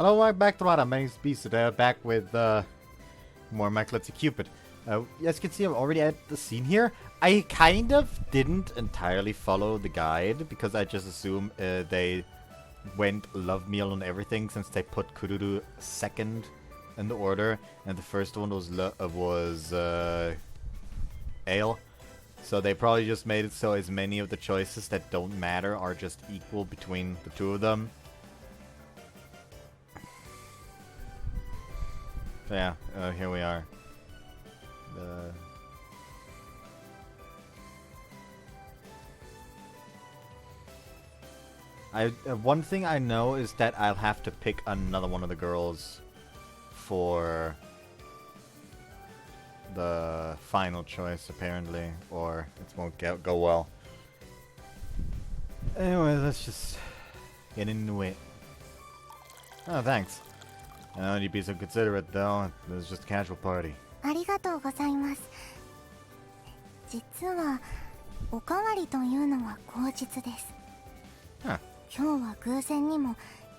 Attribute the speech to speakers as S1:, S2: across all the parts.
S1: Hello, welcome back to Rada. My name's Beast today, back with more of my Klutzy Cupid. As you can see, I'm already at the scene here. I kind of didn't entirely follow the guide because I just assumed they went love meal on everything since they put Kururu second in the order, and the first one was ale. So they probably just made it so as many of the choices that don't matter are just equal between the two of them. So yeah, here we are. One thing I know is that I'll have to pick another one of the girls for the final choice, apparently, or it won't go well. Anyway, let's just get into it. Oh, thanks. I know you'd be so considerate, though. It was just a casual party.
S2: ありがとうございます。実はおかわりというのは口実です。今日は偶然にも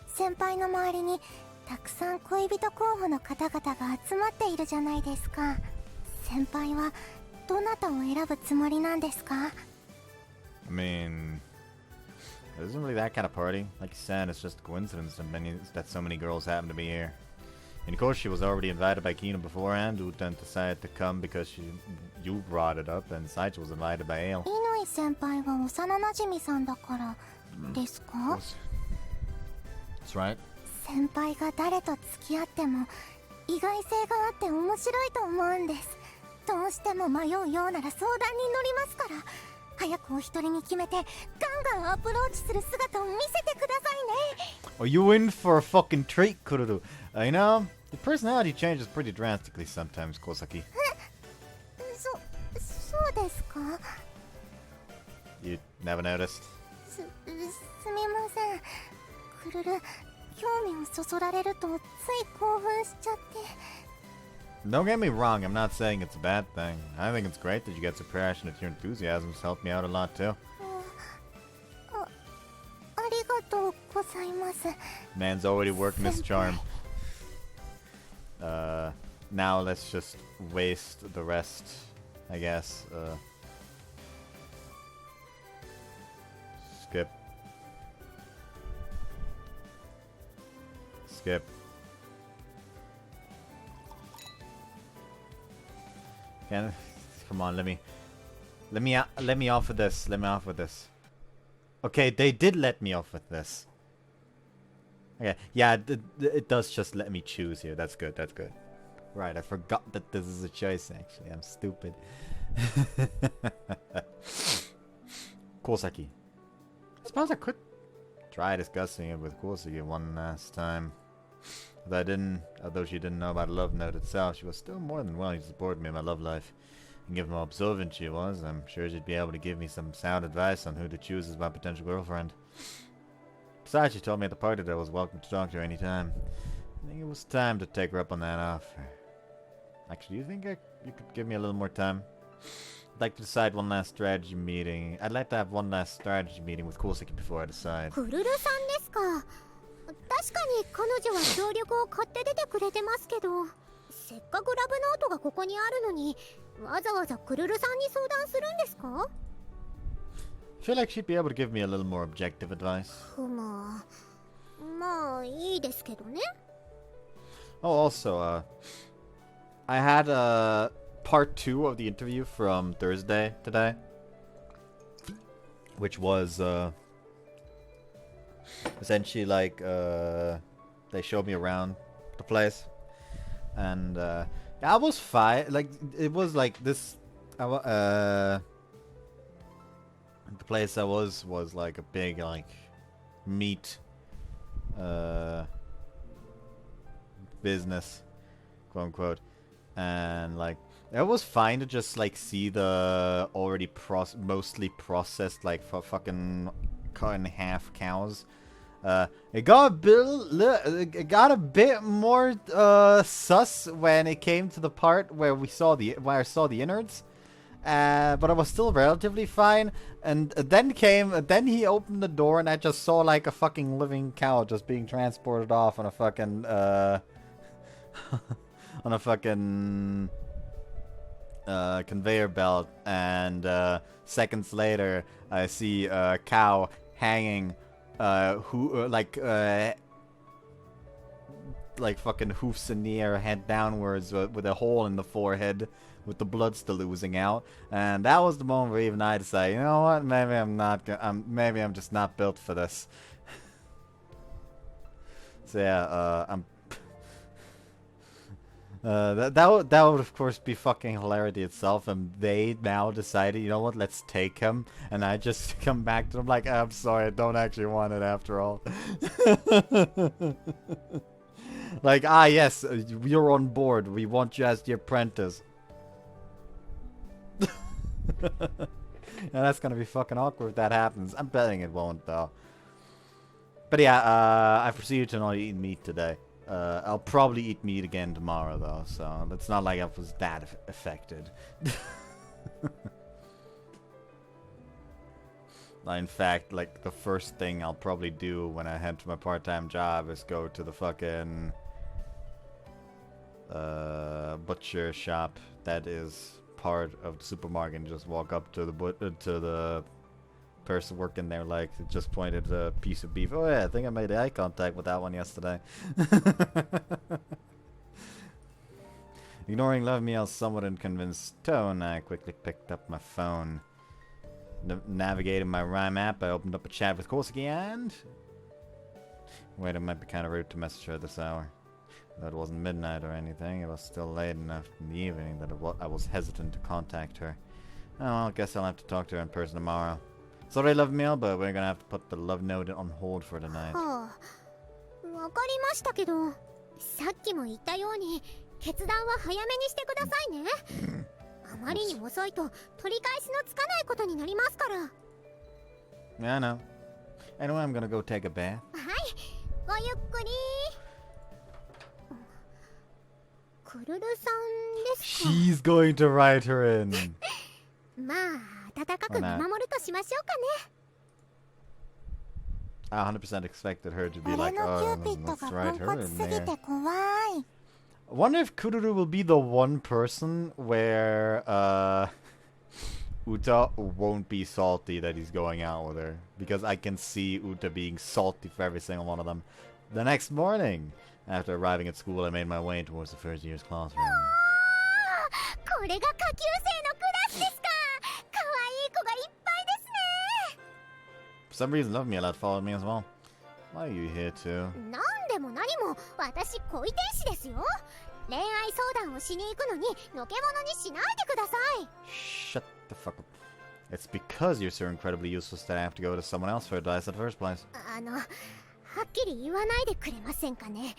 S2: 先輩の周りにたくさん恋人候補の方々が集まっているじゃないですか。先輩はどなたを選ぶつもりなんですか？
S1: I mean, it isn't really that kind of party. Like you said, it's just a coincidence that so many girls happen to be here. And of course, she was already invited by Kino beforehand. Yuta decided to come because you brought it up, and Saichi was invited by Ale.
S2: 乾先輩は幼馴染さんだからですか？
S1: That's right.
S2: 先輩が誰と付き合っても意外性があって面白いと思うんです。どうしても迷うようなら相談に乗りますから。早くお一人に決めてガンガンアプローチする姿を見せてくださいね。
S1: Are you in for a fucking treat, Kururu? You know, your personality changes pretty drastically sometimes, Kosaki.
S2: そうですか？
S1: You never noticed?
S2: すみません。クルル、興味をそそられるとつい興奮しちゃって。
S1: Don't get me wrong, I'm not saying it's a bad thing. I think it's great that you get so passionate. Your enthusiasm's helped me out a lot too.
S2: ありがとうございます。
S1: Man's already working his charm. Now let's just waste the rest, I guess. Skip. Skip. Come on, let me off with this. Let me off with this. Okay, they did let me off with this. Okay, yeah, it does just let me choose here. That's good, that's good. Right, I forgot that this is a choice, actually. I'm stupid. Kosaki. I suppose I could try discussing it with Kosaki one last time. Although she didn't know about a love note itself, she was still more than willing to support me in my love life. And given how observant she was, I'm sure she'd be able to give me some sound advice on who to choose as my potential girlfriend. Besides, she told me at the party that I was welcome to talk to her anytime. I think it was time to take her up on that offer. Actually, do you think you could give me a little more time? I'd like to decide one last strategy meeting. I'd like to have one last strategy meeting with Kosaki before I decide.
S2: クルルさんですか。確かに彼女は協力を買って出てくれてますけど、せっかくラブノートがここにあるのにわざわざクルルさんに相談するんですか？
S1: I feel like she'd be able to give me a little more objective advice.
S2: まあいいですけどね。
S1: Oh, also, I had part 2 of the interview from Thursday today, which was essentially like they showed me around the place, and I was fine. Like it was like this. The place I was like a big like meat business, quote unquote, and like it was fine to just like see the already mostly processed like fucking cut in half cows. It got a bit more sus when it came to the part where I saw the innards. but I was still relatively fine. And then he opened the door, and I just saw like a fucking living cow just being transported off on a fucking on a fucking conveyor belt. And seconds later, I see a cow hanging, like fucking hoofs in the air, head downwards, with a hole in the forehead, with the blood still oozing out. And that was the moment where even I decided, you know what, maybe I'm just not built for this. So yeah, that would of course be fucking hilarity itself, and they now decided, you know what, let's take him. And I just come back to them like, I'm sorry, I don't actually want it after all. Like, yes, you're on board. We want you as the apprentice. And that's gonna be fucking awkward if that happens. I'm betting it won't, though. But yeah, I proceeded to not eat meat today. I'll probably eat meat again tomorrow, though, so it's not like I was that affected. In fact, like, the first thing I'll probably do when I head to my part-time job is go to the fucking butcher shop that is part of the supermarket and just walk up to the person working there, like, just pointed a piece of beef. Oh yeah, I think I made eye contact with that one yesterday. Ignoring Love Meal's somewhat unconvinced tone, I quickly picked up my phone. Navigating my Rhyme app, I opened up a chat with Kosaki and... Wait, it might be kind of rude to message her at this hour. Though it wasn't midnight or anything, it was still late enough in the evening that I was hesitant to contact her. Oh, well, I guess I'll have to talk to her in person tomorrow. Sorry, Love Meal, but we're gonna have to put the love note on hold for tonight.
S2: わかりましたけど、さっきも言ったように決断は早めにしてくださいね。あまりに遅いと取り返しのつかないことになりますから。
S1: Yeah, I know. Anyway, I'm gonna go take a bath.
S2: はい、ごゆっくり。クルルさんですか。
S1: She's going to write her in.
S2: まあ、温かく見守るとしましょうかね。
S1: I 100% expected her to be like, oh, let's write her in there. I wonder if Kururu will be the one person where Yuta won't be salty that he's going out with her. Because I can see Yuta being salty for every single one of them. The next morning, after arriving at school, I made my way towards the first year's classroom.
S2: これが下級生のクラスですか。可愛い子がいっぱいですね。
S1: For some reason, Love Meal had followed me as well. Why are you here too?
S2: なんでも何も私恋天使ですよ。恋愛相談をしに行くのにのけ者にしないでください。
S1: Shut the fuck up. It's because you're so incredibly useless that I have to go to someone else for advice in the first place.
S2: はっきり言わないでくれませんかね。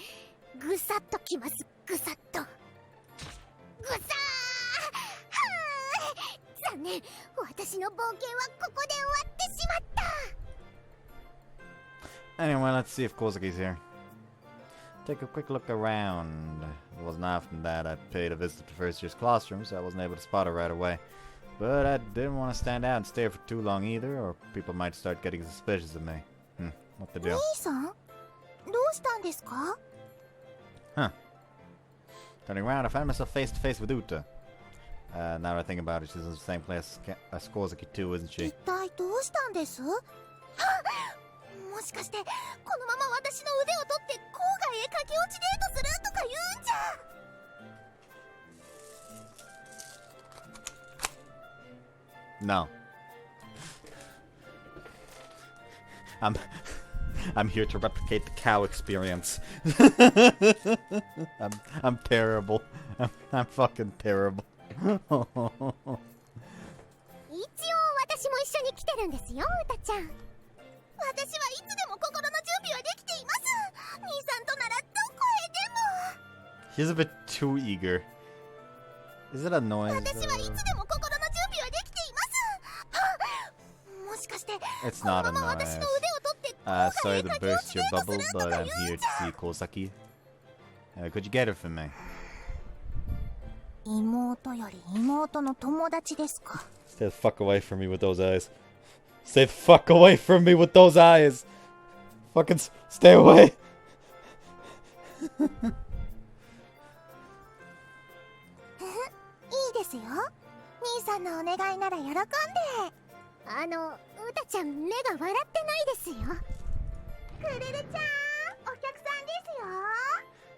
S2: ぐさっときます。ぐさっと。ぐさー。残念。私の冒険はここで終わってしまった。
S1: Anyway, let's see if Kosaki's here. Take a quick look around. It wasn't often that I paid a visit to first year's classroom, so I wasn't able to spot her right away. But I didn't want to stand out and stay for too long either, or people might start getting suspicious of me. What the deal?
S2: 兄さん、どうしたんですか?
S1: Huh. Turning around, I found myself face to face with Yuta. Now that I think about it, she's in the same place as Kosaki too, isn't she?
S2: 一体どうしたんです? もしかしてこのまま私の腕を取って郊外へ駆け落ちデートするとか言うんじゃ。
S1: No. I'm here to replicate the cow experience. I'm terrible. I'm fucking terrible.
S2: 一応私も一緒に来てるんですよ、うたちゃん。私はいつでも心の準備はできています。兄さんとならどこへでも。
S1: He's a bit too eager. Is it a noise?
S2: 私はいつでも心の準備はできています。もしかして
S1: It's not a noise. Sorry to burst your bubble, but I'm here to see Kosaki. Could you get her for me?
S2: 妹より妹の友達ですか。
S1: Stay the fuck away from me with those eyes. Stay the fuck away from me with those eyes. Fucking stay away.
S2: いいですよ。兄さんのお願いなら喜んで。うたちゃん目が笑ってないですよ。くるるちゃん、お客さんですよ。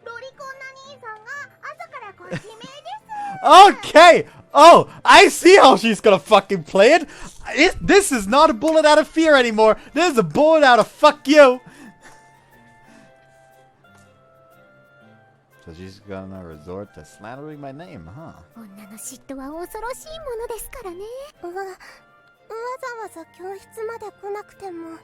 S2: ロリコンな兄さんが朝からご指名です。
S1: Okay! Oh, I see how she's gonna fucking play it! This is not a bullet out of fear anymore! This is a bullet out of fuck you! So she's gonna resort to slandering my name, huh?
S2: 女の嫉妬は恐ろしいものですからね。わざわざ教室まで来なくても。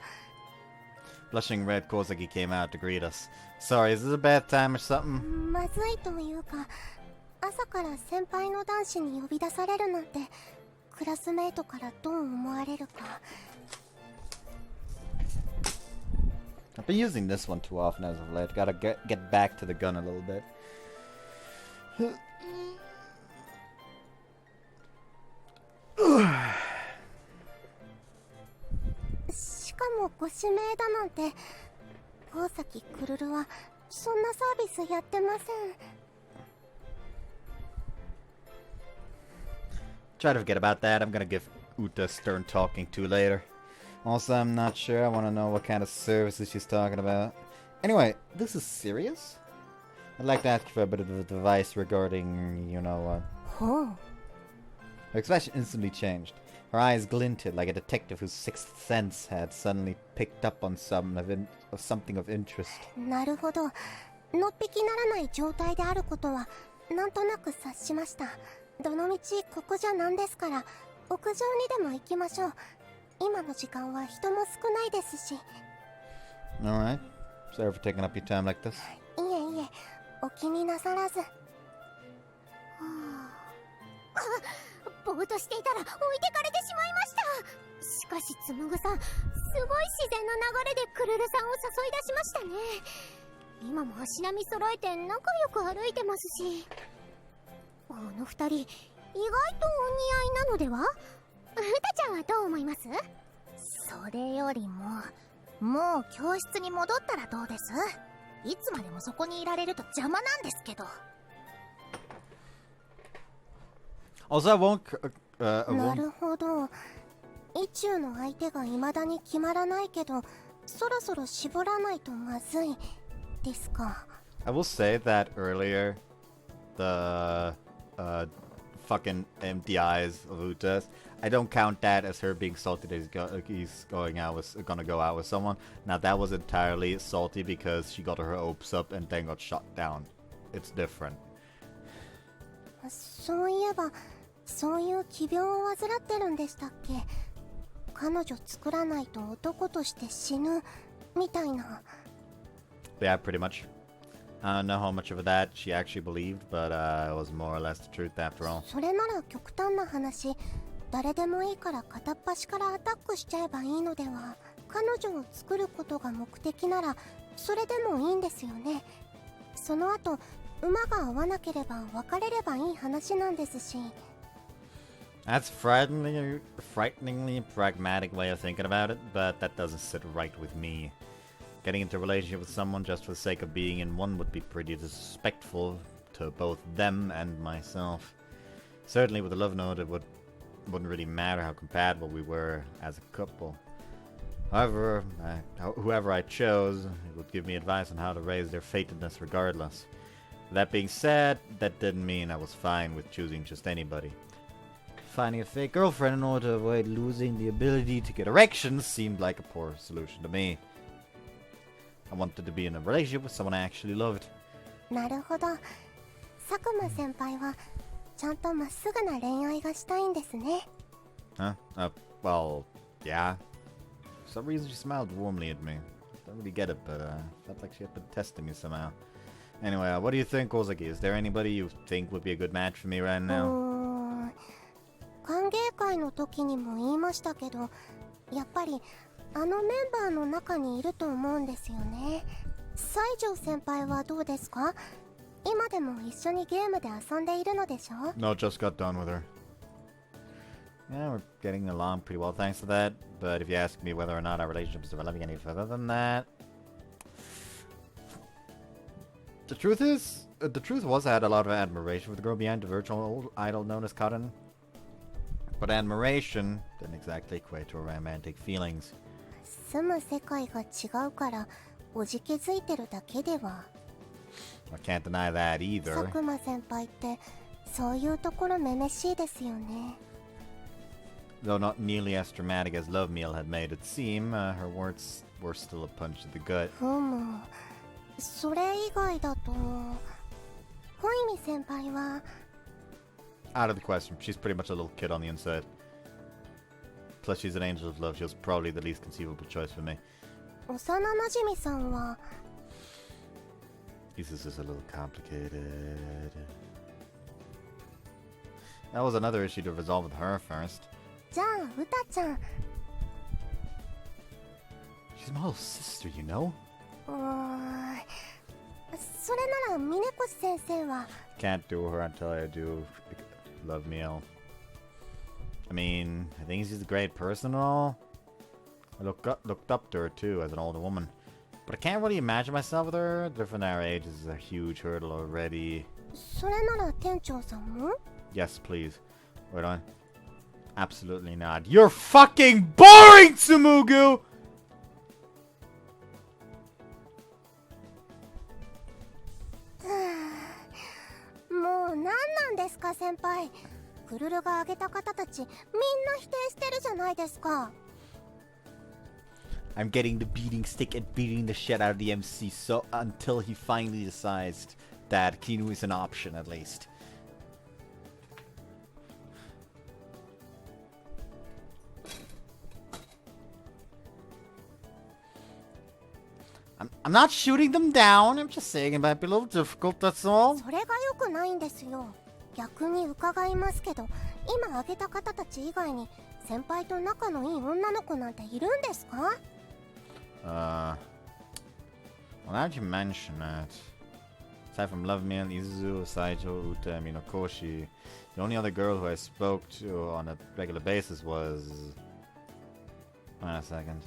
S1: Blushing red, Kosaki came out to greet us. Sorry, is this a bad time or something?
S2: まずいというか、朝から先輩の男子に呼び出されるなんて、クラスメイトからどう思われるか。
S1: I've been using this one too often as of late. Gotta get back to the gun a little bit.
S2: しかもご指名だなんて、大崎くるるはそんなサービスやってません。
S1: Try to forget about that. I'm gonna give Yuta stern talking to later. Also, I'm not sure. I want to know what kind of services she's talking about. Anyway, this is serious? I'd like to ask you for a bit of advice regarding, you know what.
S2: Oh.
S1: Her expression instantly changed. Her eyes glinted like a detective whose sixth sense had suddenly picked up on something of interest.
S2: なるほど。のっぴきならない状態であることはなんとなく察しました。どのみちここじゃなんですから、屋上にでも行きましょう。今の時間は人も少ないですし。
S1: Alright. Sorry for taking up your time like this.
S2: いえいえ、お気になさらず。ぼーっとしていたら置いてかれてしまいました。しかしつむぐさん、すごい自然な流れでクルルさんを誘い出しましたね。今も足並み揃えて仲良く歩いてますし。あの二人、意外とお似合いなのでは？うたちゃんはどう思います？それよりも、もう教室に戻ったらどうです？いつまでもそこにいられると邪魔なんですけど。
S1: Also, I won't...
S2: なるほど。意中の相手が未だに決まらないけど、そろそろ絞らないとまずいですか。
S1: I will say that earlier, the fucking empty eyes of Uta's, I don't count that as her being salty that he's gonna go out with someone. Now that was entirely salty because she got her hopes up and then got shot down. It's different.
S2: そういえば、そういう奇病を患ってるんでしたっけ？彼女作らないと男として死ぬみたいな。
S1: Yeah, pretty much. I don't know how much of that she actually believed, but it was more or less the truth after all.
S2: それなら極端な話、誰でもいいから片っ端からアタックしちゃえばいいのでは。彼女を作ることが目的ならそれでもいいんですよね。その後馬が合わなければ別れればいい話なんですし。
S1: That's frighteningly pragmatic way of thinking about it, but that doesn't sit right with me. Getting into a relationship with someone just for the sake of being in one would be pretty disrespectful to both them and myself. Certainly with a love note, it wouldn't really matter how compatible we were as a couple. However, whoever I chose, it would give me advice on how to raise their fatedness regardless. That being said, that didn't mean I was fine with choosing just anybody. Finding a fake girlfriend in order to avoid losing the ability to get erections seemed like a poor solution to me. I wanted to be in a relationship with someone I actually loved.
S2: なるほど。佐久間先輩はちゃんとまっすぐな恋愛がしたいんですね。
S1: Huh? Well, yeah. For some reason she smiled warmly at me. Don't really get it, but felt like she had been testing me somehow. Anyway, what do you think, Kosaki? Is there anybody you think would be a good match for me right now?
S2: 歓迎会の時にも言いましたけど、やっぱりあのメンバーの中にいると思うんですよね。西条先輩はどうですか？い今でも一緒にゲームで遊んでいるのでしょ?
S1: No, just got done with her. Yeah, we're getting along pretty well thanks to that. But if you ask me whether or not our relationship is developing any further than that... The truth was I had a lot of admiration for the girl behind the virtual old idol known as Cotton. But admiration didn't exactly equate to romantic feelings.
S2: 住む世界が違うからおじけづいてるだけでは。
S1: I can't deny that either.
S2: 佐久間先輩ってそういうところめめしいですよね。
S1: Though not nearly as dramatic as Love Meal had made it seem, her words were still a punch to the gut.
S2: それ以外だとホイミ先輩は
S1: Out of the question. She's pretty much a little kid on the inside. Plus she's an angel of love. She was probably the least conceivable choice for me.
S2: 幼馴染さんは
S1: This is just a little complicated. That was another issue to resolve with her first.
S2: じゃあウタちゃん
S1: She's my little sister, you know?
S2: それなら峰越先生は
S1: Can't do her until I do Love Meal. I mean, I think she's a great person and all. I looked up to her too as an older woman. But I can't really imagine myself with her. Different our ages is a huge hurdle already.
S2: それなら店長さんも
S1: Yes, please. Wait on. Absolutely not. You're fucking boring, Tsumugu!
S2: もう何なんですか先輩。クルルが挙げた方たちみんな否定してるじゃないですか。
S1: I'm getting the beating stick and beating the shit out of the MC so until he finally decides that Kinu is an option at least. I'm not shooting them down. I'm just saying it might be a little difficult, that's all.
S2: それが良くないんですよ。逆に伺いますけど、今挙げた方たち以外に先輩と仲のいい女の子なんているんですか?
S1: Well, now that you mention it, aside from Love Meal, Izuzu, Saito, Uta, and Minokoshi, the only other girl who I spoke to on a regular basis was... Wait a second.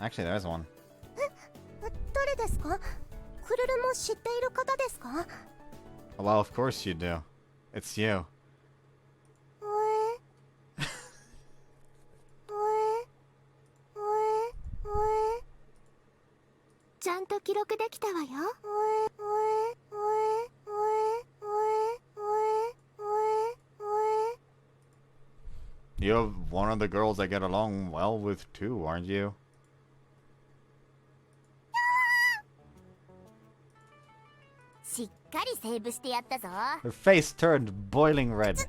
S1: Actually, there's one.
S2: 誰ですか? クルルも知っている方ですか?
S1: Well, of course you do. It's you.
S2: ちゃんと記録できたわよ。
S1: You're one of the girls I get along well with too, aren't you?
S2: しっかりセーブしてやったぞ。
S1: Her face turned boiling red.
S2: 何を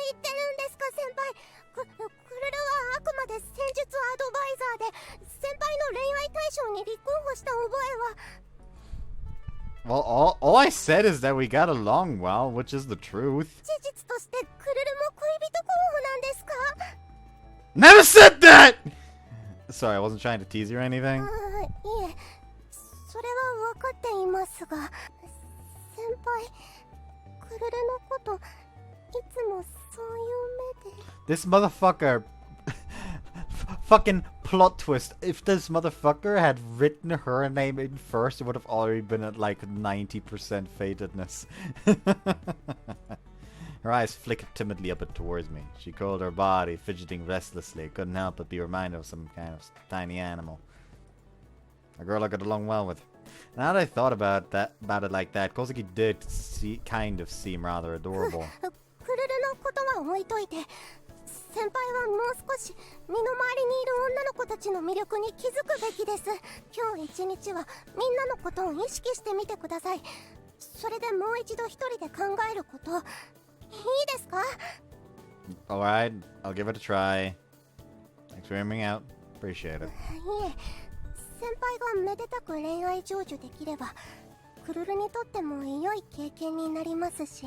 S2: 言ってるんですか先輩。クルルはあくまで戦術アドバイザーで先輩の恋愛対象に立候補した覚えは。
S1: Well, all I said is that we got along well, which is the truth.
S2: 事実としてクルルも恋人候補なんですか?
S1: Never said that! Sorry, I wasn't trying to tease you or anything.
S2: いえ、それは分かっていますが、先輩、クルルのこといつもそういう目で。
S1: This motherfucker... Fucking plot twist. If this motherfucker had written her name in first, it would have already been at like 90% fatedness. Her eyes flickered timidly up and towards me. She curled her body, fidgeting restlessly. Couldn't help but be reminded of some kind of tiny animal. A girl I got along well with. Now that I thought about it like that, Kosaki did kind of seem rather adorable.
S2: クルルのことは置いといて、先輩はもう少し身の回りにいる女の子たちの魅力に気づくべきです。今日一日はみんなのことを意識してみてください。それでもう一度一人で考えること、いいですか?
S1: Alright, I'll give it a try. Thanks for hearing me out. Appreciate it.
S2: いえ、先輩がめでたく恋愛成就できれば、クルルにとっても良い経験になりますし。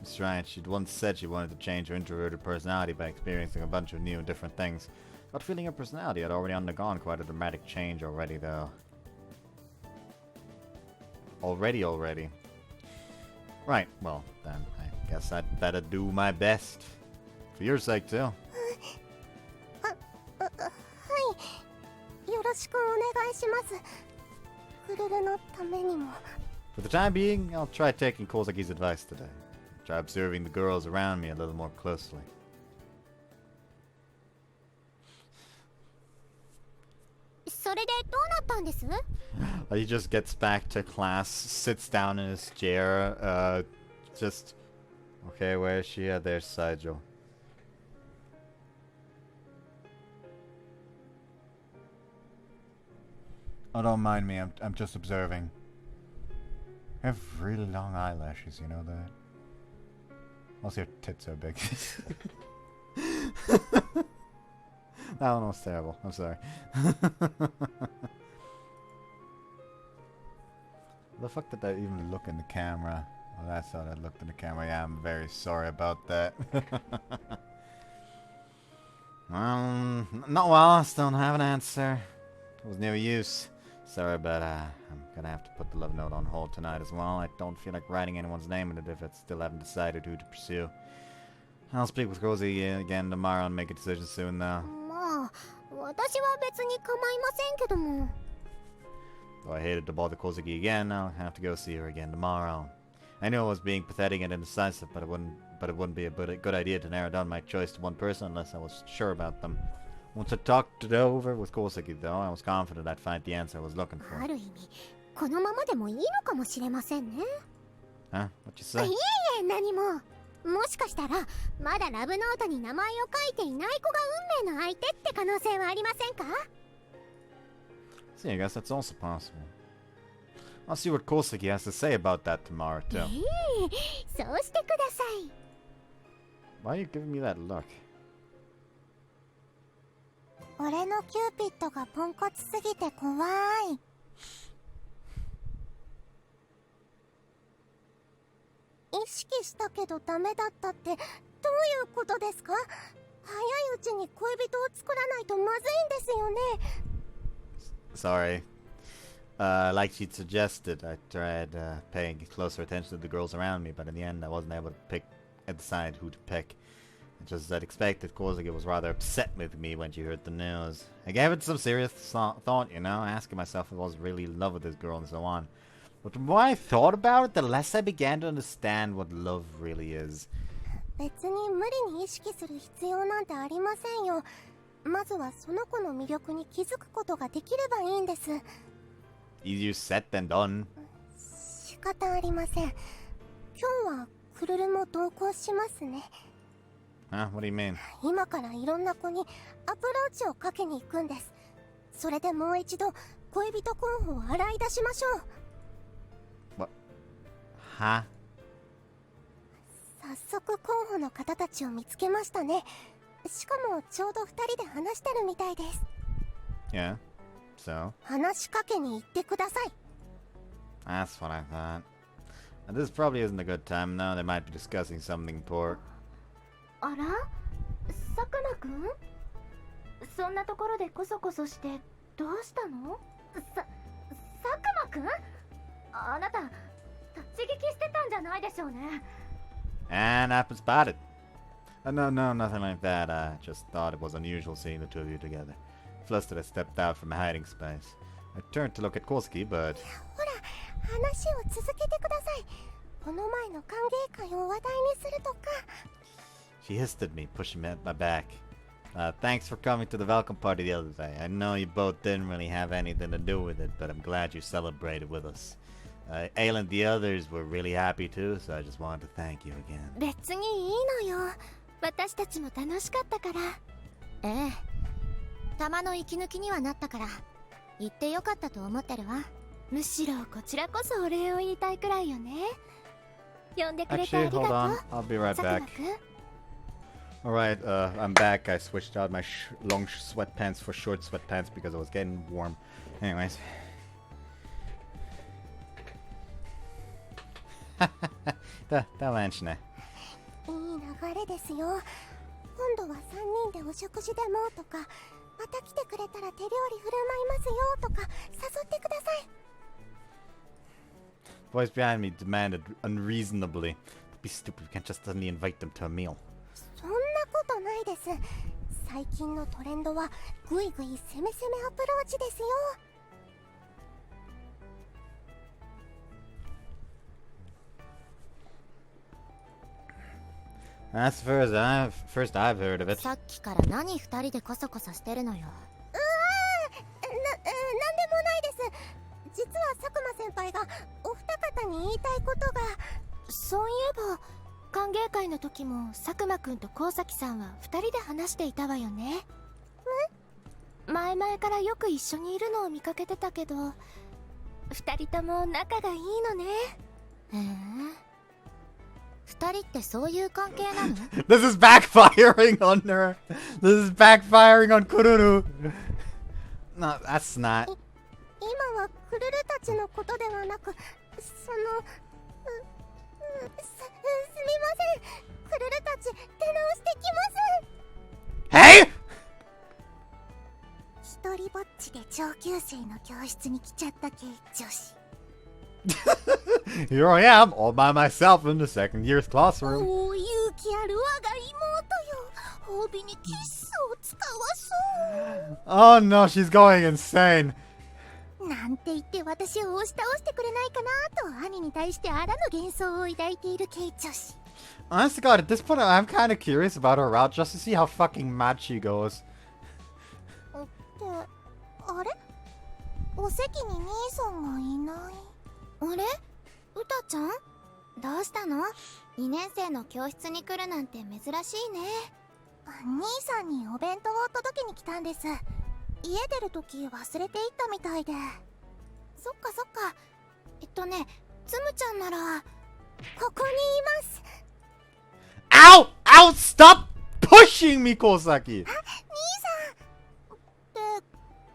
S1: That's right, she'd once said she wanted to change her introverted personality by experiencing a bunch of new and different things. Got a feeling her personality had already undergone quite a dramatic change already, though. Already. Right, well, then I guess I'd better do my best. For your sake, too.
S2: はい。よろしくお願いします。クルルのためにも。
S1: For the time being, I'll try taking Kosaki's advice today. Try observing the girls around me a little more closely.
S2: それでどうなったんです?
S1: He just gets back to class, sits down in his chair, just... Okay, where is she? There's Saijo. Oh, don't mind me, I'm just observing. I have really long eyelashes, you know that? Also, your tits are big. That one was terrible. I'm sorry. The fuck did I even look in the camera? Well, that's how I looked in the camera. Yeah, I'm very sorry about that. Not well. I still don't have an answer. It was no use. Sorry, but I'm gonna have to put the love note on hold tonight as well. I don't feel like writing anyone's name in it if I still haven't decided who to pursue. I'll speak with Rosie again tomorrow and make a decision soon, though.
S2: まあ、私は別に構いませんけども。
S1: Though I hated to bother Kosaki again, I'll have to go see her again tomorrow. I knew I was being pathetic and indecisive, but it wouldn't be a good idea to narrow down my choice to one person unless I was sure about them. Once I talked it over with Kosaki, though, I was confident I'd find the answer I was looking for.
S2: ある意味、このままでもいいのかもしれませんね。
S1: Huh? What you say?
S2: いえいえ、何も。もしかしたら、まだラブノートに名前を書いていない子が運命の相手って可能性はありませんか?
S1: See, I guess that's also possible. I'll see what Kosaki has to say about that tomorrow, too.
S2: そうしてください。
S1: Why are you giving me that look?
S2: 俺のキューピッドがポンコツすぎて怖い。意識したけどダメだったってどういうことですか? 早いうちに恋人を作らないとまずいんですよね。
S1: Sorry. Like she'd suggested, I tried paying closer attention to the girls around me, but in the end I wasn't able to decide who to pick. Just as I'd expected, Kosaki was rather upset with me when she heard the news. I gave it some serious thought, you know, asking myself if I was really in love with this girl and so on. But the more I thought about it, the less I began to understand what love really is.
S2: 別に無理に意識する必要なんてありませんよ。まずはその子の魅力に気づくことができればいいんです。
S1: Easier said than done.
S2: 仕方ありません。今日はクルルも同行しますね。
S1: Huh? What do you mean?
S2: 今からいろんな子にアプローチをかけに行くんです。それでもう一度恋人候補を洗い出しましょう。
S1: What? Huh?
S2: 早速候補の方たちを見つけましたね。しかもちょうど2人で話してるみたいです。
S1: Yeah. So?
S2: 話しかけに行ってください。
S1: That's what I thought. This probably isn't a good time now. They might be discussing something important.
S3: あら? 佐久間くん? そんなところでコソコソしてどうしたの? 佐久間くん? あなた立ち聞きしてたんじゃないでしょうね。
S1: And I've been spotted. No, nothing like that. I just thought it was unusual seeing the two of you together. Flustered, I stepped out from my hiding space. I turned to look at Kosaki, but...
S2: ほら、話を続けてください。この前の歓迎会を話題にするとか。
S1: She hissed at me, pushing me at my back. Thanks for coming to the welcome party the other day. I know you both didn't really have anything to do with it, but I'm glad you celebrated with us. Ail and the others were really happy too, so I just wanted to thank you again.
S2: 別にいいのよ。私たちも楽しかったから。ええ。玉の息抜きにはなったから、言ってよかったと思ってるわ。むしろこちらこそお礼を言いたいくらいよね。呼んでくれてありがとう。
S1: Actually, hold on. I'll be right back. Alright, I'm back. I switched out my long sweatpants for short sweatpants because it was getting warm. Anyways. だわんしね。
S2: いい流れですよ。今度は3人でお食事でもとか、また来てくれたら手料理振る舞いますよとか誘ってください。
S1: Voice behind me demanded unreasonably. Don't be stupid, we can't just suddenly invite them to a meal.
S2: そんなことないです。最近のトレンドはぐいぐい攻め攻めアプローチですよ。
S1: That's the first I've heard of it.
S4: さっきから何二人でコソコソしてるのよ。
S2: なんでもないです。実は佐久間先輩がお二方に言いたいことが。
S3: そういえば歓迎会の時も佐久間くんと高崎さんは2人で話していたわよね。前々からよく一緒にいるのを見かけてたけど、2人とも仲がいいのね。
S4: 二人ってそういう関係なの？
S1: This is backfiring on her. This is backfiring on Kururu. No, that's not.
S2: 今はクルルたちのことではなく、すみません。クルルたち出直してきます。
S1: Hey!
S2: 一人ぼっちで上級生の教室に来ちゃった系女子。
S1: Here I am, all by myself in the second year's classroom.
S2: おお、勇気ある我が妹よ。褒美にキスを使わそう。
S1: Oh no, she's going insane.
S2: なんて言って私を押し倒してくれないかなと兄に対してあらぬ幻想を抱いている系女子。
S1: Honest to God, at this point I'm kind of curious about her route just to see how fucking mad she goes.
S2: ってあれ、お席に兄さんがいない。
S4: あれ？うたちゃん？どうしたの？2年生の教室に来るなんて珍しいね。
S2: 兄さんにお弁当を届けに来たんです。家出るとき忘れていったみたいで。
S4: そっかそっか。つむちゃんなら
S2: ここにいます。
S1: Ow! Ow! Stop pushing me, Kosaki!
S2: 兄さんで、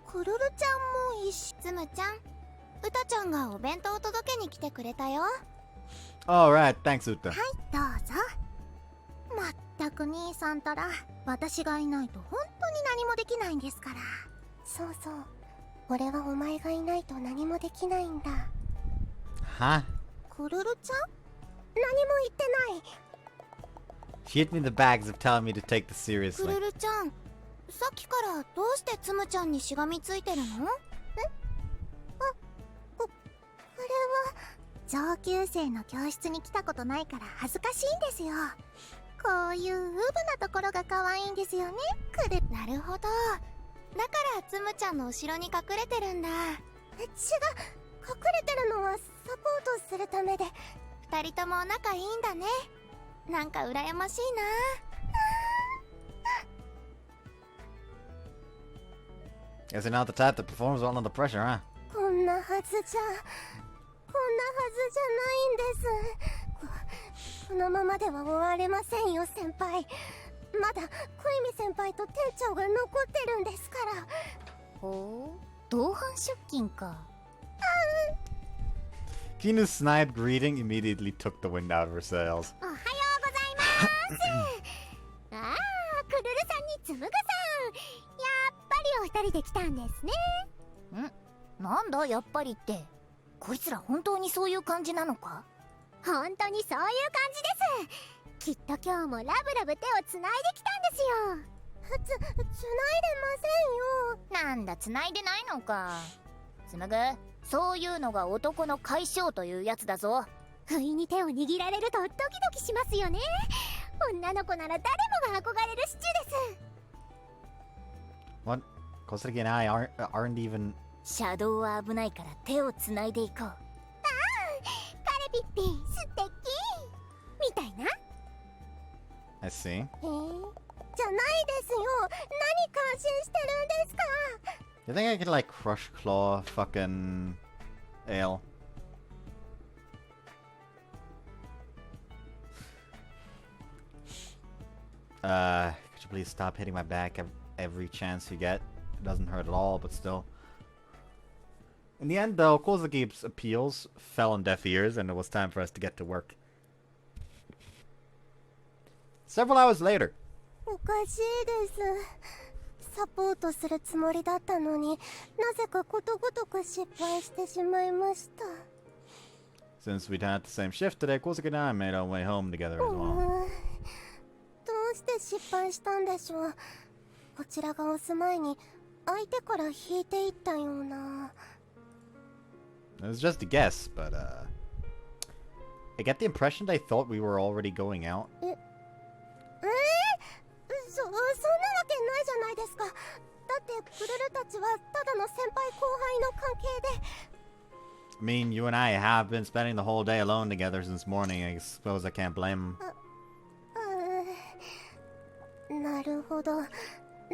S2: クルルちゃんも一緒。
S4: つむちゃん、うたちゃんがお弁当を届けに来てくれたよ。
S1: Alright, thanks, Yuta.
S2: はい、どうぞ。まったく兄さんたら私がいないと本当に何もできないんですから。そうそう、俺はお前がいないと何もできないんだ。
S1: Huh?
S2: クルルちゃん？何も言ってない。
S1: She hit me in the bags of telling me to take this
S4: く
S1: seriously.
S4: るるちゃん、さっきからどうしてつむちゃんにしがみついてるの？
S2: これは上級生の教室に来たことないから恥ずかしいんですよ。こういうウブなところが可愛いんですよね、クル。
S4: なるほど。だからつむちゃんの後ろに隠れてるんだ。
S2: 隠れてるのはサポートするためで。
S4: 二人とも仲いいんだね。なんか羨ましいな。
S1: Guess you're not the type that performs well under pressure, huh?
S2: こんなはずじゃないんです。このままでは終われませんよ、先輩。まだ小泉先輩と店長が残ってるんですから。
S4: ほう、同伴出勤か。
S1: Kinu's snide greeting immediately took the wind out of her sails.
S2: おはようございます。ああ、クルルさんにつむぐさん、やっぱりお二人で来たんですね。
S4: なんだやっぱりって。こいつら本当にそういう感じなのか？
S2: 本当にそういう感じです。きっと今日もラブラブ手をつないできたんですよ。つないでませんよ。
S4: なんだ繋いでないのか。つむぐ、そういうのが男の解消というやつだぞ。
S2: 不意に手を握られるとドキドキしますよね。女の子なら誰もが憧れるシチュです。
S1: What? Kosaki and I aren't even...
S4: シャドウは危ないから手を繋いでいこう。
S2: カレピッピ素敵みたいな。
S1: I see.
S2: じゃないですよ。何感心してるんですか。
S1: You think I could like crush claw fucking ale? Could you please stop hitting my back every chance you get? It doesn't hurt at all, but still. In the end, though, Kozaki's appeals fell on deaf ears, and it was time for us to get to work. Several hours later.
S2: おかしいです。サポートするつもりだったのに、なぜかことごとく失敗してしまいました。
S1: Since we'd had the same shift today, Kosaki and I made our way home together as well.
S2: どうして失敗したんでしょう。こちらが押す前に相手から引いていったような。
S1: It was just a guess, but I get the impression they thought we were already going out.
S2: そんなわけないじゃないですか。だってクルルたちはただの先輩後輩の関係で。
S1: I mean, you and I have been spending the whole day alone together since morning. I suppose I can't blame them.
S2: なるほど。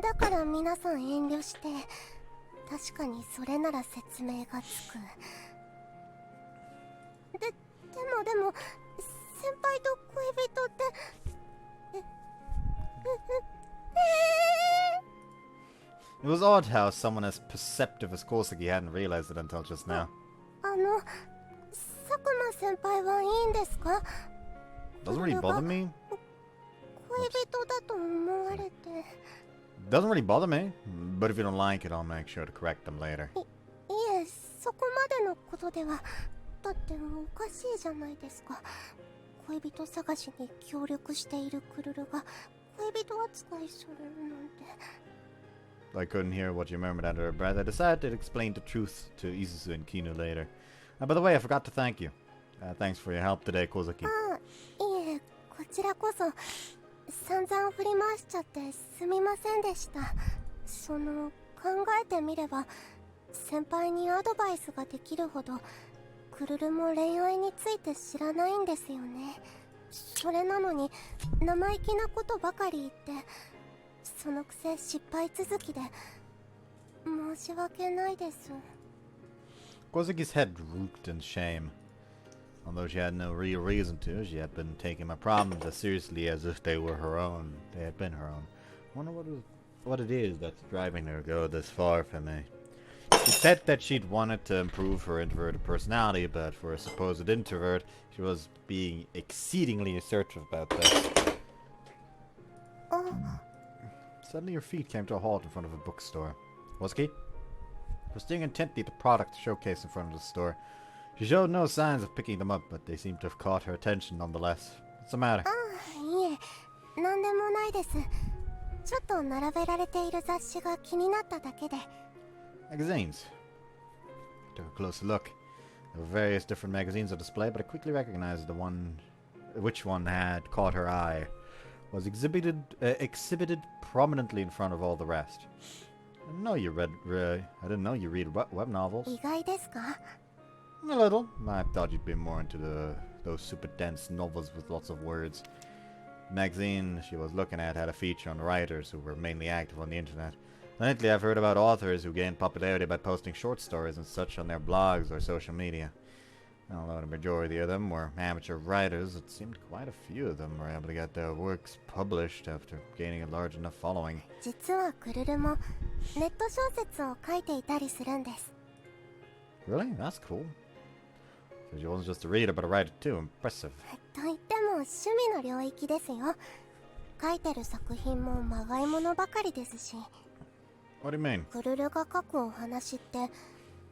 S2: だから皆さん遠慮して。確かにそれなら説明がつく。でも先輩と恋人って
S1: It was odd how someone as perceptive as Kosaki hadn't realized it until just now.
S2: 佐久間先輩はいいんですか？
S1: Doesn't really bother me.
S2: 恋人だと思われて。
S1: Doesn't really bother me, but if you don't like it, I'll make sure to correct them later.
S2: いえ、そこまでのことでは。だっておかしいじゃないですか。恋人探しに協力しているクルルが恋人扱いされるなんて。
S1: I couldn't hear what you murmured under her breath. I decided to explain the truth to Isuzu and Kinu later. By the way, I forgot to thank you. Thanks for your help today, Kosaki.
S2: いえ、こちらこそ散々振り回しちゃってすみませんでした。考えてみれば先輩にアドバイスができるほどクルルも恋愛について知らないんですよね。それなのに生意気なことばかり言って、そのくせ失敗続きで申し訳ないです。
S1: Kosaki's head drooped in shame. Although she had no real reason to, she had been taking my problems as seriously as if they were her own. They had been her own. I wonder what it is that's driving her to go this far from me. She said that she'd wanted to improve her introverted personality, but for a supposed introvert, she was being exceedingly assertive about this. Suddenly her feet came to a halt in front of a bookstore. Kosaki was staring intently at the product showcase in front of the store. She showed no signs of picking them up, but they seemed to have caught her attention nonetheless. What's the matter?
S2: いえ、なんでもないです。ちょっと並べられている雑誌が気になっただけで。
S1: Magazines. I took a closer look. There were various different magazines on display, but I quickly recognized which one had caught her eye. Was exhibited prominently in front of all the rest. I didn't know you read web novels.
S2: 意外ですか？
S1: A little. I thought you'd be more into those super dense novels with lots of words. The magazine she was looking at had a feature on writers who were mainly active on the internet. Lately, I've heard about authors who gained popularity by posting short stories and such on their blogs or social media. Although the majority of them were amateur writers, it seemed quite a few of them were able to get their works published after gaining a large enough following.
S2: 実はクルルもネット小説を書いていたりするんです。
S1: Really? That's cool. So she wasn't just a reader, but a writer too. Impressive.
S2: と言っても趣味の領域ですよ。書いてる作品もまがいものばかりですし。
S1: What do you mean?
S2: クルルが書くお話って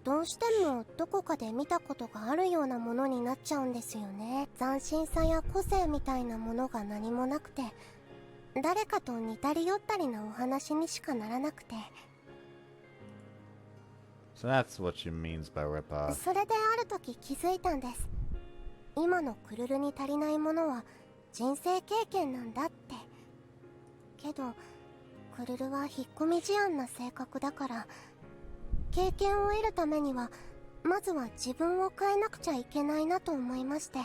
S2: どうしてもどこかで見たことがあるようなものになっちゃうんですよね。斬新さや個性みたいなものが何もなくて、誰かと似たり寄ったりなお話にしかならなくて。
S1: So that's what she means by rip-off.
S2: それである時気づいたんです。今のクルルに足りないものは人生経験なんだって。けどクルルは引っ込み思案な性格だから、経験を得るためにはまずは自分を変えなくちゃいけないなと思いまして、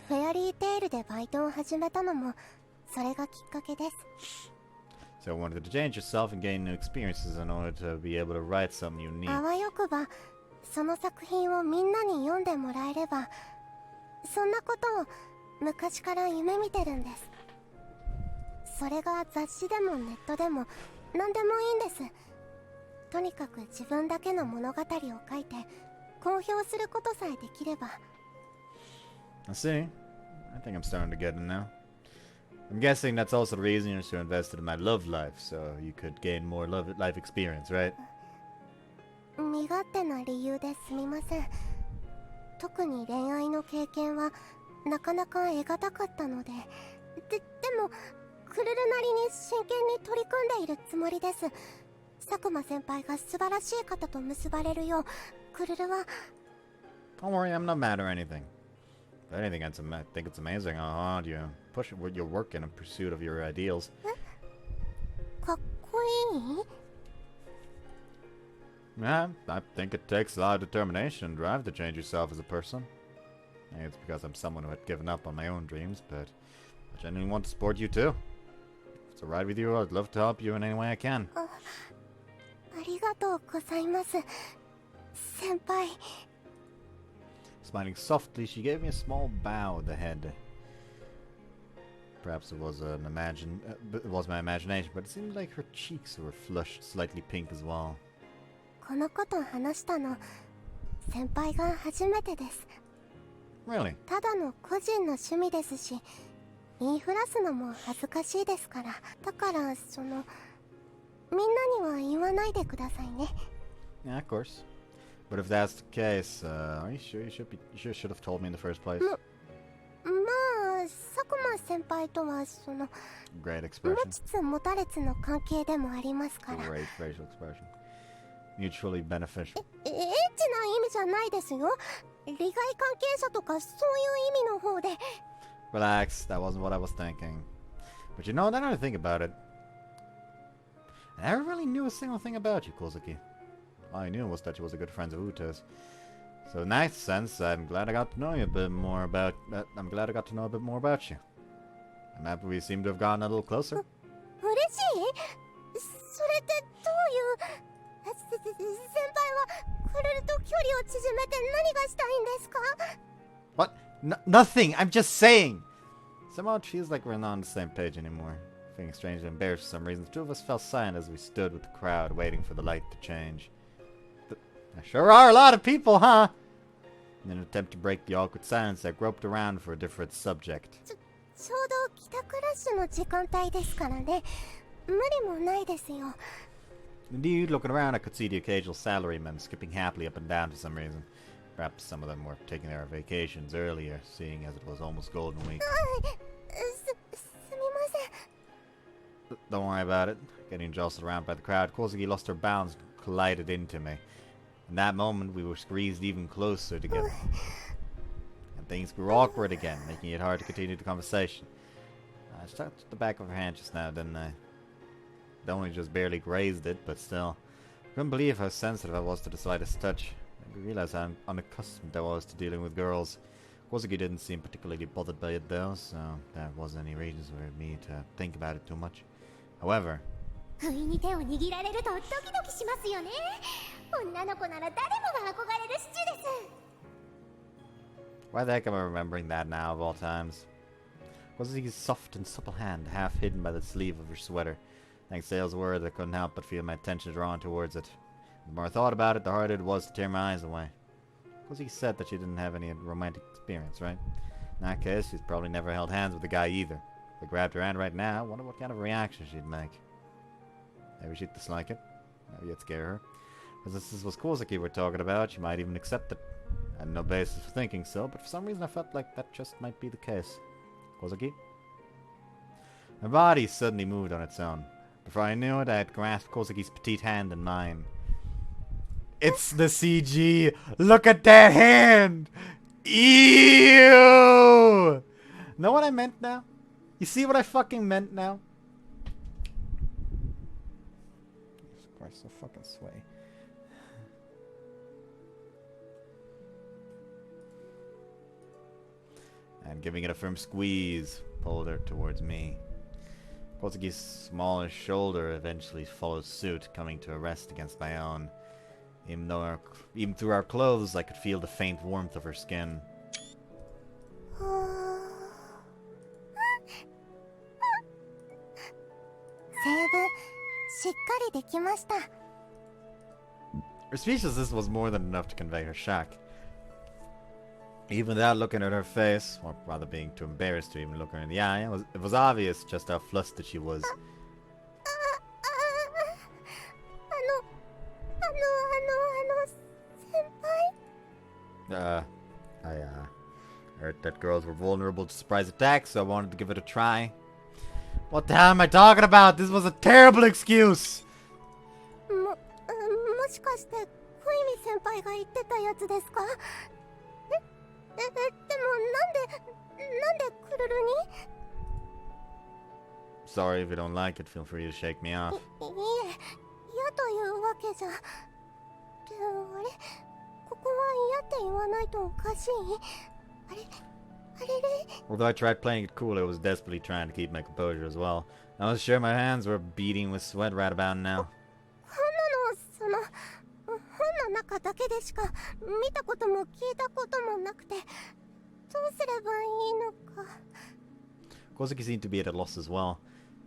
S2: フェアリーテイルでバイトを始めたのもそれがきっかけです。
S1: So I wanted to change yourself and gain new experiences in order to be able to write something unique.
S2: あわよくばその作品をみんなに読んでもらえれば、そんなことを昔から夢見てるんです。それが雑誌でもネットでも何でもいいんです。とにかく自分だけの物語を書いて公表することさえできれば。
S1: I see. I think I'm starting to get it now. I'm guessing that's also the reason you're so invested in my love life, so you could gain more life experience, right?
S2: 身勝手な理由ですみません。特に恋愛の経験はなかなか得難かったので、でもクルルなりに真剣に取り組んでいるつもりです。佐久間先輩が素晴らしい方と結ばれるよう、クルルは。
S1: Don't worry, I'm not mad or anything. If anything, I think it's amazing how hard you push your work in pursuit of your ideals.
S2: かっこいい?
S1: Yeah, I think it takes a lot of determination and drive to change yourself as a person. Maybe it's because I'm someone who had given up on my own dreams, but I genuinely want to support you too. If it's alright with you, I'd love to help you in any way I can.
S2: ありがとうございます、先輩。
S1: Smiling softly, she gave me a small bow with the head. Perhaps it was my imagination, but it seemed like her cheeks were flushed, slightly pink as well.
S2: このこと話したの先輩が初めてです。
S1: Really?
S2: ただの個人の趣味ですし、言いふらすのも恥ずかしいですから。だからみんなには言わないでくださいね。
S1: Yeah, of course. But if that's the case, are you sure you should have told me in the first place?
S2: まあ佐久間先輩とは
S1: Great
S2: 持
S1: expression.
S2: ちつ持たれつの関係でもありますから。
S1: Great facial expression. Mutually beneficial.
S2: エッチな意味じゃないですよ。利害関係者とかそういう意味の方で。
S1: Relax, that wasn't what I was thinking. But you know, now that I think about it, I never really knew a single thing about you, Kosaki. All I knew was that you was a good friend of Uta's. So in that sense, I'm glad I got to know you a bit more about. I'm glad I got to know a bit more about you. I'm happy we seem to have gotten a little closer.
S2: 嬉しい？それってどういう？先輩はクルルと距離を縮めて何がしたいんですか？
S1: What? Nothing! I'm just saying! Somehow it feels like we're not on the same page anymore. Feeling strangely embarrassed for some reason, the two of us fell silent as we stood with the crowd waiting for the light to change. There sure are a lot of people, huh? In an attempt to break the awkward silence, I groped around for a different subject.
S2: ちょうど帰宅ラッシュの時間帯ですからね。無理もないですよ。
S1: Indeed, looking around, I could see the occasional salarymen skipping happily up and down for some reason. Perhaps some of them were taking their vacations earlier, seeing as it was almost Golden Week.
S2: すみません。
S1: Don't worry about it. Getting jostled around by the crowd, Kosaki lost her balance and collided into me. In that moment, we were squeezed even closer together. And things grew awkward again, making it hard to continue the conversation. I touched the back of her hand just now, didn't I? I only just barely grazed it, but still. I couldn't believe how sensitive I was to the slightest touch. I realized how unaccustomed I was to dealing with girls. Kosaki didn't seem particularly bothered by it though, so there wasn't any reason for me to think about it too much. However...
S3: 不意に手を握られるとドキドキしますよね。女の子なら誰もが憧れるシチュです。
S1: Why the heck am I remembering that now, of all times? Kosaki's soft and supple hand, half hidden by the sleeve of her sweater. Thanks to Sale's word, I couldn't help but feel my attention drawn towards it. The more I thought about it, the harder it was to tear my eyes away. Kosaki said that she didn't have any romantic experience, right? In that case, she's probably never held hands with a guy either. If I grabbed her hand right now, I wonder what kind of reaction she'd make. Maybe she'd dislike it. Maybe it'd scare her. Because this was Kosaki we're talking about, she might even accept it. I had no basis for thinking so, but for some reason I felt like that just might be the case. Kosaki? My body suddenly moved on its own. Before I knew it, I had grasped Kosaki's petite hand in mine. It's the CG! Look at that hand! Ew! Know what I meant now? You see what I fucking meant now? Of course, so fucking sway. And giving it a firm squeeze, pulled her towards me. Kosaki's smallest shoulder eventually followed suit, coming to a rest against my own. Even through our clothes, I could feel the faint warmth of her skin. Her speechlessness was more than enough to convey her shock. Even without looking at her face, or rather being too embarrassed to even look her in the eye, it was obvious just how flustered she was. I heard that girls were vulnerable to surprise attacks, so I wanted to give it a try. What the hell am I talking about? This was a terrible excuse!
S2: もしかして小泉先輩が言ってたやつですか？でもなんでクルルに？
S1: Sorry if you don't like it, feel free to shake me off.
S2: いえ、嫌というわけじゃ。でもあれ、ここは嫌って言わないとおかしい。あれれ。
S1: Although I tried playing it cool, I was desperately trying to keep my composure as well. I was sure my hands were beating with sweat right about now.
S2: 本の中だけでしか見たことも聞いたこともなくて、どうすればいいのか。
S1: Kosaki seemed to be at a loss as well.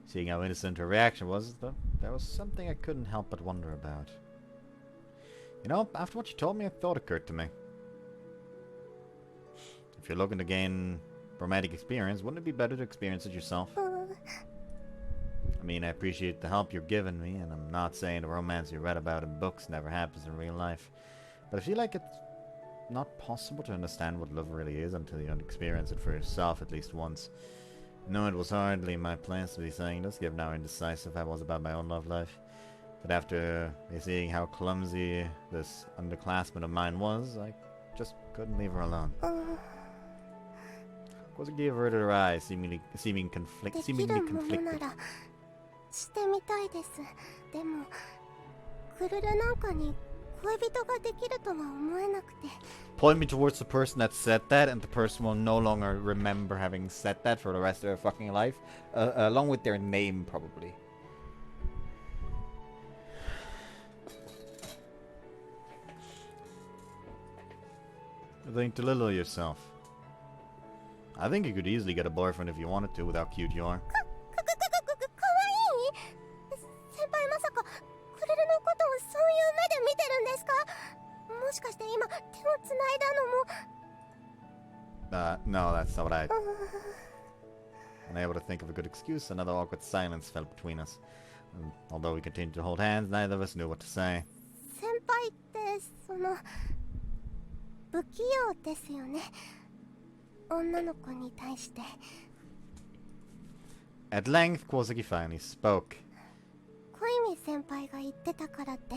S1: Seeing how innocent her reaction was, though, there was something I couldn't help but wonder about. You know, after what you told me, a thought occurred to me. If you're looking to gain romantic experience, wouldn't it be better to experience it yourself? I mean, I appreciate the help you're giving me, and I'm not saying the romance you read about in books never happens in real life. But I feel like it's not possible to understand what love really is until you experience it for yourself at least once. No, it was hardly my plans to be saying this, given how indecisive I was about my own love life. But after seeing how clumsy this underclassman of mine was, I just couldn't leave her alone. Kosaki averted her eyes, seemingly conflicted.
S2: してみたいです。でもクルルなんかに恋人ができるとは思えなくて。
S1: Point me towards the person that said that, and the person will no longer remember having said that for the rest of their fucking life, along with their name, probably. Think to little yourself. I think you could easily get a boyfriend if you wanted to, with how cute you are.
S2: 先輩まさかクルルのことをそういう目で見てるんですか？もしかして今手をつないだのも。
S1: No, that's not what I... Unable to think of a good excuse, another awkward silence fell between us. And although we continued to hold hands, neither of us knew what to say.
S2: 先輩って不器用ですよね。女の子に対して。
S1: At length, Kosaki finally spoke.
S2: 小泉先輩が言ってたからって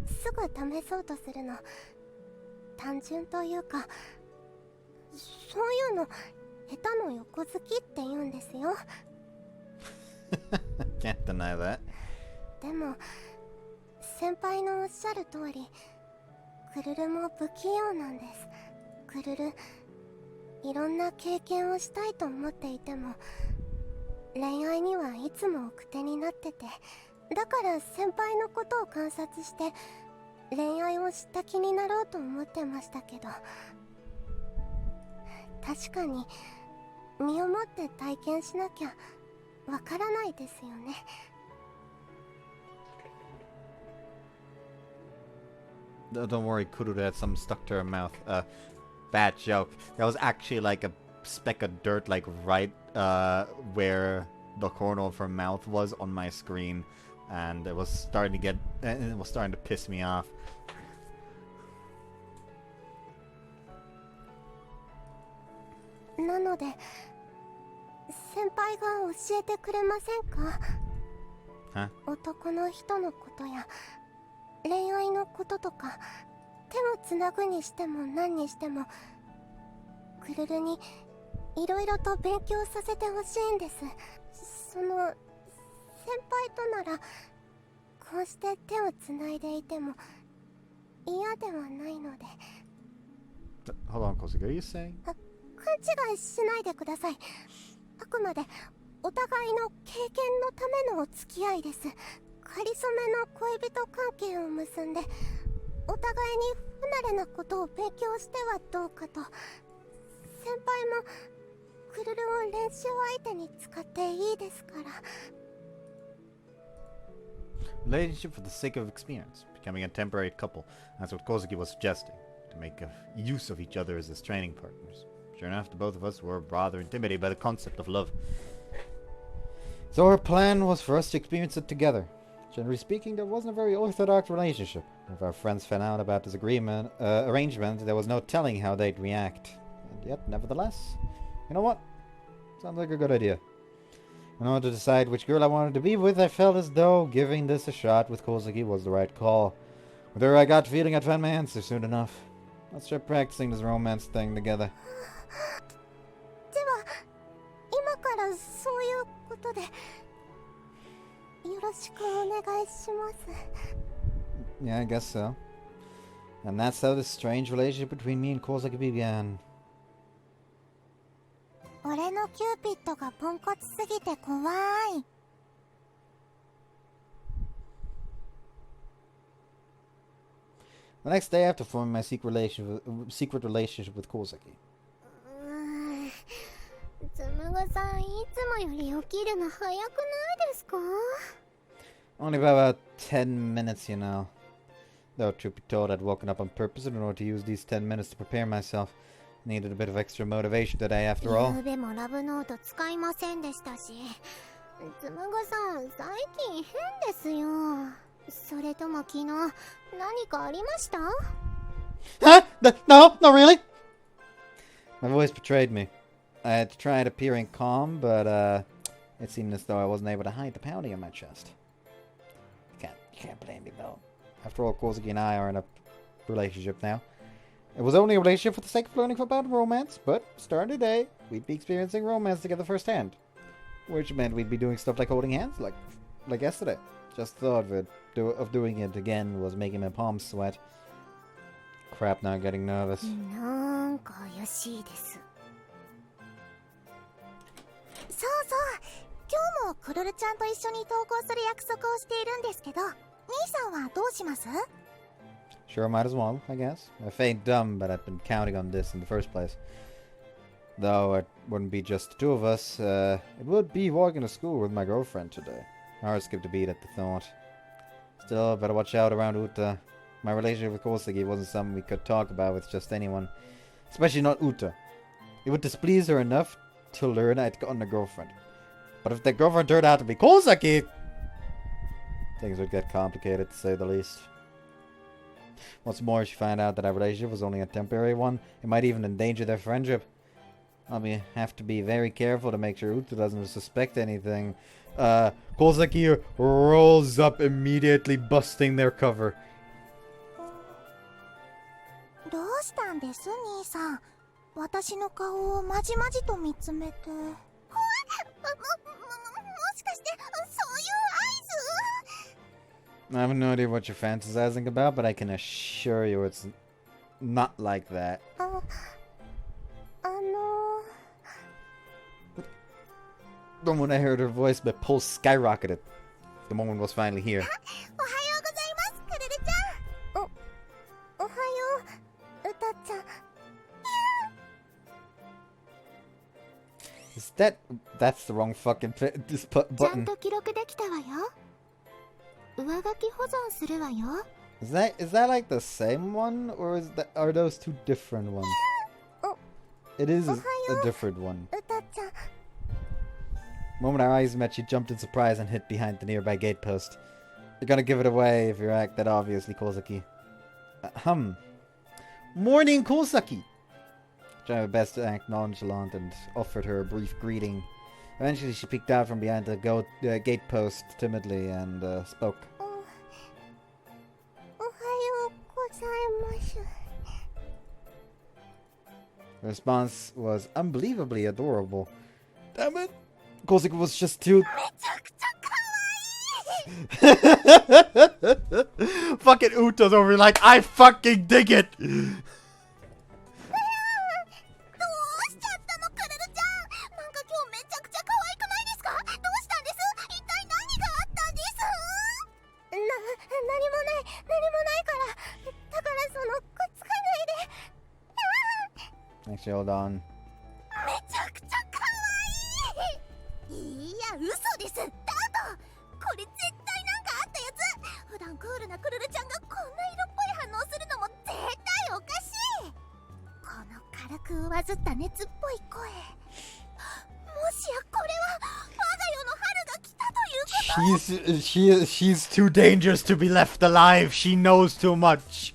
S2: すぐ試そうとするの単純というか、そういうの下手の横好きって言うんですよ。
S1: Can't deny that.
S2: でも先輩のおっしゃる通りクルルも不器用なんです。クルルいろんな経験をしたいと思っていても恋愛にはいつも奥手になってて、だから先輩のことを観察して恋愛を知った気になろうと思ってましたけど、確かに身をもって体験しなきゃわからないですよね。
S1: Don't worry, Kururu had some stuck to her mouth. Bad joke. That was actually like a speck of dirt, like right where the corner of her mouth was on my screen, and it was starting to piss me off.
S2: なので先輩が教えてくれませんか？
S1: Huh?
S2: 男の人のことや恋愛のこととか、手をつなぐにしても何にしてもクルルにいろいろと勉強させてほしいんです。先輩とならこうして手をつないでいても嫌ではないので。
S1: Hold on, Kosaki, are you saying?
S2: 勘違いしないでください。あくまでお互いの経験のためのお付き合いです。かりそめの恋人関係を結んでお互いに不慣れなことを勉強してはどうかと。先輩もクルルを練習相手に使っていいですから。
S1: Relationship for the sake of experience, becoming a temporary couple. That's what Kosaki was suggesting, to make use of each other as his training partners. Sure enough, the both of us were rather intimidated by the concept of love. So our plan was for us to experience it together.
S5: Generally speaking, there wasn't a very orthodox relationship. If our friends found out about this arrangement, there was no telling how they'd react. And yet, nevertheless, you know what? Sounds like a good idea. In order to decide which girl I wanted to be with, I felt as though giving this a shot with Kosaki was the right call. With her, I got the feeling I'd find my answer soon enough. Let's try practicing this romance thing together.
S2: では、今からそういうことでよろしくお願いします。
S5: Yeah, I guess so. And that's how this strange relationship between me and Kosaki began.
S2: 俺のキューピッドがポンコツすぎて怖い。
S5: The next day, after forming my secret relationship with Kosaki.
S4: つむぐさん、いつもより起きるの早くないですか？
S5: Only by about 10 minutes, you know. Though truth be told, I'd woken up on purpose in order to use these 10 minutes to prepare myself. Needed a bit of extra motivation today, after all.
S4: ゆうべもラブノート使いませんでしたし、つむぐさん、最近変ですよ。それとも昨日、何かありました？
S5: Huh? No, not really. My voice betrayed me. I had tried appearing calm, but it seemed as though I wasn't able to hide the pounding in my chest. You can't blame me though. After all, Kosaki and I are in a relationship now. It was only a relationship for the sake of learning about romance, but starting today, we'd be experiencing romance together firsthand. Which meant we'd be doing stuff like holding hands, like yesterday. Just thought of doing it again was making my palms sweat. Crap, now I'm getting nervous.
S2: なんか怪しいです。そうそう、今日もクルルちゃんと一緒に投稿する約束をしているんですけど、兄さんはどうします？
S5: Sure, might as well, I guess. I feigned dumb, but I'd been counting on this in the first place. Though it wouldn't be just the two of us, it would be walking to school with my girlfriend today. My heart skipped a beat at the thought. Still, better watch out around Yuta. My relationship with Kosaki wasn't something we could talk about with just anyone. Especially not Yuta. It would displease her enough to learn I'd gotten a girlfriend. But if that girlfriend turned out to be Kosaki, things would get complicated to say the least. What's more, if she found out that our relationship was only a temporary one, it might even endanger their friendship. Have to be very careful to make sure Yuta doesn't suspect anything. Kosaki rolls up immediately, busting their cover.
S2: どうしたんです、兄さん。私の顔をまじまじと見つめて。もしかしてそういう合図？
S5: I have no idea what you're fantasizing about, but I can assure you it's not like that. The moment I heard her voice, my pulse skyrocketed. The moment was finally here.
S2: おはようございます、クルルちゃん。おはよう、うたちゃん。
S5: That's the wrong fucking button.
S4: ちゃんと記録できたわよ。上書き保存するわよ。
S5: Is that like the same one, or are those two different ones? It is a different one.
S2: うたちゃん。
S5: The moment our eyes met, she jumped in surprise and hid behind the nearby gatepost. You're gonna give it away if you act that obviously, Kosaki. Morning, Kosaki! I tried my best to act nonchalant and offered her a brief greeting. Eventually, she peeked out from behind the gatepost timidly and spoke.
S2: おはようございます。
S5: Her response was unbelievably adorable. Damn it! Kosaki was just too...
S1: Fucking Uta's over like, I fucking dig it!
S2: どうしちゃったの、クルルちゃん。なんか今日めちゃくちゃ可愛くないですか？どうしたんです？一体何があったんです？何もないから。だからくっつかないで。
S5: Actually, hold on.
S2: めちゃくちゃ可愛い。いや、嘘です。だとこれ絶対なんかあったやつ。普段クールなクルルちゃんがこんな色っぽい反応するのも絶対おかしい。この軽く上ずった熱っぽい声。もしやこれは我が世の春が来たとい
S1: She's too dangerous to be left alive. She knows too much.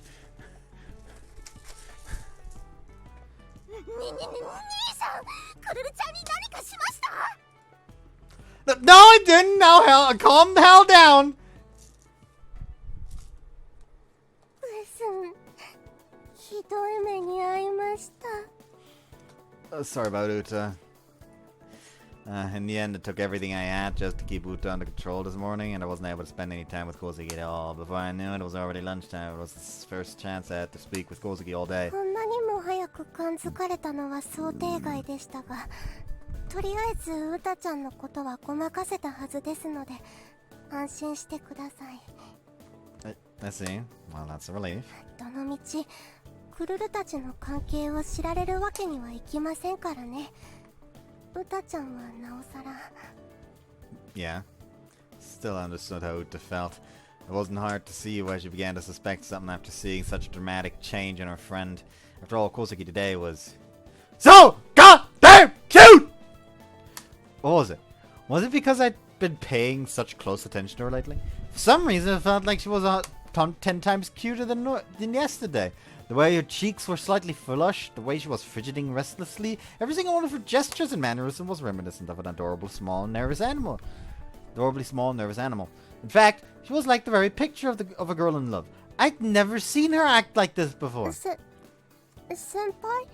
S1: No, I didn't. Now, hell, calm the hell down.
S2: Listen, ひどい目に遭いました。
S1: Sorry about Yuta. In the end, it took everything I had just to keep Yuta under control this morning, and I wasn't able to spend any time with Kosaki at all. Before I knew it, it was already lunchtime. It was the first chance I had to speak with Kosaki all day.
S2: こんなにも早く感づかれたのは想定外でしたが、とりあえずウタちゃんのことはごまかせたはずですので、安心してください。
S1: I see. Well, that's a relief.
S2: どのみち、クルルたちの関係を知られるわけにはいきませんからね。ウタちゃんはなおさら。
S1: Yeah. Still understood how Yuta felt. It wasn't hard to see why she began to suspect something after seeing such a dramatic change in her friend. After all, Kosaki today was so goddamn cute! What was it? Was it because I'd been paying such close attention to her lately? For some reason, it felt like she was 10 times cuter than yesterday. The way her cheeks were slightly flushed, the way she was fidgeting restlessly, every single one of her gestures and mannerism was reminiscent of an adorably small, nervous animal. In fact, she was like the very picture of a girl in love. I'd never seen her act like this before.
S2: 先輩、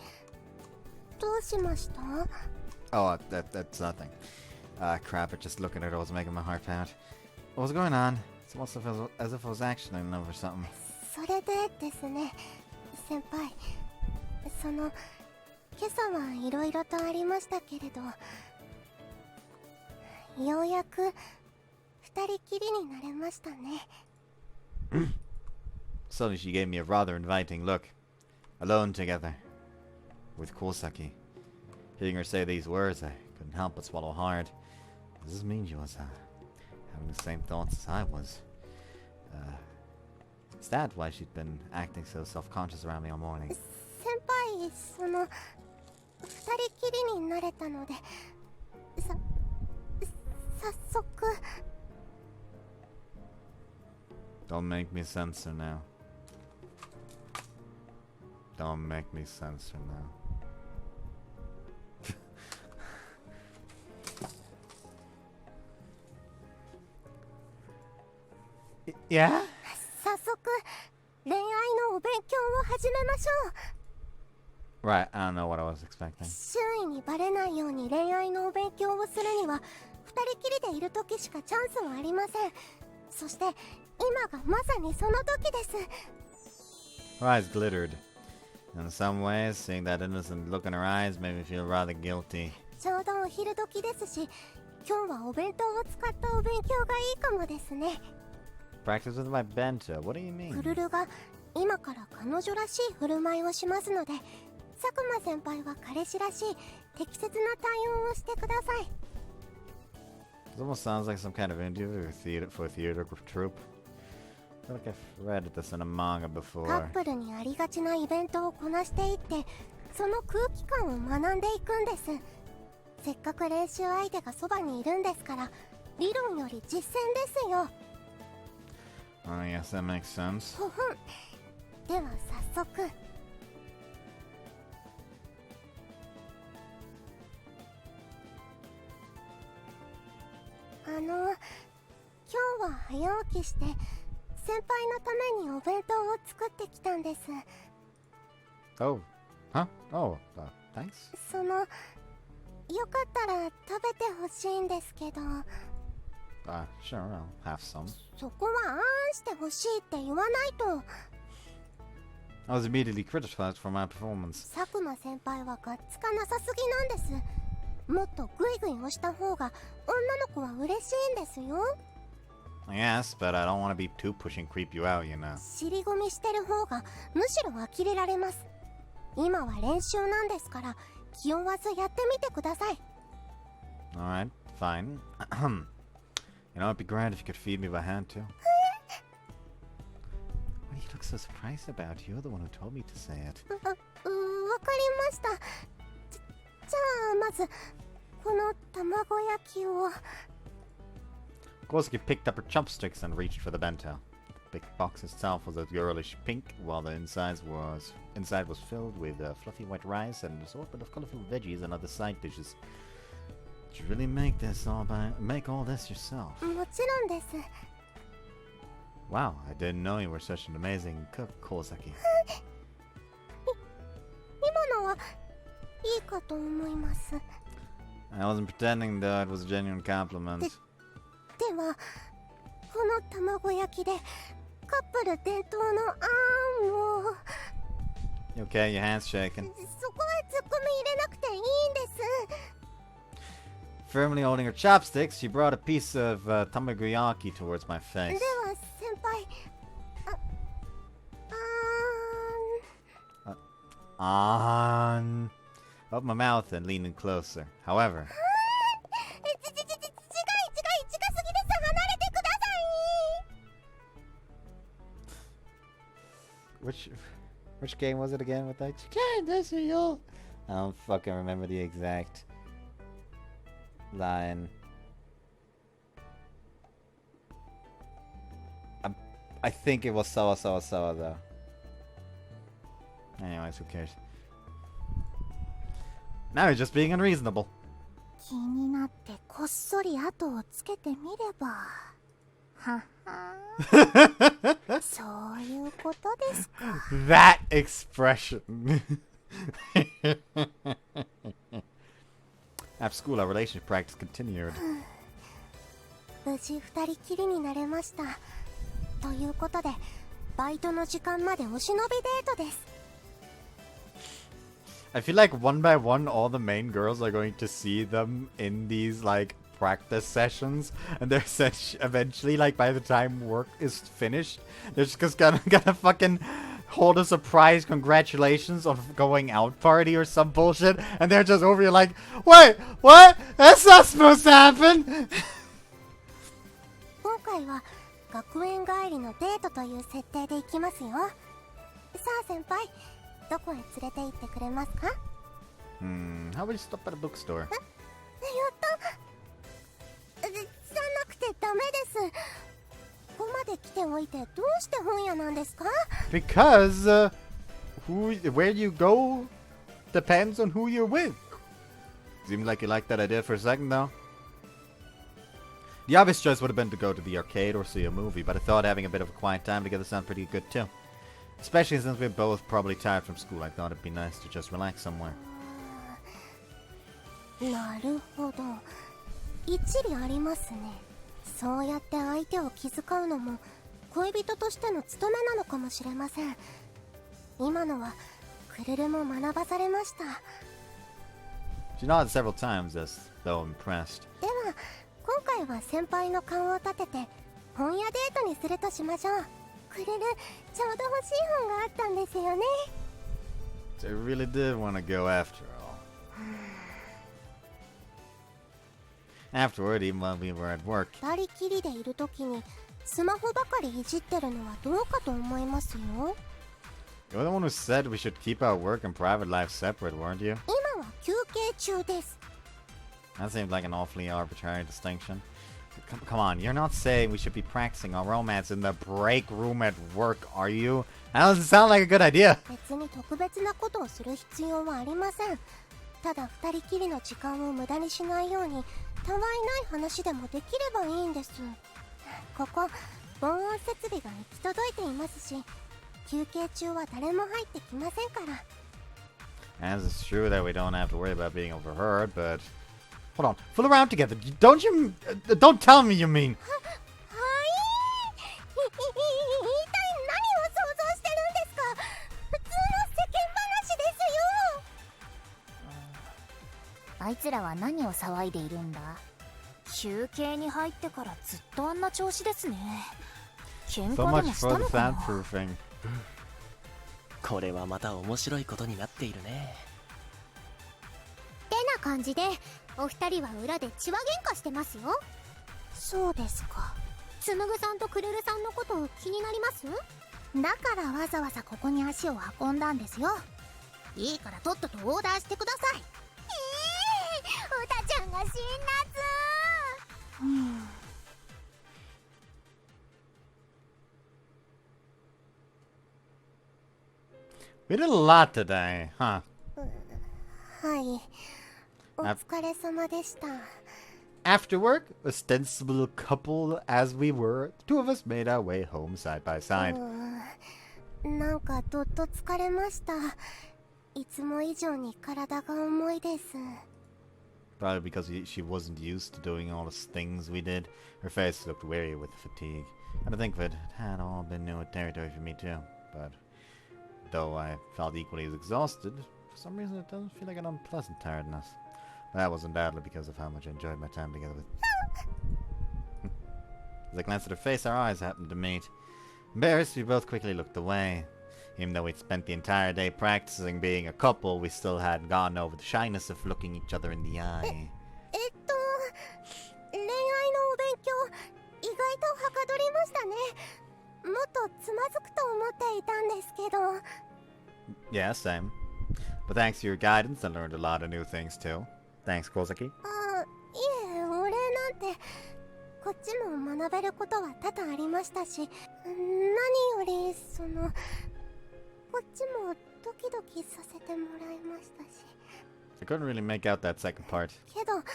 S2: どうしました？
S1: Oh, that's nothing. Crap, it just looking at her was making my heart pound. What was going on? It's almost as if I was actually in love or something.
S2: それでですね、先輩、今朝はいろいろとありましたけれど、ようやく二人きりになれましたね。
S1: Suddenly she gave me a rather inviting look. Alone together. With Kosaki. Hearing her say these words, I couldn't help but swallow hard. Does this mean she was having the same thoughts as I was? Is that why she'd been acting so self-conscious around me all morning?
S2: 先輩、二人きりになれたので、早速。
S1: Don't make me censor now. Don't make me censor now. Yeah?
S2: 早速、恋愛のお勉強を始めましょう。
S1: Right, I don't know what I was expecting.
S2: 周囲にバレないように恋愛のお勉強をするには、二人きりでいる時しかチャンスはありません。そして、今がまさにその時です。
S1: Her eyes glittered. In some ways, seeing that innocent look in her eyes made me feel rather guilty.
S2: ちょうどお昼時ですし、今日はお弁当を使ったお勉強がいいかもですね。
S1: Practice with my bento? What do you mean?
S2: クルルが今から彼女らしい振る舞いをしますので、佐久間先輩は彼氏らしい適切な対応をしてください。
S1: This almost sounds like some kind of interview for a theater troupe. I feel like I've read this in a manga
S2: カ
S1: before.
S2: ップルにありがちなイベントをこなしていって、その空気感を学んでいくんです。せっかく練習相手がそばにいるんですから、理論より実践ですよ。
S1: Oh, yes, that makes sense.
S2: ほふん。では早速。今日は早起きして、先輩のためにお弁当を作ってきたんです。
S1: Oh. Huh? Oh, thanks.
S2: よかったら食べてほしいんですけど。
S1: Sure, I'll have some.
S2: そこはあんしてほしいって言わないと。
S1: I was immediately criticized for my performance.
S2: 佐久間先輩はがっつかなさすぎなんです。もっとグイグイ押した方が女の子は嬉しいんですよ。
S1: Yes, but I don't want to be too push and creep you out, you know.
S2: 尻込みしてる方がむしろ呆れられます。今は練習なんですから気負わずやってみてください。
S1: Alright, fine. You know, it'd be great if you could feed me by hand, too. What do you look so surprised about? You're the one who told me to say it.
S2: わかりました。じゃあまずこの卵焼きを。
S1: Kosaki picked up her chopsticks and reached for the bento. The big box itself was a girlish pink, while the inside was filled with fluffy white rice and an assortment of colorful veggies and other side dishes. Did you really make all this yourself?
S2: もちろんです。
S1: Wow, I didn't know you were such an amazing cook, Kosaki.
S2: 今のはいいかと思います。
S1: I wasn't pretending though, it was a genuine compliment.
S2: では、この卵焼きでカップル伝統のあんを。
S1: You okay? Your hand's shaking.
S2: そこは突っ込み入れなくていいんです。
S1: Firmly holding her chopsticks, she brought a piece of tamagoyaki towards my
S2: で
S1: face.
S2: は先輩、
S1: On up my mouth and leaning closer. However,
S2: 近すぎです。離れてください。
S5: Which game was it again with that? I don't fucking remember the exact line. I think it was Sawa though.
S1: anyways, who cares? Now you're just being unreasonable.
S2: 気になってこっそり後をつけてみれば。はは。そういうことですか。
S1: That expression. After school, our relationship practice continued.
S2: 無事二人きりになれました。ということで、バイトの時間までお忍びデートです。
S1: I feel like one by one, all the main girls are going to see them in these like practice sessions, and they're eventually, like by the time work is finished, they're just gonna fucking hold a surprise congratulations on going out party or some bullshit, and they're just over here like, wait, what? That's not supposed to happen.
S2: 今回は学園帰りのデートという設定で行きますよ。さあ先輩、どこへ連れて行ってくれますか？
S1: How about you stop at a bookstore?
S2: やった。じゃなくてダメです。ここまで来ておいてどうして本屋なんですか？
S1: Because where you go depends on who you're with. Seemed like you liked that idea for a second though. The obvious choice would have been to go to the arcade or see a movie, but I thought having a bit of a quiet time together sounded pretty good too. Especially since we're both probably tired from school, I thought it'd be nice to just relax somewhere.
S2: なるほど。一理ありますね。そうやって相手を気遣うのも恋人としての務めなのかもしれません。今のはクルルも学ばされました。
S1: She nodded several times as though impressed.
S2: では今回は先輩の顔を立てて本屋デートにするとしましょう。クルル、ちょうど欲しい本があったんですよね。
S1: So I really did want to go after all. Afterward, even while we were at work,
S2: 二人きりでいるときにスマホばかりいじってるのはどうかと思いますよ。
S1: you're the one who said we should keep our work and private life separate, weren't you?
S2: 今は休憩中です。
S1: That seemed like an awfully arbitrary distinction. Come on, you're not saying we should be practicing our romance in the break room at work, are you? That doesn't sound like a good idea.
S2: 別に特別なことをする必要はありません。ただ二人きりの時間を無駄にしないようにたわいない話でもできればいいんです。ここ防音設備が行き届いていますし、休憩中は誰も入ってきませんから。
S1: As it's true that we don't have to worry about being overheard, but hold on, fool around together. Don't tell me you mean.
S2: はい。一体何を想像してるんですか？普通の世間話ですよ。
S3: あいつらは何を騒いでいるんだ？休憩に入ってからずっとあんな調子ですね。喧
S1: So
S3: 嘩
S1: much
S3: でもし
S1: for
S3: た
S1: the
S3: のかな？
S1: soundproofing.
S6: これはまた面白いことになっているね。
S4: てな感じでお二人は裏で血話喧嘩してますよ。
S2: そうですか。
S4: つむぐさんとクルルさんのこと気になります？
S2: だからわざわざここに足を運んだんですよ。いいからとっととオーダーしてください。
S4: うたちゃんが辛辣。
S1: We did a lot today, huh?
S2: はい。お疲れ様でした。
S1: After work, ostensible couple as we were, the two of us made our way home side by side.
S2: なんかどっと疲れました。いつも以上に体が重いです。
S1: Probably because she wasn't used to doing all the things we did. Her face looked weary with fatigue. And to think of it, it had all been new territory for me too. But though I felt equally as exhausted, for some reason it doesn't feel like an unpleasant tiredness. That was undoubtedly because of how much I enjoyed my time together with... As I glanced at her face, our eyes happened to meet. Embarrassed, we both quickly looked away. Even though we'd spent the entire day practicing being a couple, we still hadn't gotten over the shyness of looking each other in the eye.
S2: 恋愛のお勉強、意外とはかどりましたね。もっとつまずくと思っていたんですけど。
S1: Yeah, same. But thanks to your guidance, I learned a lot of new things too. Thanks, Kosaki.
S2: いえ、お礼なんて、こっちも学べることは多々ありましたし、何より、こっちもドキドキさせてもらいましたし。
S1: I couldn't really make out that second part.
S2: けど、二人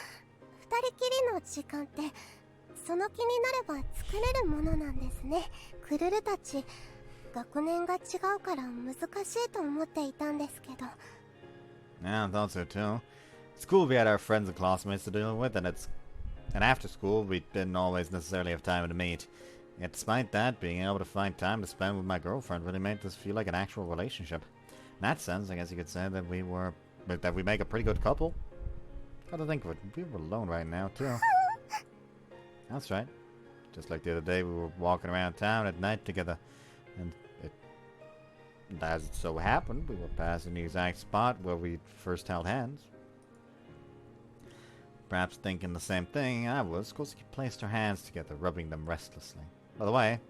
S2: きりの時間って、その気になれば作れるものなんですね。クルルたち、学年が違うから難しいと思っていたんですけど。
S1: Yeah, I thought so too. At school we had our friends and classmates to deal with, and after school we didn't always necessarily have time to meet. Yet despite that, being able to find time to spend with my girlfriend really made this feel like an actual relationship. In that sense, I guess you could say that we make a pretty good couple. How to think of it, we were alone right now too. That's right. Just like the other day, we were walking around town at night together, and as it so happened, we were passing the exact spot where we first held hands. Perhaps thinking the same thing I was, Kosaki placed her hands together, rubbing them restlessly. By the way,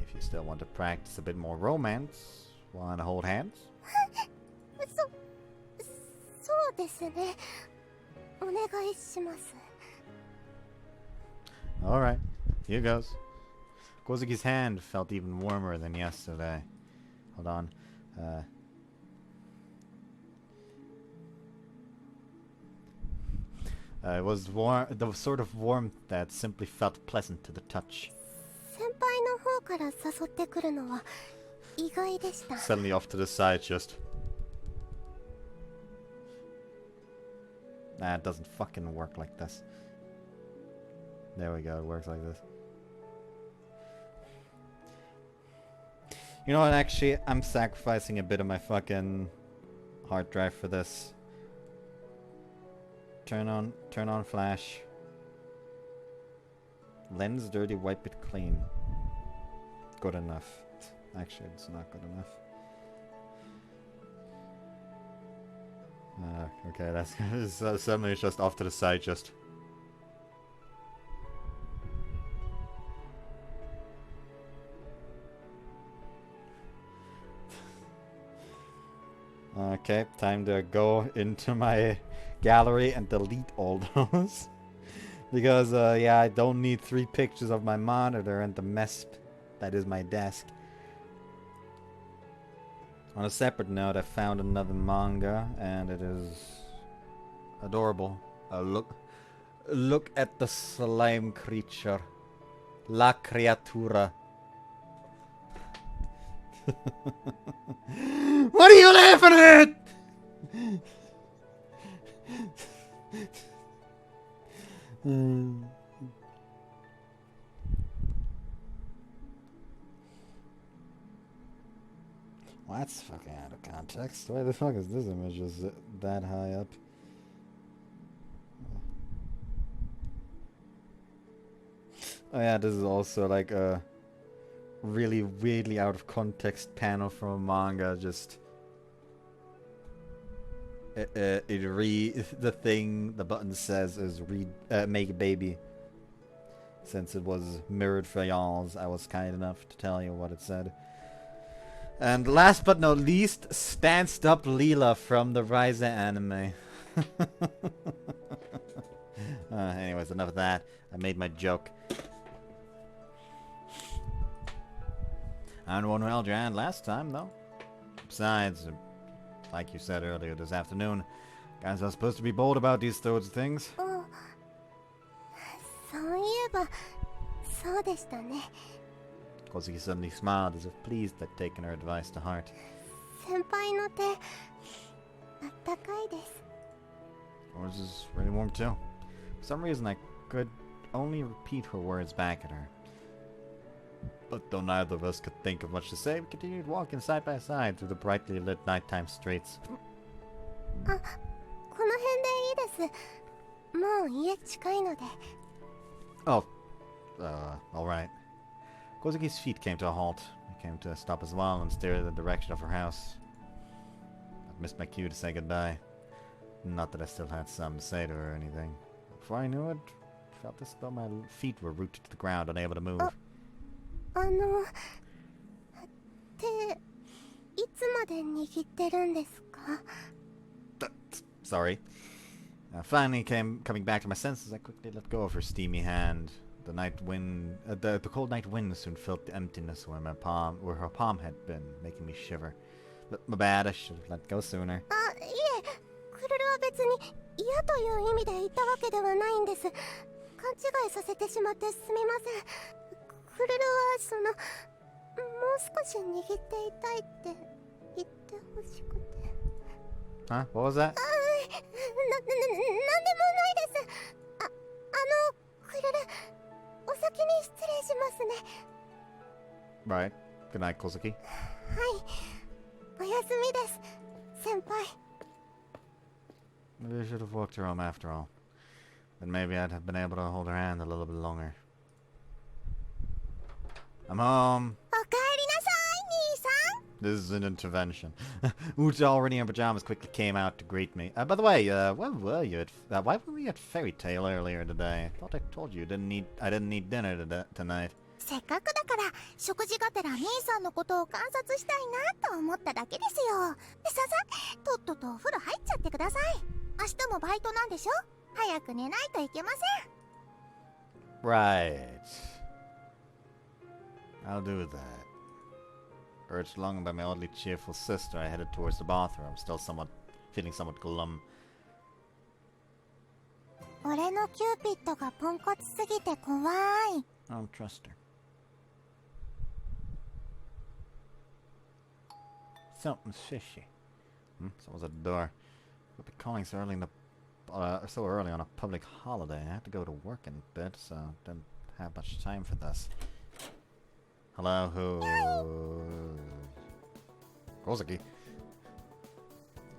S1: if you still want to practice a bit more romance, want to hold hands?
S2: そうですね。お願いします。
S1: Alright, here goes. Kosaki's hand felt even warmer than yesterday. Hold on. It was warm, the sort of warmth that simply felt pleasant to the touch.
S2: 先輩の方から誘ってくるのは意外でした。
S1: Suddenly off to the side, just... Nah, it doesn't fucking work like this. There we go, it works like this. You know what, actually, I'm sacrificing a bit of my fucking hard drive for this. Turn on flash. Lens dirty, wipe it clean. Good enough. Actually, it's not good enough. Okay, that's suddenly it's just off to the side, just... Okay, time to go into my gallery and delete all those. Because, yeah, I don't need 3 pictures of my monitor and the mess that is my desk. On a separate note, I found another manga, and it is adorable. Look at the slime creature. La criatura. What are you laughing at? Well, that's fucking out of context. Why the fuck is this image just that high up? Oh yeah, this is also like a really weirdly out of context panel from a manga. Just the thing the button says is make a baby. Since it was mirrored for y'alls, I was kind enough to tell you what it said. And last but not least, Stand Up Leela from the Rise anime. Anyways, enough of that. I made my joke. I'm the one who held your hand last time, though. Besides, like you said earlier this afternoon, guys are supposed to be bold about these sorts of things.
S2: そういえばそうでしたね。
S1: Kosaki suddenly smiled as if pleased at taking her advice to heart.
S2: 先輩の手あったかいです。
S1: Yours is really warm too. For some reason I could only repeat her words back at her. But though neither of us could think of much to say, we continued walking side by side through the brightly lit nighttime streets.
S2: あ、この辺でいいです。もう家近いので。
S1: Oh, alright. Kosaki's feet came to a halt. He came to a stop as well and stared in the direction of her house. I'd missed my cue to say goodbye. Not that I still had something to say to her or anything. Before I knew it, I felt as though my feet were rooted to the ground, unable to move.
S2: 手、いつまで握ってるんですか?
S1: Sorry. Finally coming back to my senses, I quickly let go of her steamy hand. The cold night wind soon filled the emptiness where her palm had been, making me shiver. My bad, I should have let go sooner.
S2: あ、いえ、クルルは別に嫌という意味で言ったわけではないんです。勘違いさせてしまってすみません。クルルはもう少し握っていたいって言ってほしくて。
S1: Huh? What was that?
S2: なんでもないです。クルル、お先に失礼しますね。
S1: Right. Good night, Kosaki.
S2: はい、おやすみです、先輩。
S1: Maybe I should have walked her home after all. Then maybe I'd have been able to hold her hand a little bit longer. I'm home.
S2: おかえりなさい、兄さん。
S1: This is an intervention. Yuta, already in pajamas, quickly came out to greet me. By the way, where were you? Why were we at Fairy Tale earlier today? I thought I told you I didn't need dinner tonight.
S4: せっかくだから食事がてら兄さんのことを観察したいなと思っただけですよ。ささ、とっととお風呂入っちゃってください。明日もバイトなんでしょ。早く寝ないといけません。
S1: Right. I'll do that. Urged along by my oddly cheerful sister, I headed towards the bathroom, still feeling somewhat glum.
S2: 俺のキューピッドがポンコツすぎて怖い。
S1: I don't trust her. Something's fishy. Someone's at the door. But be calling so early on a public holiday. I have to go to work in a bit, so didn't have much time for this. Hello, who? Kosaki.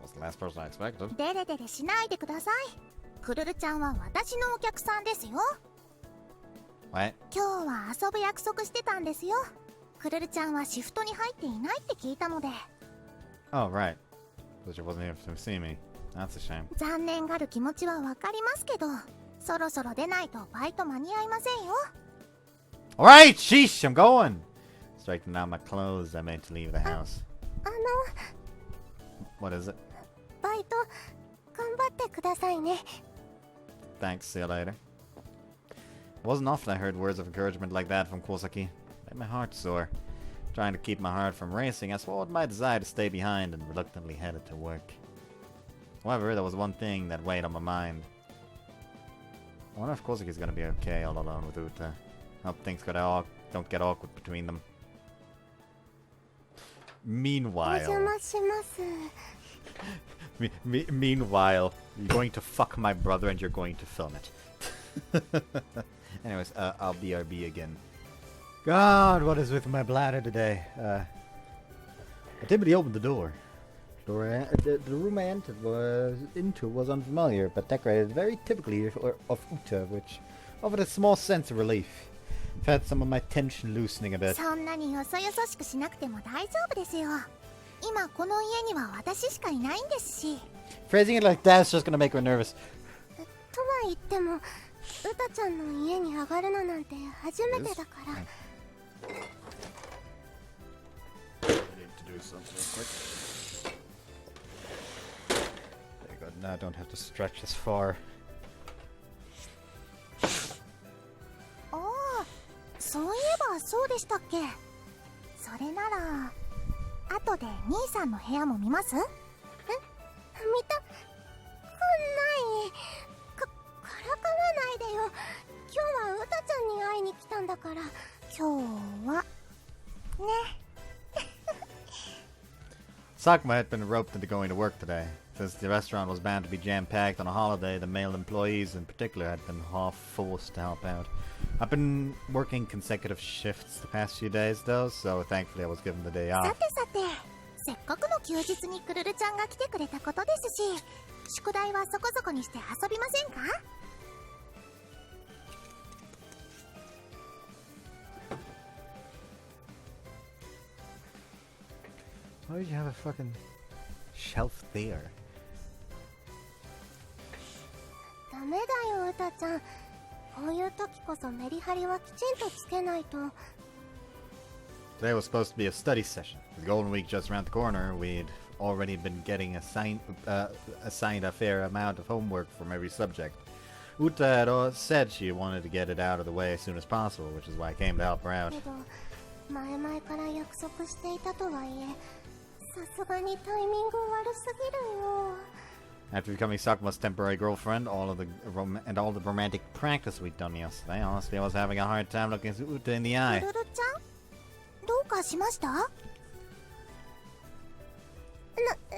S1: Was the last person I expected.
S4: デレデレしないでください。クルルちゃんは私のお客さんですよ。
S1: What?
S4: 今日は遊ぶ約束してたんですよ。クルルちゃんはシフトに入っていないって聞いたので。
S1: Oh, right. But she wasn't here to see me. That's a shame.
S4: 残念がる気持ちはわかりますけど、そろそろ出ないとバイト間に合いませんよ。
S1: Alright, sheesh, I'm going! Straightening out my clothes, I made to leave the house. What is it?
S2: バイト頑張ってくださいね。
S1: Thanks, see you later. It wasn't often I heard words of encouragement like that from Kosaki. It made my heart sore. Trying to keep my heart from racing, I swallowed my desire to stay behind and reluctantly headed to work. However, there was one thing that weighed on my mind. I wonder if Kosaki's gonna be okay all alone with Yuta. Hope things don't get awkward between them.
S2: お
S1: Meanwhile,
S2: 邪魔します。
S1: meanwhile, you're going to fuck my brother and you're going to film it. Anyways, I'll BRB again. God, what is with my bladder today? I typically opened the door. The room I entered was unfamiliar, but decorated very typically of Yuta, which offered a small sense of relief. Felt some of my tension loosening a bit.
S4: そんなによそよそしくしなくても大丈夫ですよ。今この家には私しかいないんですし。
S1: Phrasing it like that's just gonna make her nervous.
S2: とは言っても、ウタちゃんの家に上がるのなんて初めてだから。
S1: I need to do something real quick. There you go. Now I don't have to stretch as far.
S4: ああ、そういえばそうでしたっけ。それなら、後で兄さんの部屋も見ます？見たくない。からかわないでよ。今日はウタちゃんに会いに来たんだから。今日はね。
S1: Sakuma had been roped into going to work today. Since the restaurant was bound to be jam-packed on a holiday, the male employees in particular had been half forced to help out. I've been working consecutive shifts the past few days though, so thankfully I was given the day
S4: さ
S1: off.
S4: てさて、せっかくの休日にクルルちゃんが来てくれたことですし、宿題はそこそこにして遊びませんか？
S1: Why would you have a fucking shelf there?
S2: ダメだよウタちゃん。こういう時こそメリハリはきちんとつけないと。
S1: Today was supposed to be a study session. With Golden Week just around the corner, we'd already been getting assigned a fair amount of homework from every subject. Yuta had said she wanted to get it out of the way as soon as possible, which is why I came to help her out.
S2: けど前々から約束していたとはいえ、さすがにタイミング悪すぎるよ。
S1: After becoming Sakuma's temporary girlfriend, all the romantic practice we'd done yesterday, honestly, I was having a hard time looking Yuta in the
S4: ク
S1: eye.
S4: ルルちゃん、どうかしました？
S2: なんでも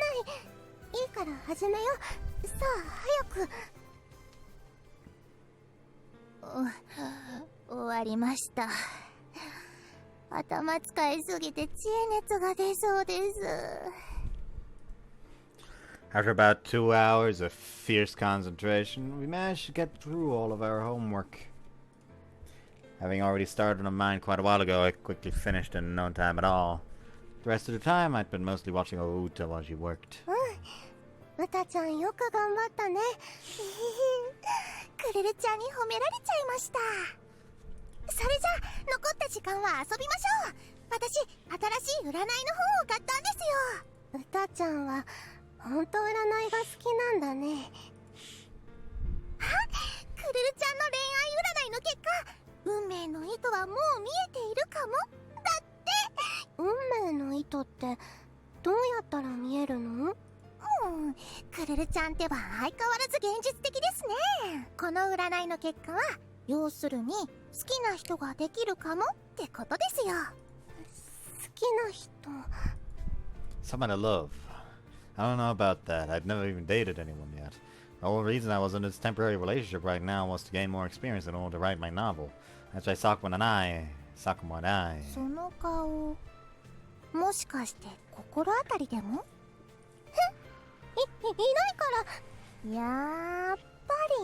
S2: ない。いいから始めよ。さあ早く。
S4: 終わりました。頭使いすぎて知恵熱が出そうです。
S1: After about 2 hours of fierce concentration, we managed to get through all of our homework. Having already started on mine quite a while ago, I quickly finished in no time at all. The rest of the time, I'd been mostly watching Yuta while she worked.
S2: ウタちゃんよく頑張ったね。
S4: クルルちゃんに褒められちゃいました。それじゃあ残った時間は遊びましょう。私、新しい占いの本を買ったんですよ。
S2: ウタちゃんは本当占いが好きなんだね。
S4: あ、クルルちゃんの恋愛占いの結果、運命の糸はもう見えているかも。だって。
S2: 運命の糸ってどうやったら見えるの？
S4: クルルちゃんってば相変わらず現実的ですね。この占いの結果は要するに好きな人ができるかもってことですよ。
S2: 好きな人。
S1: Someone I love. I don't know about that. I've never even dated anyone yet. The whole reason I was in this temporary relationship right now was to gain more experience in order to write my novel. That's why Sakuma and I...
S4: その顔、もしかして心当たりでも？いないから。やっぱ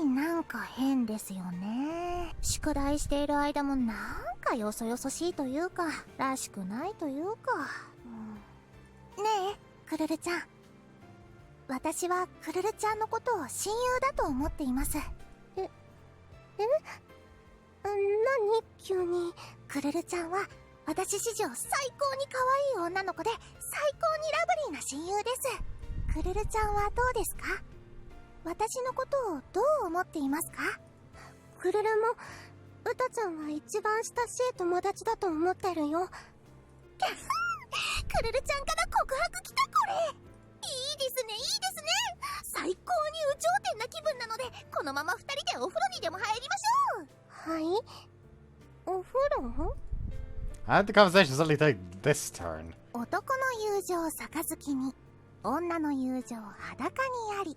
S4: りなんか変ですよね。宿題している間もなんかよそよそしいというからしくないというか、ねえクルルちゃん、私はクルルちゃんのことを親友だと思っています。
S2: 何急に。
S4: クルルちゃんは私史上最高に可愛い女の子で最高にラブリーな親友です。クルルちゃんはどうですか？私のことをどう思っていますか？
S2: クルルもウタちゃんは一番親しい友達だと思ってるよ。
S4: クルルちゃんから告白来た。これいいですね、いいですね。最高に有頂天な気分なので、このまま2人でお風呂にでも入りましょう。
S2: はい、お風呂？
S1: How did the conversation suddenly take this turn?
S4: 男の友情杯に、女の友情裸にあり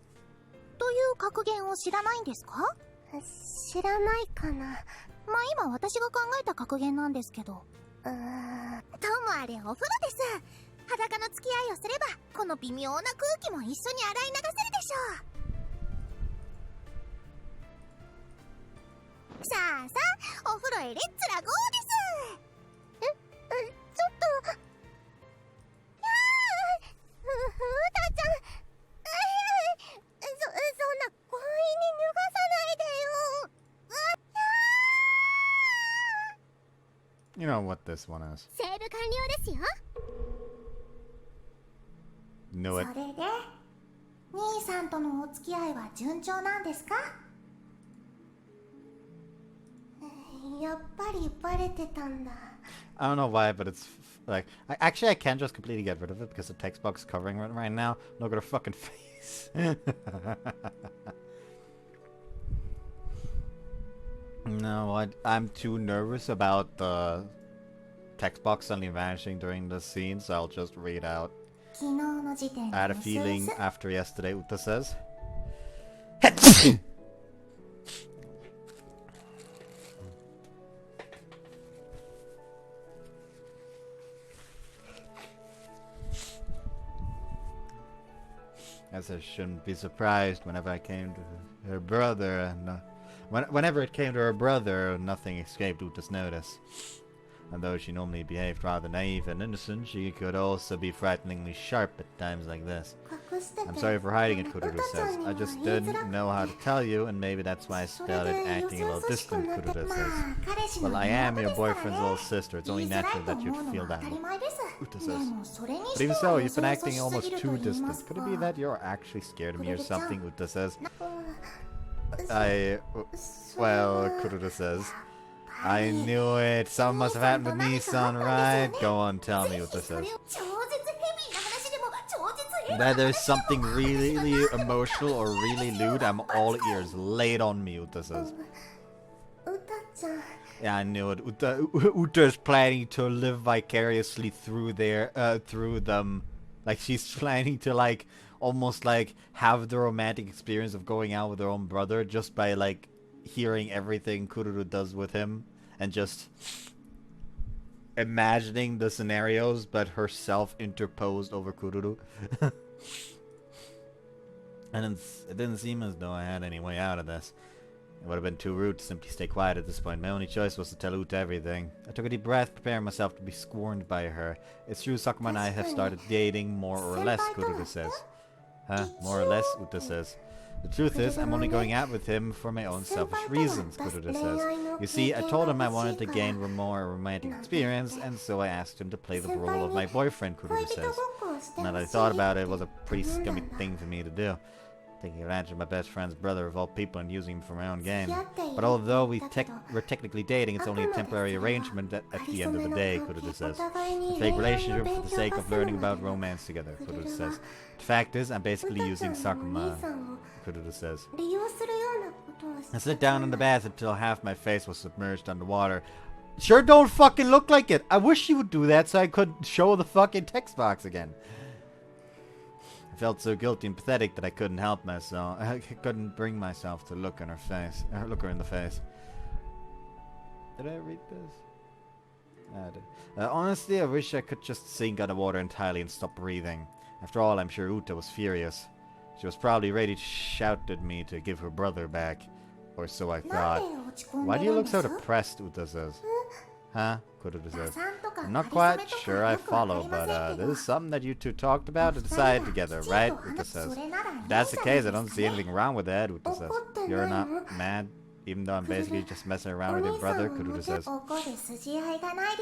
S4: という格言を知らないんですか？
S2: 知らないかな。
S4: まあ今私が考えた格言なんですけど、ともあれお風呂です。裸の付き合いをすればこの微妙な空気も一緒に洗い流せるでしょう。さあさあ、お風呂へレッツラゴーです。
S2: ちょっと。ウタちゃん、そんな強引に脱がさないでよ。
S1: You know what this one is.
S4: セール完了ですよ。
S1: Knew it.
S4: それで兄さんとのお付き合いは順調なんですか？
S2: やっぱりバレてたんだ。
S1: I don't know why, but it's like, actually I can just completely get rid of it because the text box is covering it right now. Look at her fucking face. No, I'm too nervous about the text box suddenly vanishing during the scene, so I'll just read out. I had a feeling after yesterday, Uta says. As I shouldn't be surprised whenever I came to her brother, and whenever it came to her brother, nothing escaped Uta's notice. And though she normally behaved rather naive and innocent, she could also be frighteningly sharp at times like this. I'm sorry for hiding it, Kururu says. I just didn't know how to tell you, and maybe that's why I started acting a little distant, Kururu says. Well, I am your boyfriend's little sister. It's only natural that you'd feel that way, Uta says. But even so, you've been acting almost too distant. Could it be that you're actually scared of me or something, Uta says. Well, Kururu says. I knew it. Something must have happened with Nissan, right? Go on, tell me what this is. That there's something really emotional or really lewd, I'm all ears. Lay it on me, Uta says. Yeah, I knew it. Uta is planning to live vicariously through them. Like, she's planning to, like, almost, like, have the romantic experience of going out with her own brother just by, like, hearing everything Kururu does with him. And just imagining the scenarios, but herself interposed over Kururu. And it didn't seem as though I had any way out of this. It would have been too rude to simply stay quiet at this point. My only choice was to tell Uta everything. I took a deep breath, preparing myself to be scorned by her. It's true, Sakuma and I have started dating, more or less, Kururu says. Huh? More or less, Uta says. The truth is, I'm only going out with him for my own selfish reasons, Kururu says. You see, I told him I wanted to gain more romantic experience, and so I asked him to play the role of my boyfriend, Kururu says. Now that I thought about it, it was a pretty scummy thing for me to do. Taking advantage of my best friend's brother of all people and using him for my own gain. But although we're technically dating, it's only a temporary arrangement at the end of the day, Kururu says. A fake relationship for the sake of learning about romance together, Kururu says. The fact is, I'm basically using Sakuma, Kururu says. I sat down in the bath until half my face was submerged underwater. Sure don't fucking look like it! I wish you would do that so I could show the fucking text box again. I felt so guilty and pathetic that I couldn't help myself. I couldn't bring myself to look in her face. Look her in the face. Did I read this? I did. Honestly, I wish I could just sink underwater entirely and stop breathing. After all, I'm sure Uta was furious. She was probably ready to shout at me to give her brother back. Or so I thought. Why do you look so depressed, Uta says. Huh? Kururu says. I'm not quite sure I follow, but this is something that you two talked about and decided together, right? Uta says. If that's the case, I don't see anything wrong with that, Uta says. You're not mad, even though I'm basically just messing around with your brother, Kururu says.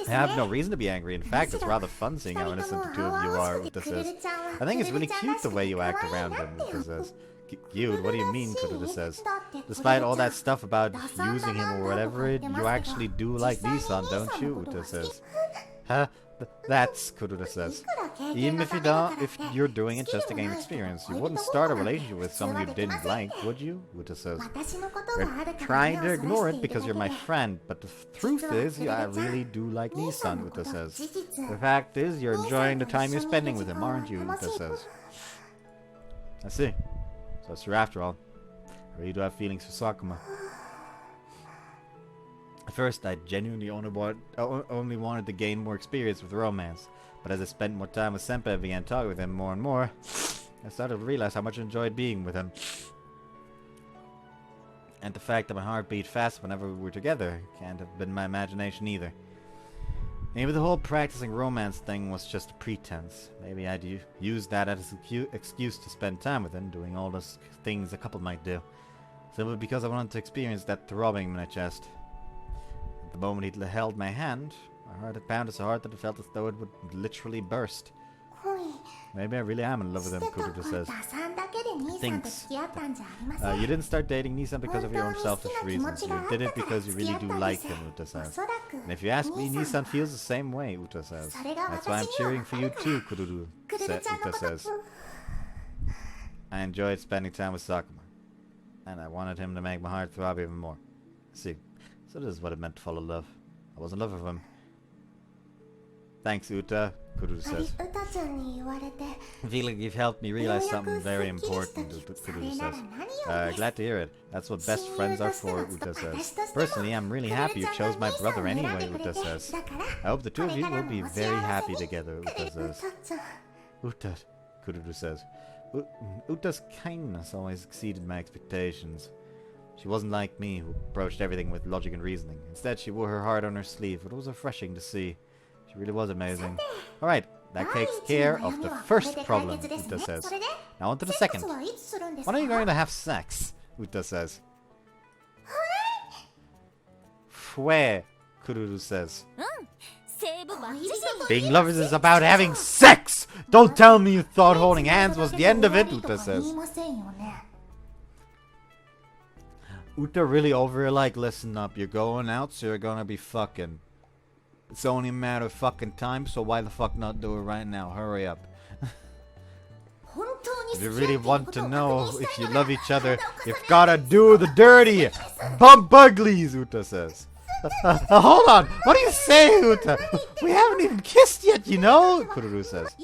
S1: I have no reason to be angry. In fact, it's rather fun seeing how innocent the two of you are, Uta says. I think it's really cute the way you act around him, Uta says. Cute? What do you mean, Kururu says? Despite all that stuff about using him or whatever, you actually do like Nissan, don't you? Uta says. Huh? That's, Kururu says. Even if you're doing it just to gain experience, you wouldn't start a relationship with someone you didn't like, would you? Uta says. You're trying to ignore it because you're my friend, but the truth is, I really do like Nissan, Uta says. The fact is, you're enjoying the time you're spending with him, aren't you? Uta says. I see. So it's true after all. I really do have feelings for Sakuma. At first, I genuinely only wanted to gain more experience with romance. But as I spent more time with Senpai and began talking with him more and more, I started to realize how much I enjoyed being with him. And the fact that my heart beat fast whenever we were together can't have been my imagination either. Maybe the whole practicing romance thing was just a pretense. Maybe I'd use that as an excuse to spend time with him, doing all those things a couple might do. Simply because I wanted to experience that throbbing in my chest. At the moment he held my hand, my heart had pounded so hard that it felt as though it would literally burst. Maybe I really am in love with him, Kururu says. thinks you didn't start dating Nissan because of your own selfish reasons. You did it because you really do like him, Uta says. And if you ask me, Nissan feels the same way, Uta says. That's why I'm cheering for you too, Kururu, Uta says. I enjoyed spending time with Sakuma, and I wanted him to make my heart throb even more. See, so this is what it meant to fall in love. I was in love with him. Thanks, Uta, Kururu says. I feel like you've helped me realize something very important, Kururu says. Glad to hear it. That's what best friends are for, Uta says. Personally, I'm really happy you chose my brother anyway, Uta says. I hope the two of you will be very happy together, Uta says. Uta, Kururu says. Uta's kindness always exceeded my expectations. She wasn't like me, who approached everything with logic and reasoning. Instead, she wore her heart on her sleeve. It was refreshing to see. She really was amazing. Alright, that takes care of the first problem, Uta says. Now on to the second. When are you going to have sex? Uta says. Where? Kururu says. Being lovers is about having sex! Don't tell me you thought holding hands was the end of it, Uta says. Uta really over here like, listen up, you're going out, so you're gonna be fucking. It's only a matter of fucking time, so why the fuck not do it right now? Hurry up. If you really want to know if you love each other, you've gotta do the dirty. Bump uglies, Uta says. Hold on, what do you say, Uta? We haven't even kissed yet, you know? Kururu says.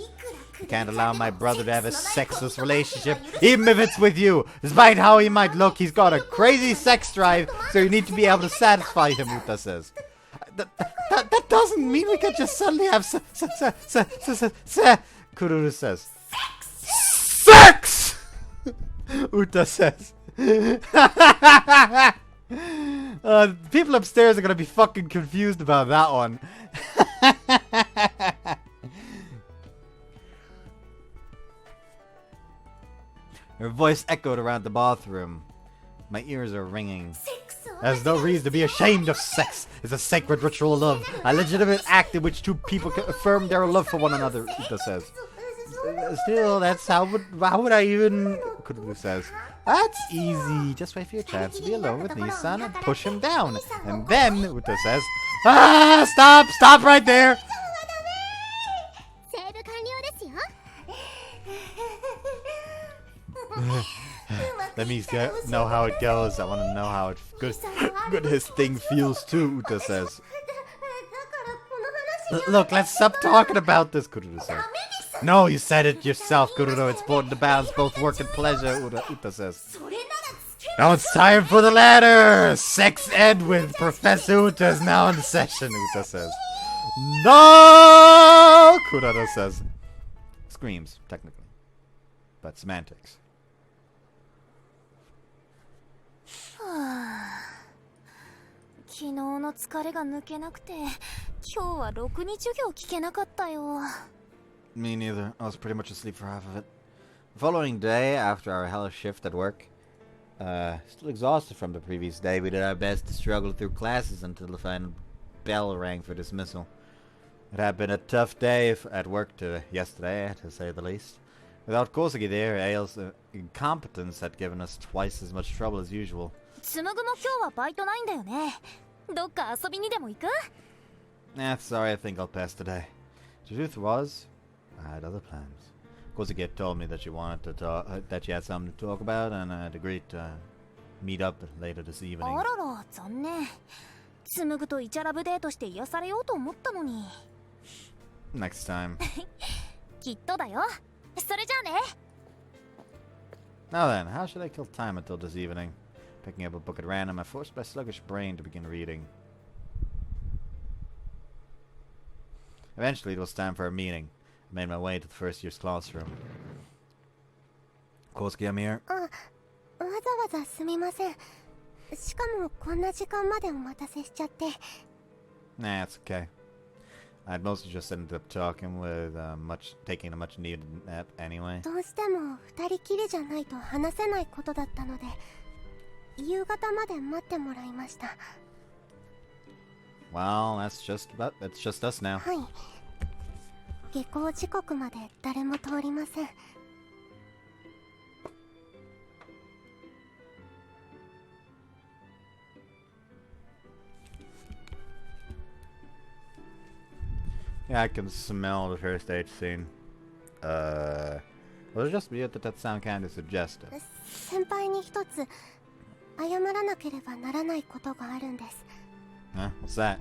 S1: I can't allow my brother to have a sexless relationship, even if it's with you. Despite how he might look, he's got a crazy sex drive, so you need to be able to satisfy him, Uta says. That doesn't mean we can just suddenly have Kururu says. Sex! Uta says. People upstairs are gonna be fucking confused about that one. Her voice echoed around the bathroom. My ears are ringing. There's no reason to be ashamed of sex. It's a sacred ritual of love. A legitimate act in which two people can affirm their love for one another, Yuta says. Still, that's how would I even... Kururu says. That's easy. Just wait for your chance to be alone with Nissan and push him down. And then, Yuta says, stop right there. Let me know how it goes. I want to know how good his thing feels too, Yuta says. Look, let's stop talking about this, Kururu says. No, you said it yourself, Kururu. It's important to balance both work and pleasure, Yuta says. Now it's time for the ladder! Sex ed with Professor Yuta is now in session, Yuta says. No! Kururu says. Screams, technically. But semantics.
S3: 昨日の疲れが抜けなくて、今日はろくに授業聞けなかったよ。
S1: Me neither. I was pretty much asleep for half of it. The following day, after our hellish shift at work, still exhausted from the previous day, we did our best to struggle through classes until the final bell rang for dismissal. It had been a tough day at work yesterday, to say the least. Without Kosaki there, Aile's incompetence had given us twice as much trouble as usual.
S3: つむぐも今日はバイトないんだよね。どっか遊びにでも行く?
S1: Sorry, I think I'll pass today. The truth was, I had other plans. Kosaki had told me that she wanted to talk, that she had something to talk about, and I had agreed to meet up later this evening.
S3: あらら、残念。つむぐとイチャラブデートして癒されようと思ったのに。
S1: Next time.
S3: きっとだよ。それじゃあね。
S1: Now then, how should I kill time until this evening? Picking up a book at random, I forced my sluggish brain to begin reading. Eventually, it was time for a meeting. I made my way to the first year's classroom. Kosaki, I'm here.
S2: わざわざすみません。しかもこんな時間までお待たせしちゃって。
S1: Nah, it's okay. I'd mostly just ended up talking with taking a much needed nap anyway.
S2: どうしても二人きりじゃないと話せないことだったので、夕方まで待ってもらいました。
S1: Well, that's just us now.
S2: はい。下校時刻まで誰も通りません。
S1: Yeah, I can smell the first date scene. Was it just weird that that sound kind of suggestive?
S2: 先輩に一つ謝らなければならないことがあるんです。
S1: Huh? What's that?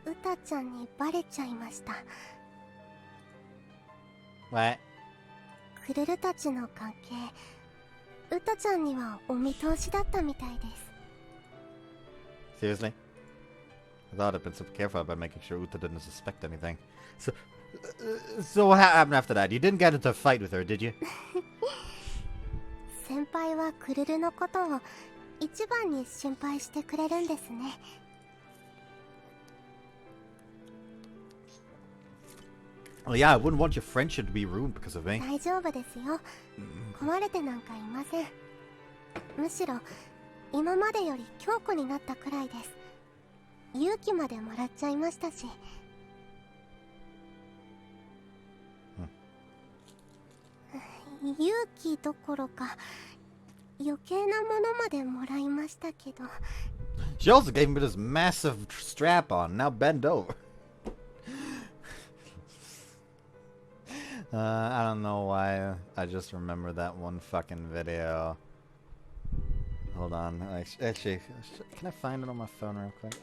S2: ウタちゃんにバレちゃいました。
S1: What?
S2: クルルたちの関係、ウタちゃんにはお見通しだったみたいです。
S1: Seriously? I thought I'd been super careful about making sure Uta didn't suspect anything. So what happened after that? You didn't get into a fight with her, did you?
S2: 先輩はクルルのことを一番に心配してくれるんですね。
S1: Well, yeah, I wouldn't want your friendship to be ruined because of me.
S2: 大丈夫ですよ。壊れてなんかいません。むしろ今までより強固になったくらいです。勇気までもらっちゃいましたし。勇気どころか余計なものまでもらいましたけど。
S1: She also gave me this massive strap on. Now bend over. I don't know why. I just remember that one fucking video. Hold on. Actually, can I find it on my phone real quick?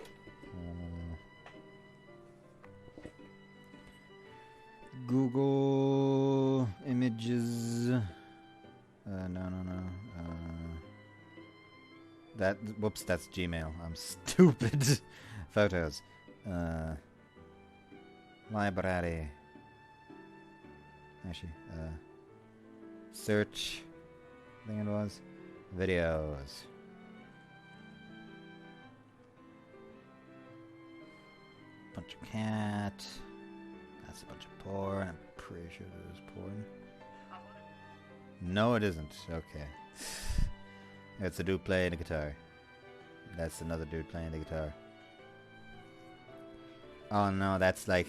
S1: Google Images. No. Whoops, that's Gmail. I'm stupid. Photos. Library. Actually, search. I think it was. Videos. Bunch of cat. That's a bunch of porn. I'm pretty sure it is porn. No, it isn't. Okay. It's a dude playing the guitar. That's another dude playing the guitar. Oh no, that's like...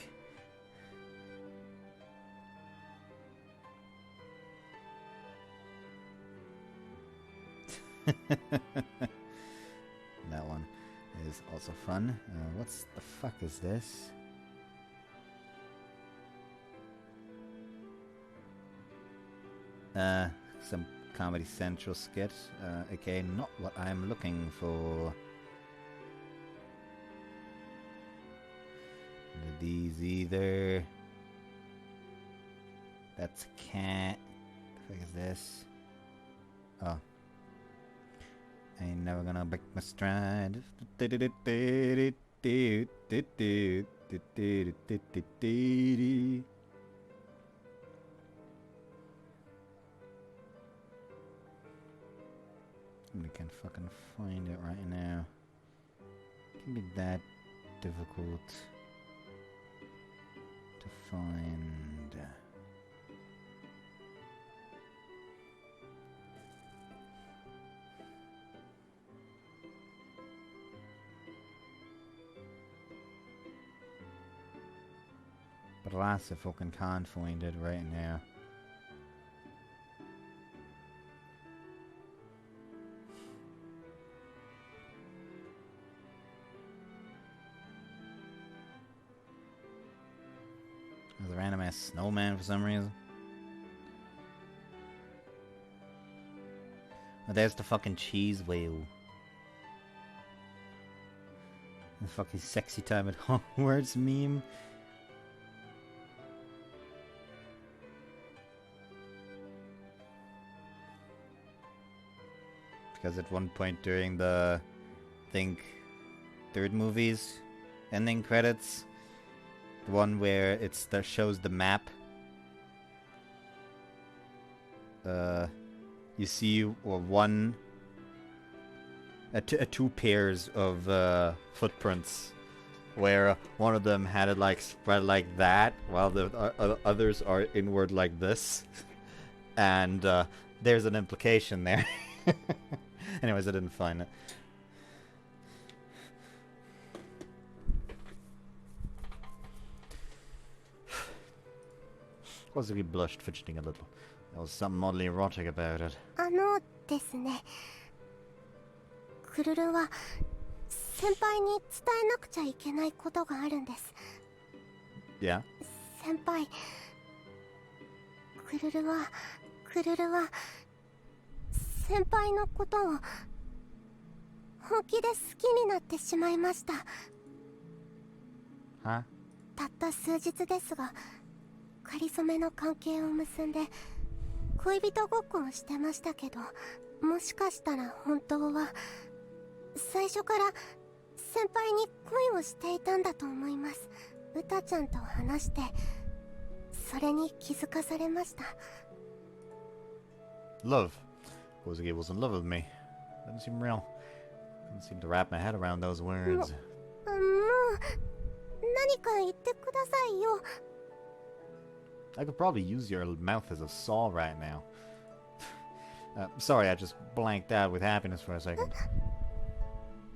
S1: That one is also fun. What's the fuck is this? Some Comedy Central skit. Okay, not what I'm looking for. These either. That's a cat. What the fuck is this? Oh. Ain't never gonna break my stride. I can't fucking find it right now. It can be that difficult to find. But alas, I fucking can't find it right now. There's a random ass snowman for some reason. Oh, there's the fucking cheese whale. The fucking sexy time at Hogwarts meme. Because at one point during the, I think, third movie's ending credits, the one where it's that shows the map, you see two pairs of footprints, where one of them had it like spread like that, while the others are inward like this, and there's an implication there. Anyways, I didn't find it. Kosaki blushed, fidgeting a little. There was something oddly erotic about it.
S2: ですね。クルルは先輩に伝えなくちゃいけないことがあるんです。
S1: Yeah?
S2: 先輩、クルルは先輩のことを本気で好きになってしまいました。
S1: Huh?
S2: たった数日ですが、仮初めの関係を結んで恋人ごっこをしてましたけど、もしかしたら本当は最初から先輩に恋をしていたんだと思います。ウタちゃんと話してそれに気づかされました。
S1: Love. Kosaki was in love with me. Doesn't seem real. Doesn't seem to wrap my head around those words.
S2: もう何か言ってくださいよ。
S1: I could probably use your mouth as a saw right now. Sorry, I just blanked out with happiness for a second.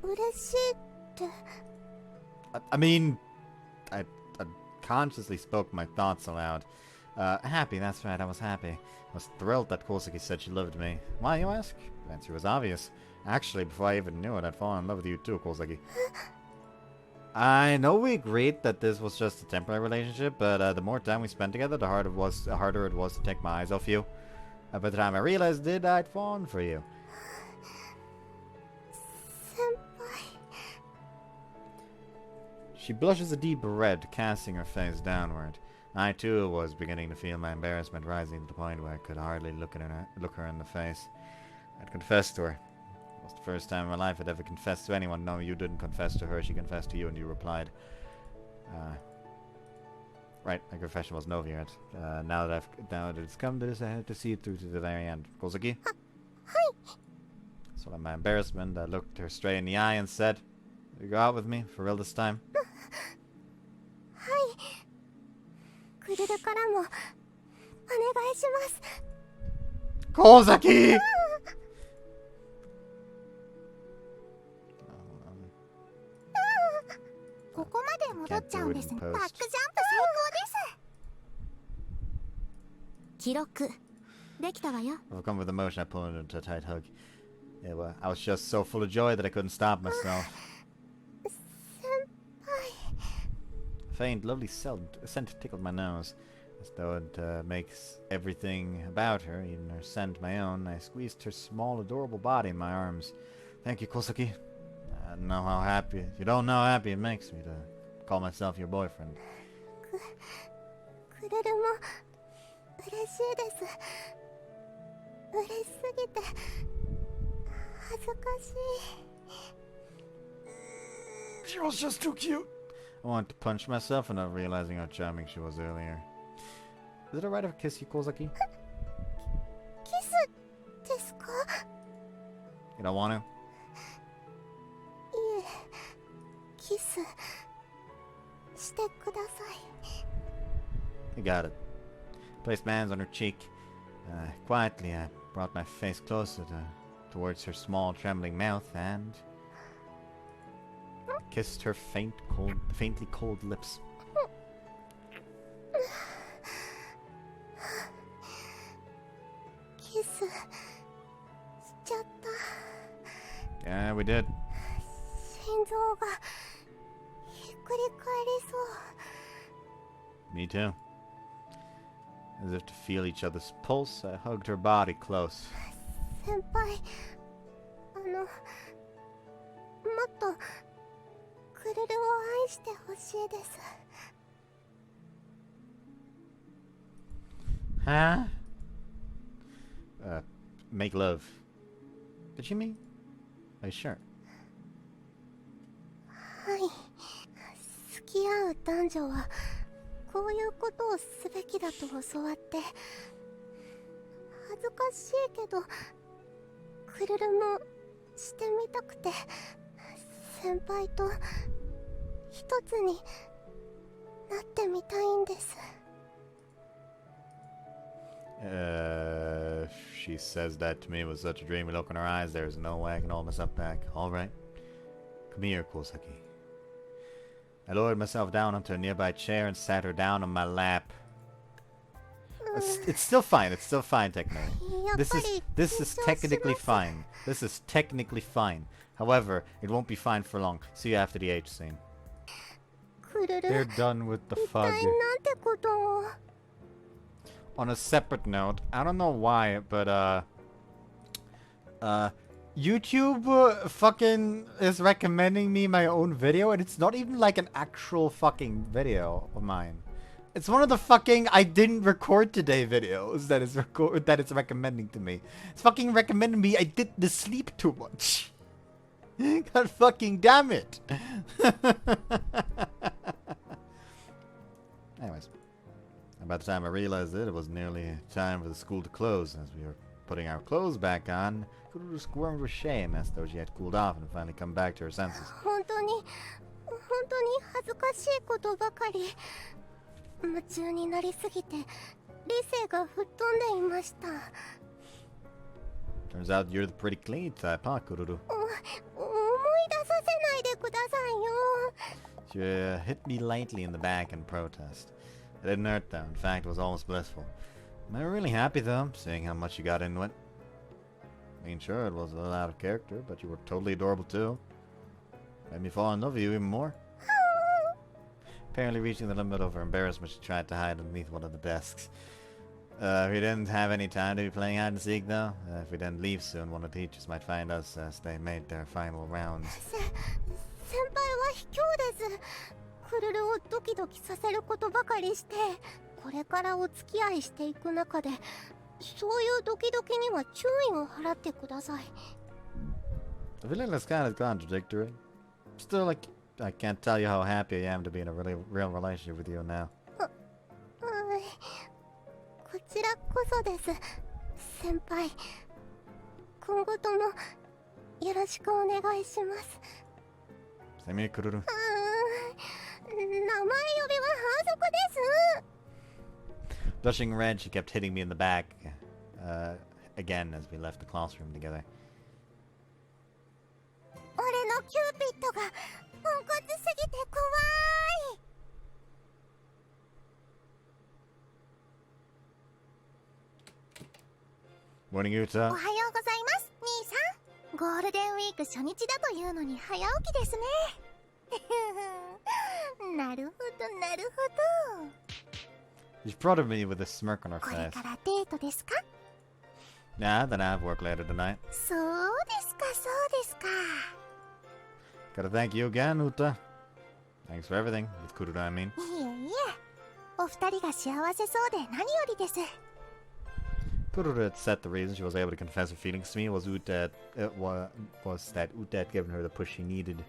S2: 嬉しいって。
S1: I mean, I consciously spoke my thoughts aloud. Happy, that's right, I was happy. I was thrilled that Kosaki said she loved me. Why, you ask? The answer was obvious. Actually, before I even knew it, I'd fallen in love with you too, Kosaki. I know we agreed that this was just a temporary relationship, but the more time we spent together, the harder it was to take my eyes off you. By the time I realized it, I'd fallen for you.
S2: 先輩。
S1: She blushes a deep red, casting her face downward. I too was beginning to feel my embarrassment rising to the point where I could hardly look her in the face. I'd confessed to her. It was the first time in my life I'd ever confessed to anyone. No, you didn't confess to her, she confessed to you, and you replied. Right, my confession wasn't over yet. Now that it's come to this, I had to see it through to the very end. Kosaki? So in my embarrassment, I looked her straight in the eye and said, "You go out with me, for real this time?"
S2: はい。クルルからもお願いします。
S1: Kosaki!
S4: ここまで戻っちゃうんですね。バックジャンプ成功です。記録できたわよ。
S1: Overcome with emotion, I pulled her into a tight hug. Yeah, well, I was just so full of joy that I couldn't stop myself.
S2: 先輩。
S1: A faint, lovely scent tickled my nose. As though it makes everything about her, even her scent my own, I squeezed her small, adorable body in my arms. Thank you, Kosaki. I don't know how happy... You don't know how happy it makes me to call myself your boyfriend.
S2: クルルも嬉しいです。嬉しすぎて恥ずかしい。
S1: She was just too cute. I wanted to punch myself for not realizing how charming she was earlier. Is it alright if I kiss you, Kosaki?
S2: キスですか？
S1: You don't want to?
S2: いえ、キスしてください。
S1: You got it. Placed my hands on her cheek. Quietly, I brought my face closer towards her small, trembling mouth and kissed her faintly cold lips.
S2: キスしちゃった。
S1: Yeah, we did.
S2: 心臓がひっくり返りそう。
S1: Me too. As if to feel each other's pulse, I hugged her body close.
S2: 先輩、もっとクルルを愛してほしいです。
S1: Huh? Make love. Did she mean? Are you sure?
S2: はい。付き合う男女はこういうことをすべきだと教わって恥ずかしいけどクルルもしてみたくて先輩と一つになってみたいんです。
S1: She says that to me with such a dreamy look in her eyes, there's no way I can hold myself back. Alright. Come here, Kosaki. I lowered myself down onto a nearby chair and sat her down on my lap. It's still fine. It's still fine, technically. This is technically fine. This is technically fine. However, it won't be fine for long. See you after the H scene.
S2: ク
S1: They're done with the fug.
S2: 一体なんてことを。
S1: On a separate note, I don't know why, but YouTube fucking is recommending me my own video, and it's not even like an actual fucking video of mine. It's one of the fucking I didn't record today videos that it's recommending to me. It's fucking recommending me I didn't sleep too much. God fucking damn it. Anyways. By the time I realized it was nearly time for the school to close. As we were putting our clothes back on, Kururu squirmed with shame as though she had cooled off and finally come back to her senses.
S2: 本当に恥ずかしいことばかり。夢中になりすぎて理性が吹っ飛んでいました。
S1: Turns out you're the pretty clean type, huh, Kururu?
S2: 思い出させないでくださいよ。
S1: She hit me lightly in the back in protest. It didn't hurt though. In fact, it was almost blissful. I'm really happy though, seeing how much you got into it. I mean, sure, it was a little out of character, but you were totally adorable too. Made me fall in love with you even more. Apparently reaching the limit of her embarrassment, she tried to hide underneath one of the desks. We didn't have any time to be playing hide and seek though. If we didn't leave soon, one of the teachers might find us as they made their final rounds.
S2: 先輩は卑怯です。クルルをドキドキさせることばかりして、これからお付き合いしていく中で、そういうドキドキには注意を払ってください。
S1: I feel like that's kind of contradictory. Still, like, I can't tell you how happy I am to be in a really real relationship with you now.
S2: こちらこそです、先輩。今後ともよろしくお願いします。
S1: Same here, Kururu.
S2: 名前呼びは反則です。
S1: Blushing red, she kept hitting me in the back again as we left the classroom together.
S2: 俺のキューピッドがポンコツすぎて怖い。
S1: Morning,
S4: お
S1: Yuta.
S4: はようございます兄さん。ゴールデンウィーク初日だというのに早起きですね。なるほどなるほど。
S1: She prodded me with a smirk on her
S4: これ
S1: face.
S4: からデートですか？
S1: Yeah, then I have work later tonight.
S4: そうですかそうですか。
S1: Gotta thank you again, Yuta. Thanks for everything, with Kururu, I mean.
S4: いえいえ、お二人が幸せそうで何よりです。
S1: Kururu had said the reason she was able to confess her feelings to me was that Yuta had given her the push she needed.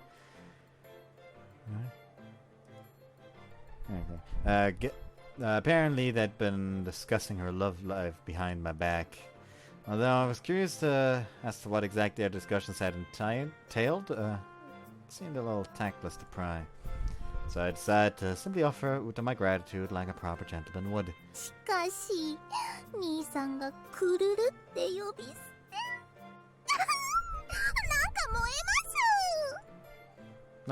S1: Okay. Apparently they'd been discussing her love life behind my back. Although I was curious as to what exactly their discussions had entailed, it seemed a little tactless to pry. So I decided to simply offer Yuta my gratitude like a proper gentleman would.
S4: しかし、兄さんがクルルって呼び捨て。なんか燃え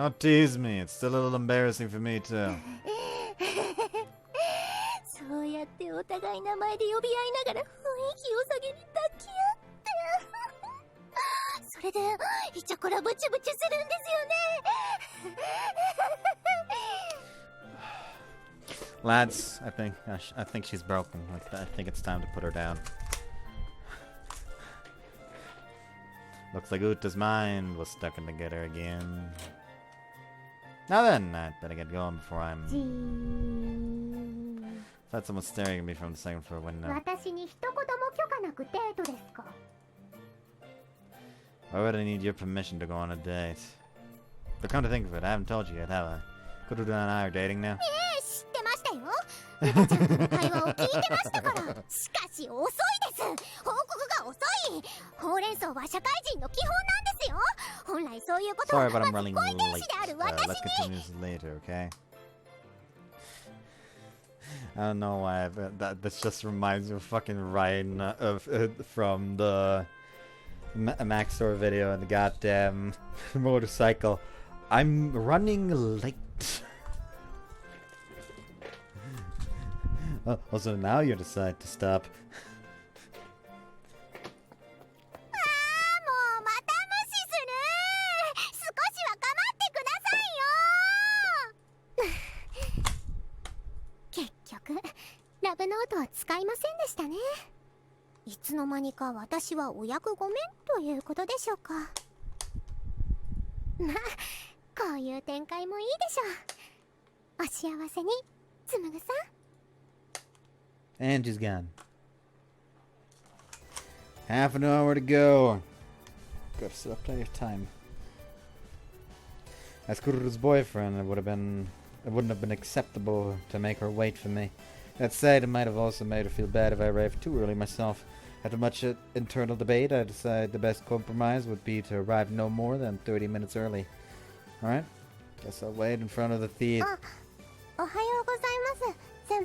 S4: ます。
S1: Don't tease me, it's still a little embarrassing for me too.
S4: そうやってお互い名前で呼び合いながら雰囲気を下げに抱き合って。それでイチャコラブチブチするんですよね。
S1: Lads, I think she's broken. I think it's time to put her down. Looks like Uta's mind was stuck in together again. Now then, I'd better get going before I'm... Thought someone staring at me from the second floor window.
S3: 私に一言も許可なくデートですか？
S1: Why would I need your permission to go on a date? But come to think of it, I haven't told you yet, have I? Kururu and I are dating now.
S4: 知ってましたよ。ルカちゃんとの会話を聞いてましたから。しかし遅いです。報告が遅い。ほうれん草は社会人の基本なんですよ。本来そういうことは
S1: Sorry, but
S4: ま
S1: I'm
S4: ず
S1: running
S4: 恋天使
S1: late.
S4: である
S1: Let's
S4: 私
S1: continue
S4: に。
S1: this later, okay? I don't know why, but that just reminds me of fucking Ryan from the Max Store video and the goddamn motorcycle. I'm running late. Also, now you decide to stop.
S4: もうまた無視する。少しは構ってくださいよ。したね。いつの間にか私はお役御免ということでしょうか。まあこういう展開もいいでしょう。お幸せに、つむぐさん。
S5: And she's gone. Half an hour to go. Got still have plenty of time. As Kururu's boyfriend, it wouldn't have been acceptable to make her wait for me. That said, it might have also made her feel bad if I arrived too early myself. After much internal debate, I decided the best compromise would be to arrive no more than 30 minutes early. Alright, guess I'll wait in front of the theater.
S4: おはようございます、先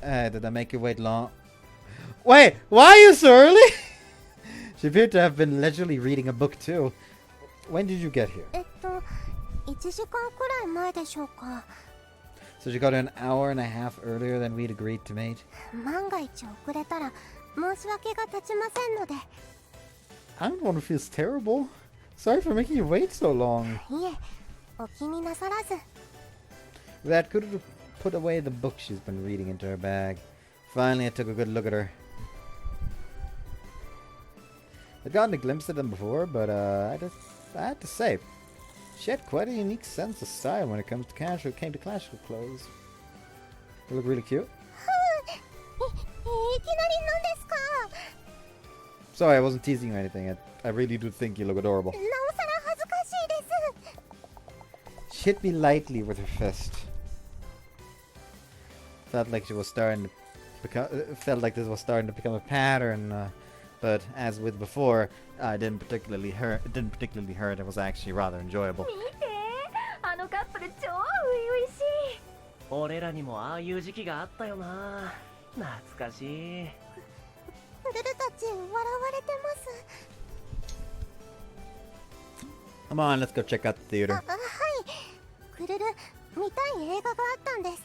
S4: 輩。
S5: Did I make you wait long? Wait, why are you so early? She appeared to have been leisurely reading a book too. When did you get here?
S4: 1時間くらい前でしょうか。
S5: So she got here an hour and a half earlier than we'd agreed to meet.
S4: 万が一遅れたら申し訳が立ちませんので。
S5: I'm the one who feels terrible. Sorry for making you wait so long.
S4: いえ、お気になさらず。
S5: With that, Kururu put away the book she's been reading into her bag. Finally, I took a good look at her. I'd gotten a glimpse of them before, but I had to say, she had quite a unique sense of style when it came to classical clothes. They look really cute.
S4: いきなりなんですか。
S5: Sorry, I wasn't teasing you or anything. I really do think you look adorable.
S4: なおさら恥ずかしいです。
S5: She hit me lightly with her fist. Felt like this was starting to become a pattern. But as with before, it didn't particularly hurt. It was actually rather enjoyable.
S3: 見て、あのカップル超初々しい。
S6: 俺らにもああいう時期があったよな。懐かしい。
S4: ルルたち笑われてます。
S5: Come on, let's go check out the theater.
S4: はい。クルル、見たい映画があったんです。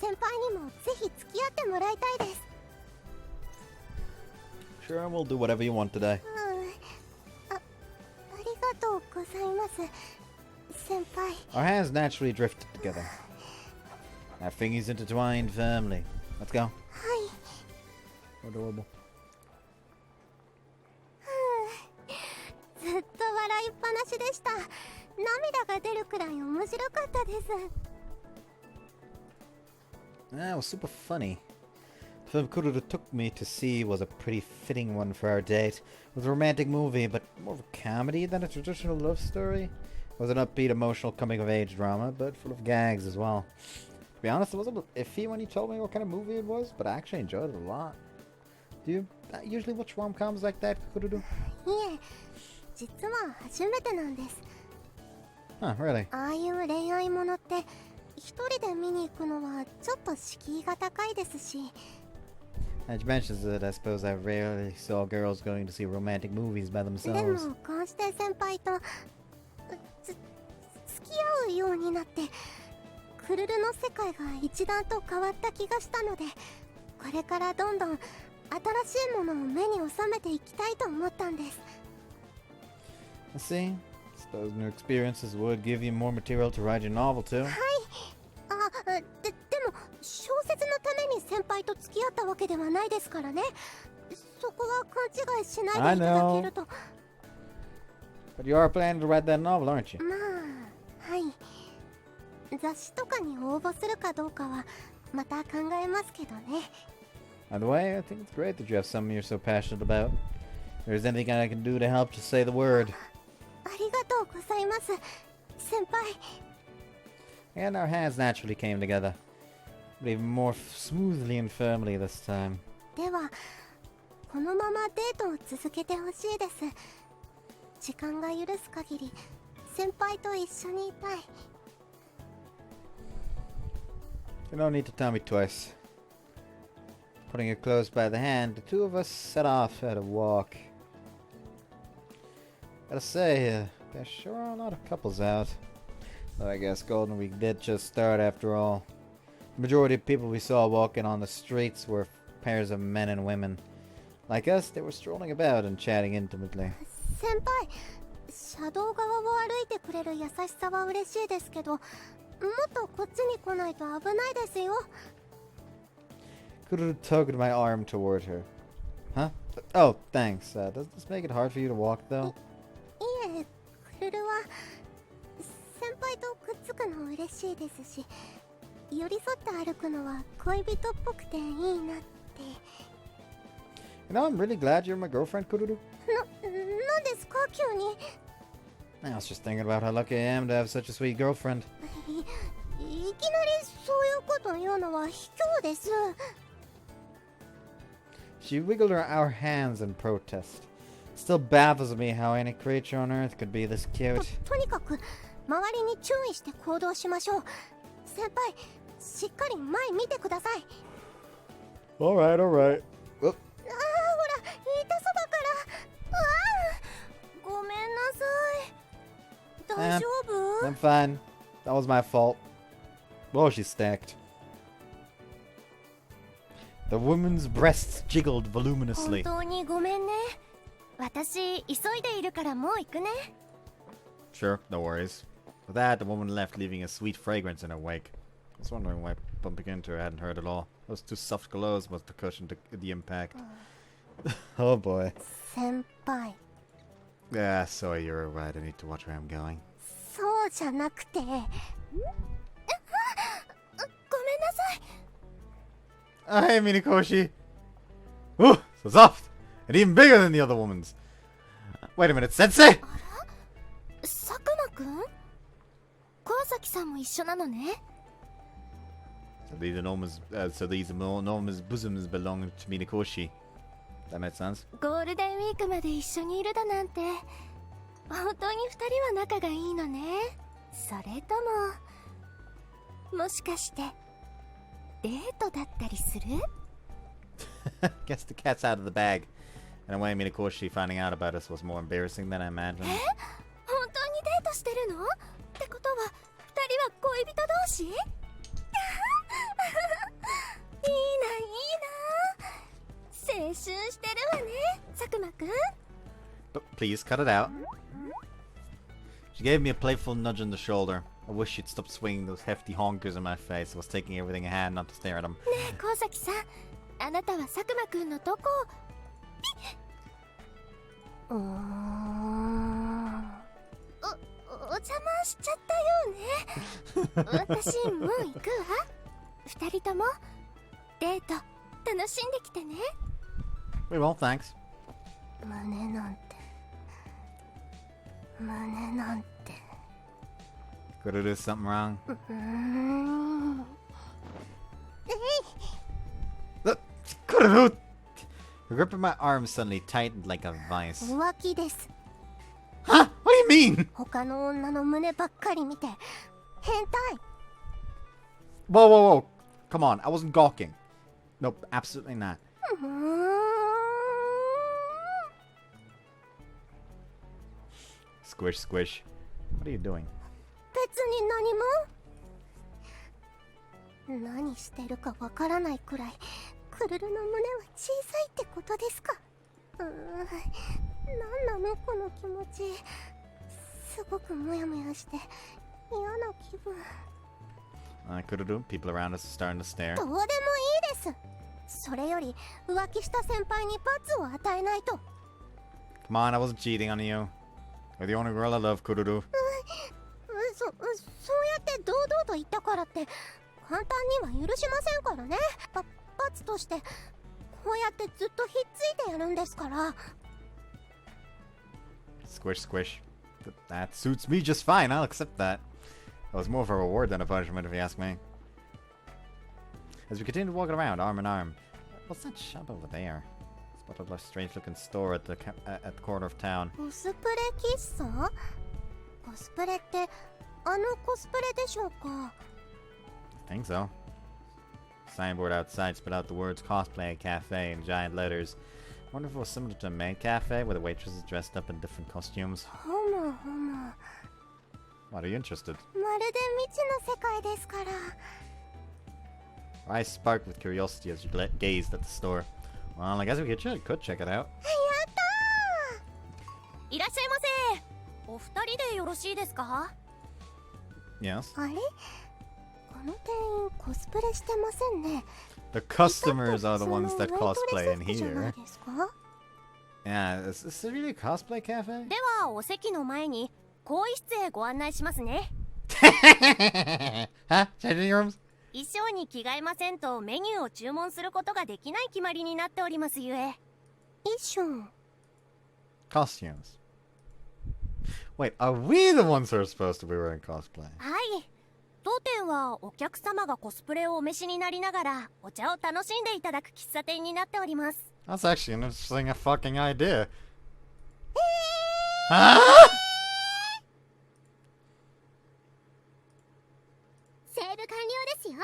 S4: 先輩にもぜひ付き合ってもらいたいです。
S5: Sure, we'll do whatever you want today.
S4: ありがとうございます、先輩。
S5: Our hands naturally drifted together. Our fingers intertwined firmly. Let's go.
S4: はい。
S5: Adorable.
S4: ずっと笑いっぱなしでした。涙が出るくらい面白かったです。
S5: That was super funny. The film Kururu took me to see was a pretty fitting one for our date. It was a romantic movie, but more of a comedy than a traditional love story. It was an upbeat, emotional coming-of-age drama, but full of gags as well. To be honest, it was a little iffy when you told me what kind of movie it was, but I actually enjoyed it a lot. Do you usually watch rom-coms like that, Kururu?
S4: いえ、実は初めてなんです。
S5: Huh, really?
S4: ああいう恋愛ものって一人で見に行くのはちょっと敷居が高いですし。
S5: As you mentioned it, I suppose I rarely saw girls going to see romantic movies by
S4: で
S5: themselves.
S4: もこうして先輩と付き合うようになって、クルルの世界が一段と変わった気がしたので、これからどんどん新しいものを目に収めていきたいと思ったんです。
S5: I see. Suppose new experiences would give you more material to write your novel too.
S4: はい。でも小説のために先輩と付き合ったわけではないですからね。そこは勘違いしないでいただけると。
S5: But you are planning to write that novel, aren't you?
S4: まあ、はい。雑誌とかに応募するかどうかはまた考えますけどね。
S5: By the way, I think it's great that you have something you're so passionate about. If there's anything I can do to help, just say the word.
S4: ありがとうございます、先輩。
S5: And our hands naturally came together, but even more smoothly and firmly this time.
S4: では、このままデートを続けてほしいです。時間が許す限り、先輩と一緒にいたい。
S5: You don't need to tell me twice. Putting her close by the hand, the two of us set off at a walk. Gotta say, there sure are a lot of couples out. Though I guess Golden Week did just start after all. The majority of people we saw walking on the streets were pairs of men and women. Like us, they were strolling about and chatting intimately.
S4: 先輩、車道側を歩いてくれる優しさは嬉しいですけど、もっとこっちに来ないと危ないですよ。
S5: Kururu tugged my arm toward her. Huh? Oh, thanks. Does this make it hard for you to walk, though?
S2: いえ、クルルは先輩とくっつくの嬉しいですし、寄り添って歩くのは恋人っぽくていいなって。
S5: You know, I'm really glad you're my girlfriend, Kururu.
S2: なんですか急に。
S5: I was just thinking about how lucky I am to have such a sweet girlfriend.
S2: いきなりそういうこと言うのは卑怯です。
S5: She wiggled our hands in protest. Still baffles me how any creature on earth could be this cute.
S2: とにかく周りに注意して行動しましょう。先輩、しっかり前見てください。
S5: Alright, alright.
S2: ああ、ほら、痛そうだから。ああ、ごめんなさい。大丈夫？
S5: I'm fine. That was my fault. Oh, she stacked. The woman's breasts jiggled
S2: 本
S5: voluminously.
S2: 当にごめんね。私、急いでいるからもう行くね。
S1: Sure, no worries. With that, the woman left, leaving a sweet fragrance in her wake. I was wondering why bumping into her hadn't hurt at all. Those two soft glows must have cushioned the impact.
S5: Oh boy.
S2: 先輩、
S1: Ah, so you're right. I need to watch where I'm going.
S2: そうじゃなくて。ごめんなさい。
S1: Hey, Minikoshi! Ooh, so soft! And even bigger than the other woman's. Wait a minute, Sensei!
S2: 佐久間くん？川崎さんも一緒なのね。
S1: So these enormous bosoms belong to Minikoshi. That makes sense.
S2: ゴールデンウィークまで一緒にいるだなんて。本当に二人は仲がいいのね。それとも、もしかしてデートだったりする？
S1: Guess the cat's out of the bag. In a way, Minikoshi finding out about us was more embarrassing than I imagined.
S2: 本当にデートしてるの？ってことは二人は恋人同士？いいな、青春してるわね、佐久間くん。
S1: But please cut it out. She gave me a playful nudge on the shoulder. I wish she'd stop swinging those hefty honkers in my face. I was taking everything I had not to stare at them.
S2: ねえ、川崎さん、あなたは佐久間くんのどこを？お邪魔しちゃったよね。私もう行くわ。二人ともデート楽しんできてね。
S1: We won't, thanks.
S2: 胸なんて
S1: Could I do something wrong? Kururu! Her grip of my arm suddenly tightened like a vice.
S2: 浮気です。
S1: Huh? What do you mean?
S2: 他の女の胸ばっかり見て変態。
S1: Whoa, whoa, whoa. Come on, I wasn't gawking. Nope, absolutely not. Squish, squish. What are you doing?
S2: 別に何も。何してるかわからないくらいクルルの胸は小さいってことですか。なんなのこの気持ち。すごくモヤモヤして嫌な気分。
S1: Kururu, people around us are starting to stare.
S2: どうでもいいです。それより浮気した先輩に罰を与えないと。
S1: Come on, I wasn't cheating on you. You're the only girl I love, Kururu.
S2: そうやって堂々と言ったからって簡単には許しませんからね。罰としてこうやってずっとひっついてやるんですから。
S1: Squish, squish. That suits me just fine. I'll accept that. That was more of a reward than a punishment, if you ask me. As we continued walking around, arm in arm, what's that shop over there? Spotted a strange-looking store at the corner of town.
S2: コスプレ喫茶？コスプレってあのコスプレでしょうか？
S1: I think so. Signboard outside spelled out the words Cosplay Cafe in giant letters. I wonder if it was similar to a maid cafe where the waitresses dressed up in different costumes.
S2: ほむほむ。
S1: What, are you interested?
S2: まるで未知の世界ですから。
S1: Her eyes sparked with curiosity as you gazed at the store. Well, I guess we could check it out.
S2: やったー。いらっしゃいませ。お二人でよろしいですか？
S1: Yes.
S2: あれ？この店員コスプレしてませんね。
S1: The customers are the ones that cosplay in here. Yeah, is this really a cosplay cafe?
S2: ではお席の前に更衣室へご案内しますね。
S1: Huh? Changing rooms?
S2: 衣装に着替えませんとメニューを注文することができない決まりになっておりますゆえ。衣装。
S1: Costumes. Wait, are we the ones who are supposed to be wearing cosplay?
S2: はい。当店はお客様がコスプレをお召しになりながらお茶を楽しんでいただく喫茶店になっております。
S1: That's actually an interesting fucking idea. Ah!
S4: セール完了ですよ。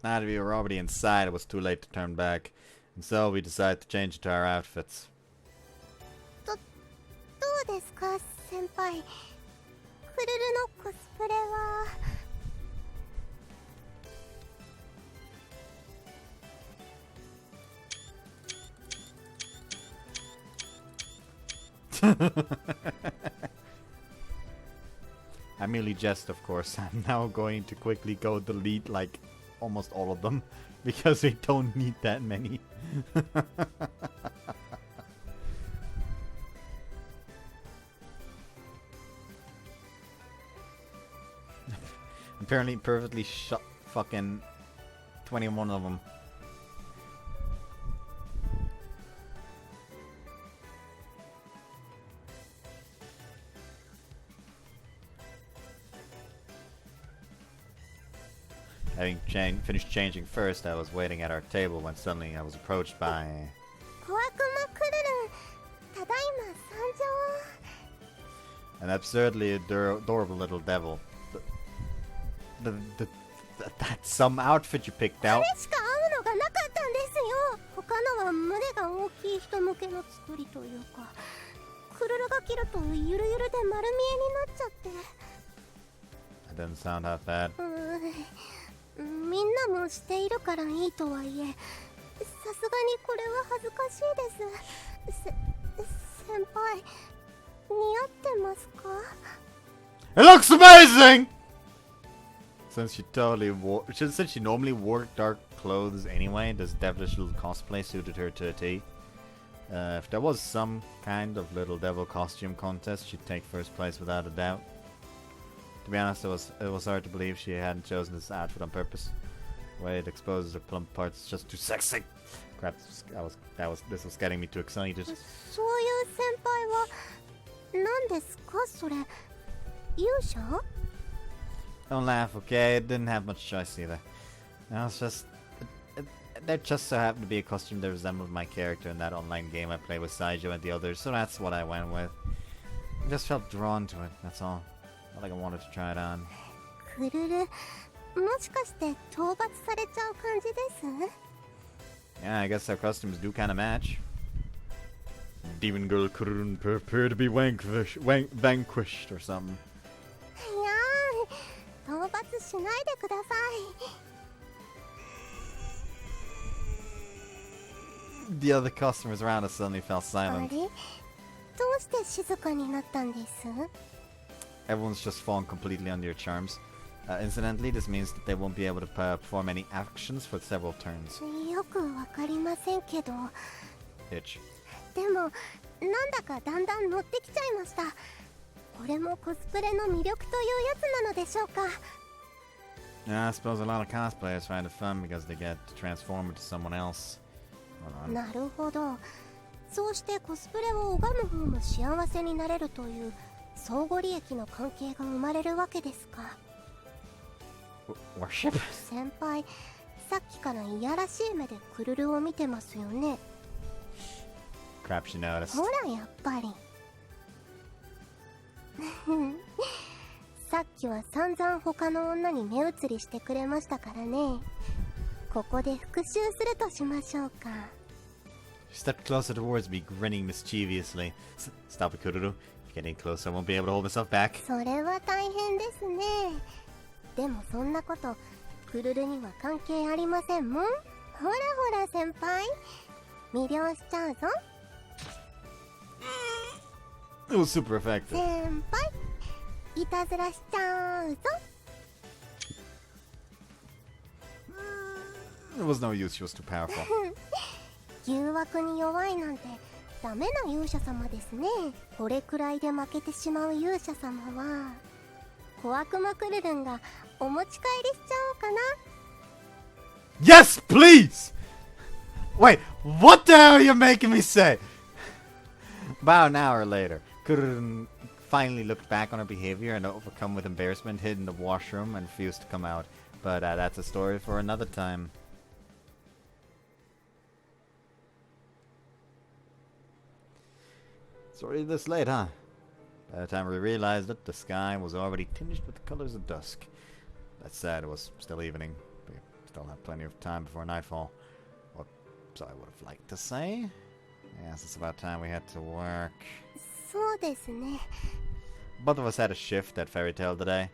S1: Now that we were already inside, it was too late to turn back. And so we decided to change into our outfits.
S4: どうですか先輩。クルルのコスプレは。
S1: I merely jest, of course. I'm now going to quickly go delete like almost all of them because we don't need that many. Apparently perfectly shot fucking 21 of them. Having finished changing first, I was waiting at our table when suddenly I was approached by...
S4: 小悪魔クルル、ただいま参上。
S1: an absurdly adorable little devil. That's some outfit you picked out.
S4: これしか合うのがなかったんですよ。他のは胸が大きい人向けの作りというか、クルルが着るとゆるゆるで丸見えになっちゃって。
S1: That doesn't sound half bad.
S4: みんなもしているからいいとはいえ、さすがにこれは恥ずかしいです。先輩、似合ってますか?
S1: It looks amazing! Since she normally wore dark clothes anyway, this devilish little cosplay suited her to a T. If there was some kind of little devil costume contest, she'd take first place without a doubt. To be honest, it was hard to believe she hadn't chosen this outfit on purpose. The way it exposes her plump parts is just too sexy. Crap, this was getting me too excited.
S4: そういう先輩は何ですかそれ？勇者?
S1: Don't laugh, okay? It didn't have much choice either. I was just... There just so happened to be a costume that resembled my character in that online game I played with Saijo and the others, so that's what I went with. I just felt drawn to it, that's all. Not like I wanted to try it on.
S4: クルル、もしかして討伐されちゃう感じです?
S1: Yeah, I guess our costumes do kind of match. Demon girl Kururu prepare to be vanquished or something.
S4: いやー、討伐しないでください。
S1: The other customers around us suddenly fell
S4: あ
S1: silent.
S4: れ? どうして静かになったんです?
S1: Everyone's just fallen completely under your charms. Incidentally, this means that they won't be able to perform any actions for several turns.
S4: よくわかりませんけど。
S1: Itch.
S4: でも、なんだかだんだん乗ってきちゃいました。これもコスプレの魅力というやつなのでしょうか?
S1: Yeah, I suppose a lot of cosplayers find it fun because they get to transform into someone else. Hold on.
S4: なるほど。そうしてコスプレを拝む方も幸せになれるという相互利益の関係が生まれるわけですか。
S1: Worship?
S4: 先輩、さっきからいやらしい目でクルルを見てますよね。
S1: Crap, she noticed.
S4: ほらやっぱり。さっきは散々他の女に目移りしてくれましたからね。ここで復讐するとしましょうか。
S1: She stepped closer towards me, grinning mischievously. Stop it, Kururu. If you get any closer, I won't be able to hold myself back.
S4: それは大変ですね。でもそんなことクルルには関係ありませんもん。ほらほら先輩、魅了しちゃうぞ。
S1: It was super effective.
S4: 先輩、いたずらしちゃうぞ。
S1: There was no use, she was too powerful.
S2: 誘惑に弱いなんてダメな勇者様ですね。これくらいで負けてしまう勇者様は小悪魔クルルンがお持ち帰りしちゃおうかな。
S1: Yes, please! Wait, what the hell are you making me say? About an hour later, Kururu finally looked back on her behavior and, overcome with embarrassment, hid in the washroom and refused to come out. But that's a story for another time. It's already this late, huh? By the time we realized it, the sky was already tinged with the colors of dusk. That said, it was still evening. We still had plenty of time before nightfall. What so I would have liked to say? Yes, it's about time we had to work.
S2: そうですね。
S1: Both of us had a shift at Fairy Tale today.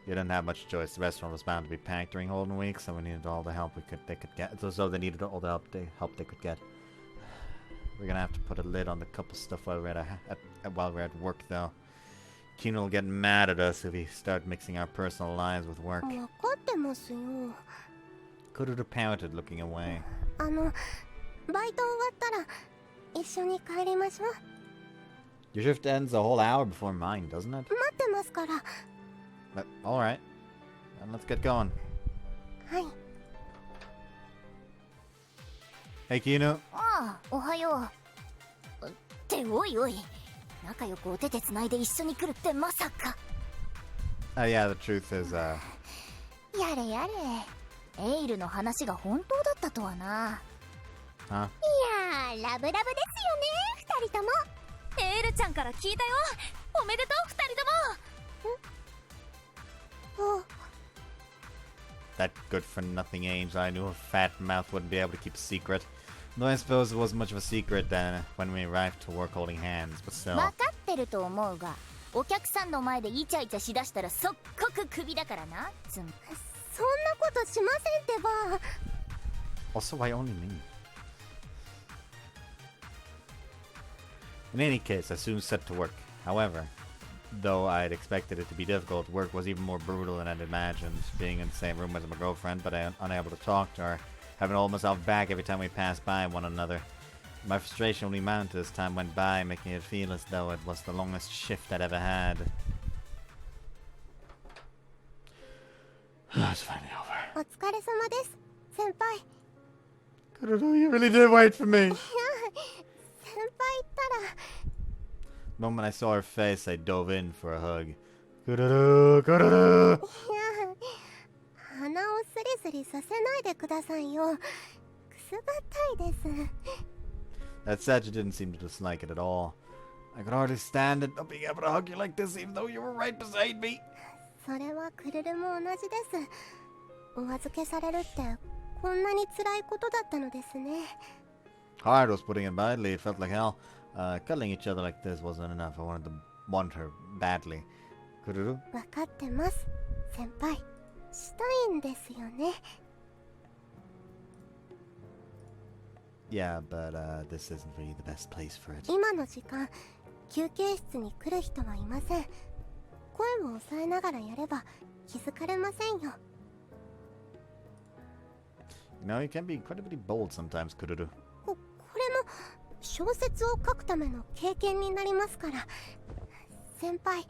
S1: You didn't have much choice. The restaurant was bound to be packed during Holden Week, so we needed all the help they could get. So they needed all the help they could get. We're gonna have to put a lid on the couple stuff while we're at work, though. Kino will get mad at us if we start mixing our personal lives with work.
S2: 分かってますよ。
S1: Kururu pouted, looking away.
S2: バイト終わったら一緒に帰りましょう。
S1: Your shift ends a whole hour before mine, doesn't it?
S2: 待ってますから。
S1: All right. Then let's get going.
S2: はい。
S1: Hey, Kino.
S3: ああ、おはよう。っておいおい、仲良くお手手つないで一緒に来るってまさか。
S1: Yeah, the truth is,
S3: やれやれ、エイルの話が本当だったとはな。
S1: huh?
S4: いやー、ラブラブですよね、二人とも。
S3: エイルちゃんから聞いたよ。おめでとう、二人とも。
S1: That good-for-nothing angel, I knew her fat mouth wouldn't be able to keep a secret. Though I suppose it wasn't much of a secret then when we arrived to work holding hands, but still.
S3: 分かってると思うが、お客さんの前でイチャイチャしだしたら即刻クビだからな。
S2: そんなことしませんってば。
S1: Also, why only me? In any case, I soon set to work. However, though I'd expected it to be difficult, work was even more brutal than I'd imagined. Being in the same room as my girlfriend, but unable to talk to her, having to hold myself back every time we passed by one another. My frustration only mounted as time went by, making it feel as though it was the longest shift I'd ever had. It's finally over.
S2: お疲れ様です、先輩。
S1: Kururu, you really did wait for me.
S2: 先輩ったら。
S1: The moment I saw her face, I dove in for a hug. Kururu, Kururu!
S2: いや、鼻をスリスリさせないでくださいよ。くすぐったいです。
S1: That said, she didn't seem to dislike it at all. I could hardly stand it, not being able to hug you like this, even though you were right beside me.
S2: それはクルルも同じです。お預けされるってこんなに辛いことだったのですね。
S1: Hard was putting it mildly. It felt like hell. Cuddling each other like this wasn't enough. I want her badly. Kururu?
S2: 分かってます、先輩。したいんですよね。
S1: Yeah, but this isn't really the best place for it.
S2: 今の時間、休憩室に来る人はいません。声を抑えながらやれば気づかれませんよ。
S1: You know, you can be incredibly bold sometimes, Kururu.
S2: これも小説を書くための経験になりますから。先輩、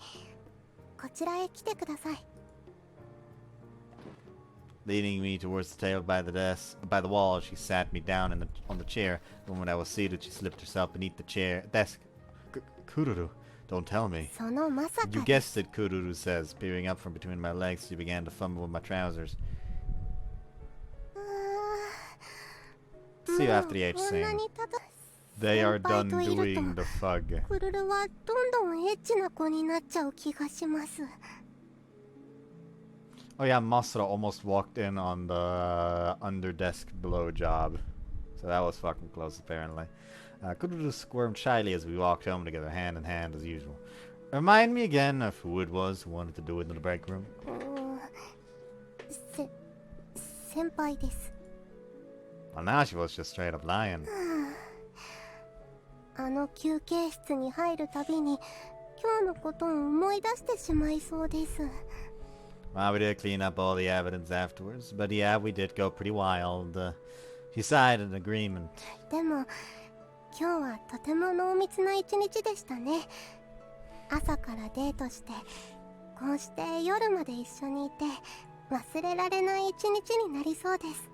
S2: こちらへ来てください。
S1: Leading me towards the table by the wall, she sat me down on the chair. The moment I was seated, she slipped herself beneath the desk. Kururu, don't tell me.
S2: そのまさか。
S1: You guessed it, Kururu says. Peering up from between my legs, she began to fumble with my trousers. See you after the H scene. They are done doing the fug.
S2: クルルはどんどんエッチな子になっちゃう気がします。
S1: Oh yeah, Masura almost walked in on the under-desk blowjob. So that was fucking close, apparently. Kururu squirmed shyly as we walked home together, hand in hand as usual. Remind me again of who it was who wanted to do it in the break room.
S2: 先輩です。
S1: Well, now she was just straight up lying.
S2: あの休憩室に入るたびに今日のことを思い出してしまいそうです。
S1: Well, we did clean up all the evidence afterwards, but yeah, we did go pretty wild. She sighed in agreement.
S2: でも今日はとても濃密な一日でしたね。朝からデートしてこうして夜まで一緒にいて忘れられない一日になりそうです。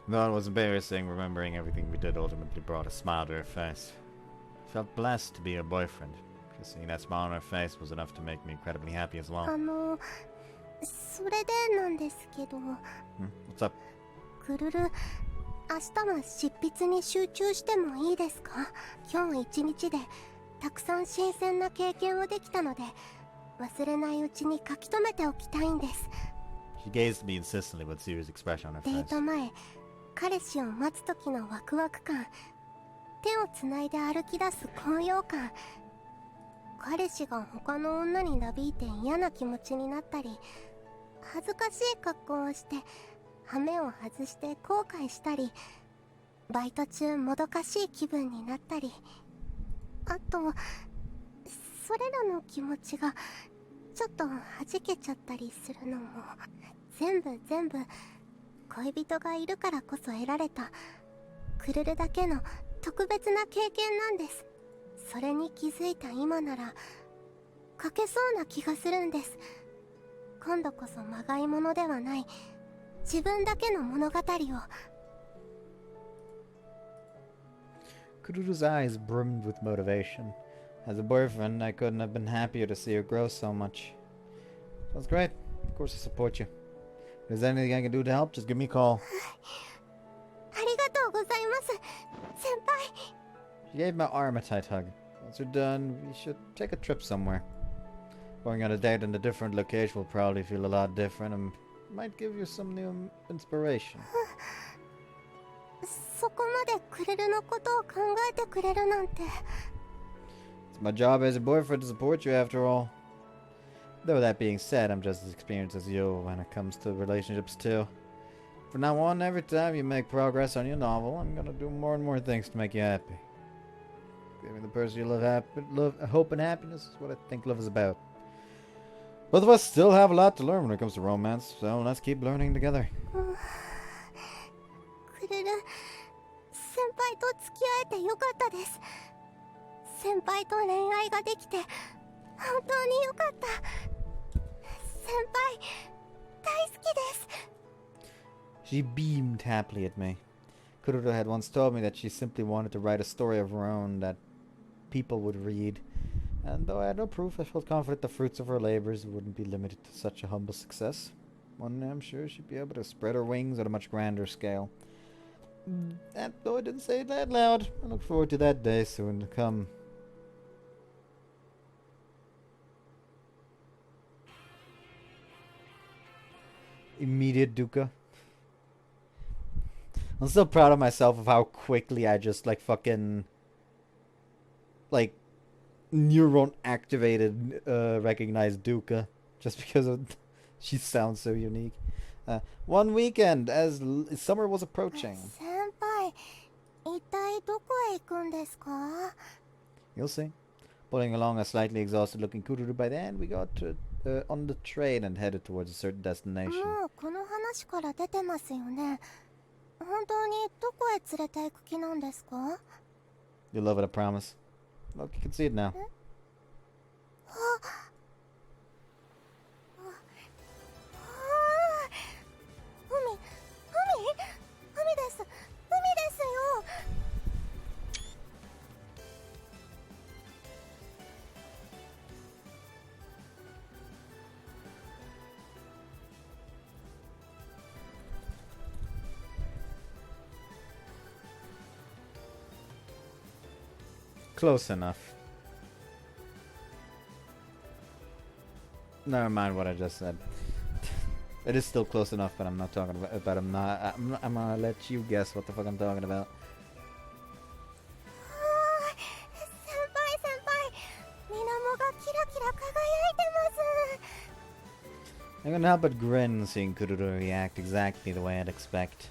S1: Though it was embarrassing, remembering everything we did ultimately brought a smile to her face. I felt blessed to be her boyfriend. Just seeing that smile on her face was enough to make me incredibly happy as well.
S2: それでなんですけど。
S1: What's up?
S2: クルル、明日は執筆に集中してもいいですか？今日一日でたくさん新鮮な経験をできたので、忘れないうちに書き留めておきたいんです。
S1: She gazed at me insistently with a serious expression on her
S2: デー
S1: face.
S2: ト前、彼氏を待つ時のワクワク感、手をつないで歩き出す高揚感、彼氏が他の女になびいて嫌な気持ちになったり、恥ずかしい格好をして羽目を外して後悔したり、バイト中もどかしい気分になったり、あとそれらの気持ちがちょっと弾けちゃったりするのも全部恋人がいるからこそ得られたクルルだけの特別な経験なんです。それに気づいた今なら書けそうな気がするんです。今度こそまがいものではない自分だけの物語を。
S5: Kururu's eyes brimmed with motivation. As a boyfriend, I couldn't have been happier to see her grow so much. Sounds great. Of course I support you. If there's anything I can do to help, just give me a call.
S2: ありがとうございます、先輩。
S5: She gave my arm a tight hug. Once we're done, we should take a trip somewhere. Going on a date in a different location will probably feel a lot different and might give you some new inspiration.
S2: そこまでクルルのことを考えてくれるなんて。
S5: It's my job as a boyfriend to support you after all. Though that being said, I'm just as experienced as you when it comes to relationships too. From now on, every time you make progress on your novel, I'm gonna do more and more things to make you happy. Giving the person you love hope and happiness is what I think love is about. Both of us still have a lot to learn when it comes to romance, so let's keep learning together.
S2: クルル、先輩と付き合えてよかったです。先輩と恋愛ができて本当によかった。先輩、大好きです。
S5: She beamed happily at me. Kururu had once told me that she simply wanted to write a story of her own that people would read. And though I had no proof, I felt confident the fruits of her labors wouldn't be limited to such a humble success. One day I'm sure she'd be able to spread her wings on a much grander scale. And though I didn't say it that loud, I look forward to that day soon to come. Immediate dukkha. I'm still proud of myself of how quickly I just fucking neuron activated recognized dukkha just because of she sounds so unique. One weekend as summer was approaching.
S2: 先輩、一体どこへ行くんですか？
S5: You'll see. Pulling along a slightly exhausted looking Kururu by the end, we got on the train and headed towards a certain destination.
S2: もうこの話から出てますよね。本当にどこへ連れて行く気なんですか？
S5: You'll love it, I promise. Look, you can see it now. 海ですよ。 Close enough. Never mind what I just said. It is still close enough, but I'm not talking about. But I'm gonna let you guess what the fuck I'm talking about.
S2: 先輩、水面がキラキラ輝いてます。
S5: I couldn't help but grin seeing Kururu react exactly the way I'd expect.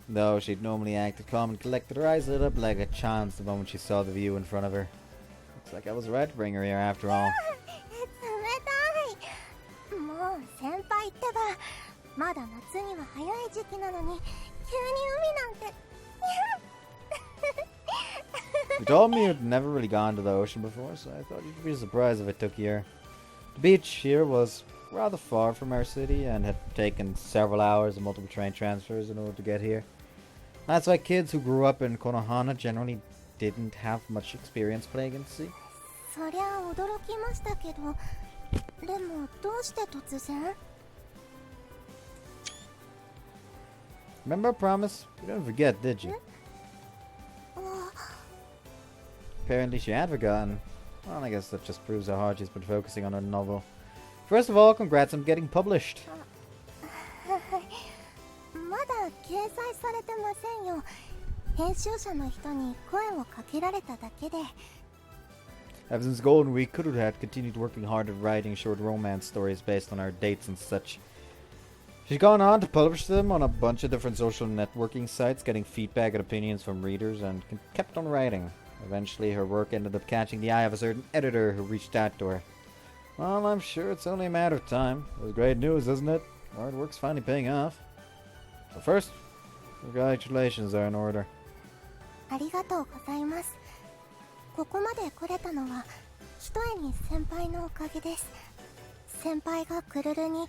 S5: Though she'd normally acted calm and collected, her eyes lit up like a chance the moment she saw the view in front of her. Looks like I was right to bring her here after all.
S2: 先先輩ってば、まだ夏には早い時期なのに急に海なんて。
S5: You told me you'd never really gone to the ocean before, so I thought you'd be surprised if I took you here. The beach here was rather far from our city and had taken several hours and multiple train transfers in order to get here. That's why kids who grew up in Konohana generally didn't have much experience playing in the sea.
S2: そりゃ驚きましたけど、でもどうして突然？
S5: Remember our promise? You didn't forget, did you? Apparently she had forgotten. Well, I guess that just proves how hard she's been focusing on her novel. First of all, congrats on getting published.
S2: まだ掲載されてませんよ。編集者の人に声をかけられただけで。
S5: Ever since Golden Week, Kururu had continued working hard at writing short romance stories based on our dates and such. She's gone on to publish them on a bunch of different social networking sites, getting feedback and opinions from readers, and kept on writing. Eventually, her work ended up catching the eye of a certain editor who reached out to her. Well, I'm sure it's only a matter of time. It was great news, isn't it? Hard work's finally paying off. So first, congratulations are in order.
S2: ありがとうございます。ここまで来れたのはひとえに先輩のおかげです。先輩がクルルに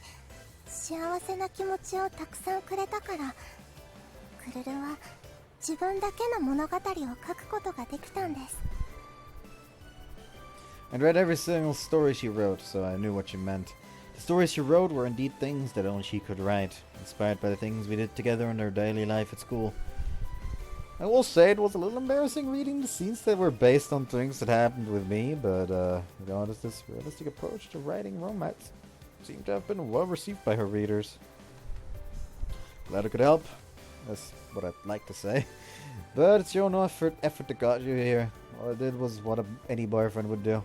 S2: 幸せな気持ちをたくさんくれたから、クルルは自分だけの物語を書くことができたんです。
S5: I'd read every single story she wrote, so I knew what she meant. The stories she wrote were indeed things that only she could write, inspired by the things we did together in our daily life at school. I will say it was a little embarrassing reading the scenes that were based on things that happened with me, but regardless, this realistic approach to writing romance seemed to have been well received by her readers. Glad I could help. That's what I'd like to say. But it's your own effort that got you here. All I did was what any boyfriend would do.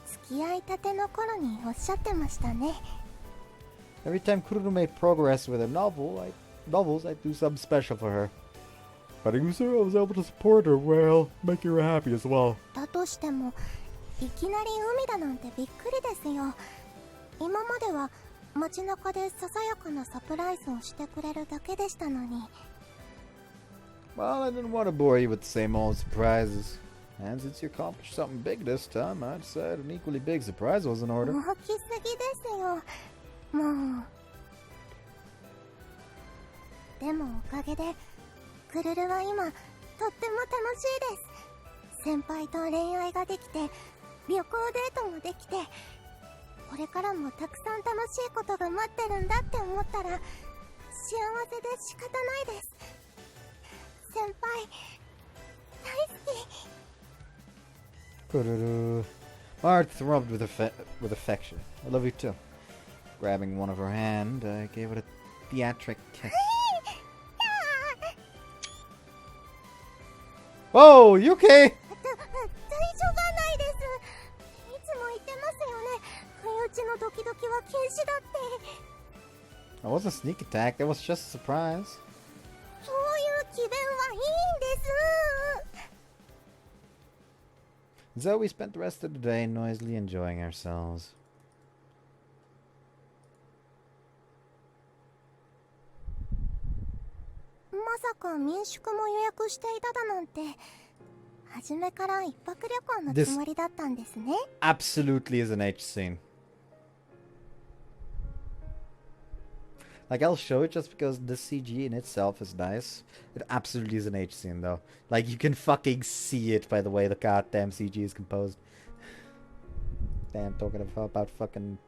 S2: 付き合いたての頃におっしゃってましたね。
S5: Every time Kururu made progress with her novels, I'd do something special for her. But I was able to support her well, make her happy as well.
S2: だとしても、いきなり海だなんてびっくりですよ。今までは街中でささやかなサプライズをしてくれるだけでしたのに。
S5: Well, I didn't want to bore you with the same old surprises. And since you accomplished something big this time, I decided an equally big surprise was in order.
S2: 大きすぎですよ。もう。でもおかげで、クルルは今、とっても楽しいです。先輩と恋愛ができて、旅行デートもできて、これからもたくさん楽しいことが待ってるんだって思ったら、幸せで仕方ないです。先輩、大好き。
S5: Kururu. My heart throbbed with affection. I love you too. Grabbing one of her hand, I gave it a theatric kiss. Whoa, you okay?
S2: 大丈夫ないです。いつも言ってますよね。不意打ちのドキドキは禁止だって。
S5: It wasn't a sneak attack, that was just a surprise.
S2: そういう気分はいいんです。
S5: So we spent the rest of the day noisily enjoying ourselves.
S2: まさか民宿も予約していただなんて、初めから一泊旅行のつもりだったんですね。
S5: Absolutely is an H scene. Like, I'll show it just because this CG in itself is nice. It absolutely is an H scene, though. Like, you can fucking see it by the way the goddamn CG is composed. Damn, talking about fucking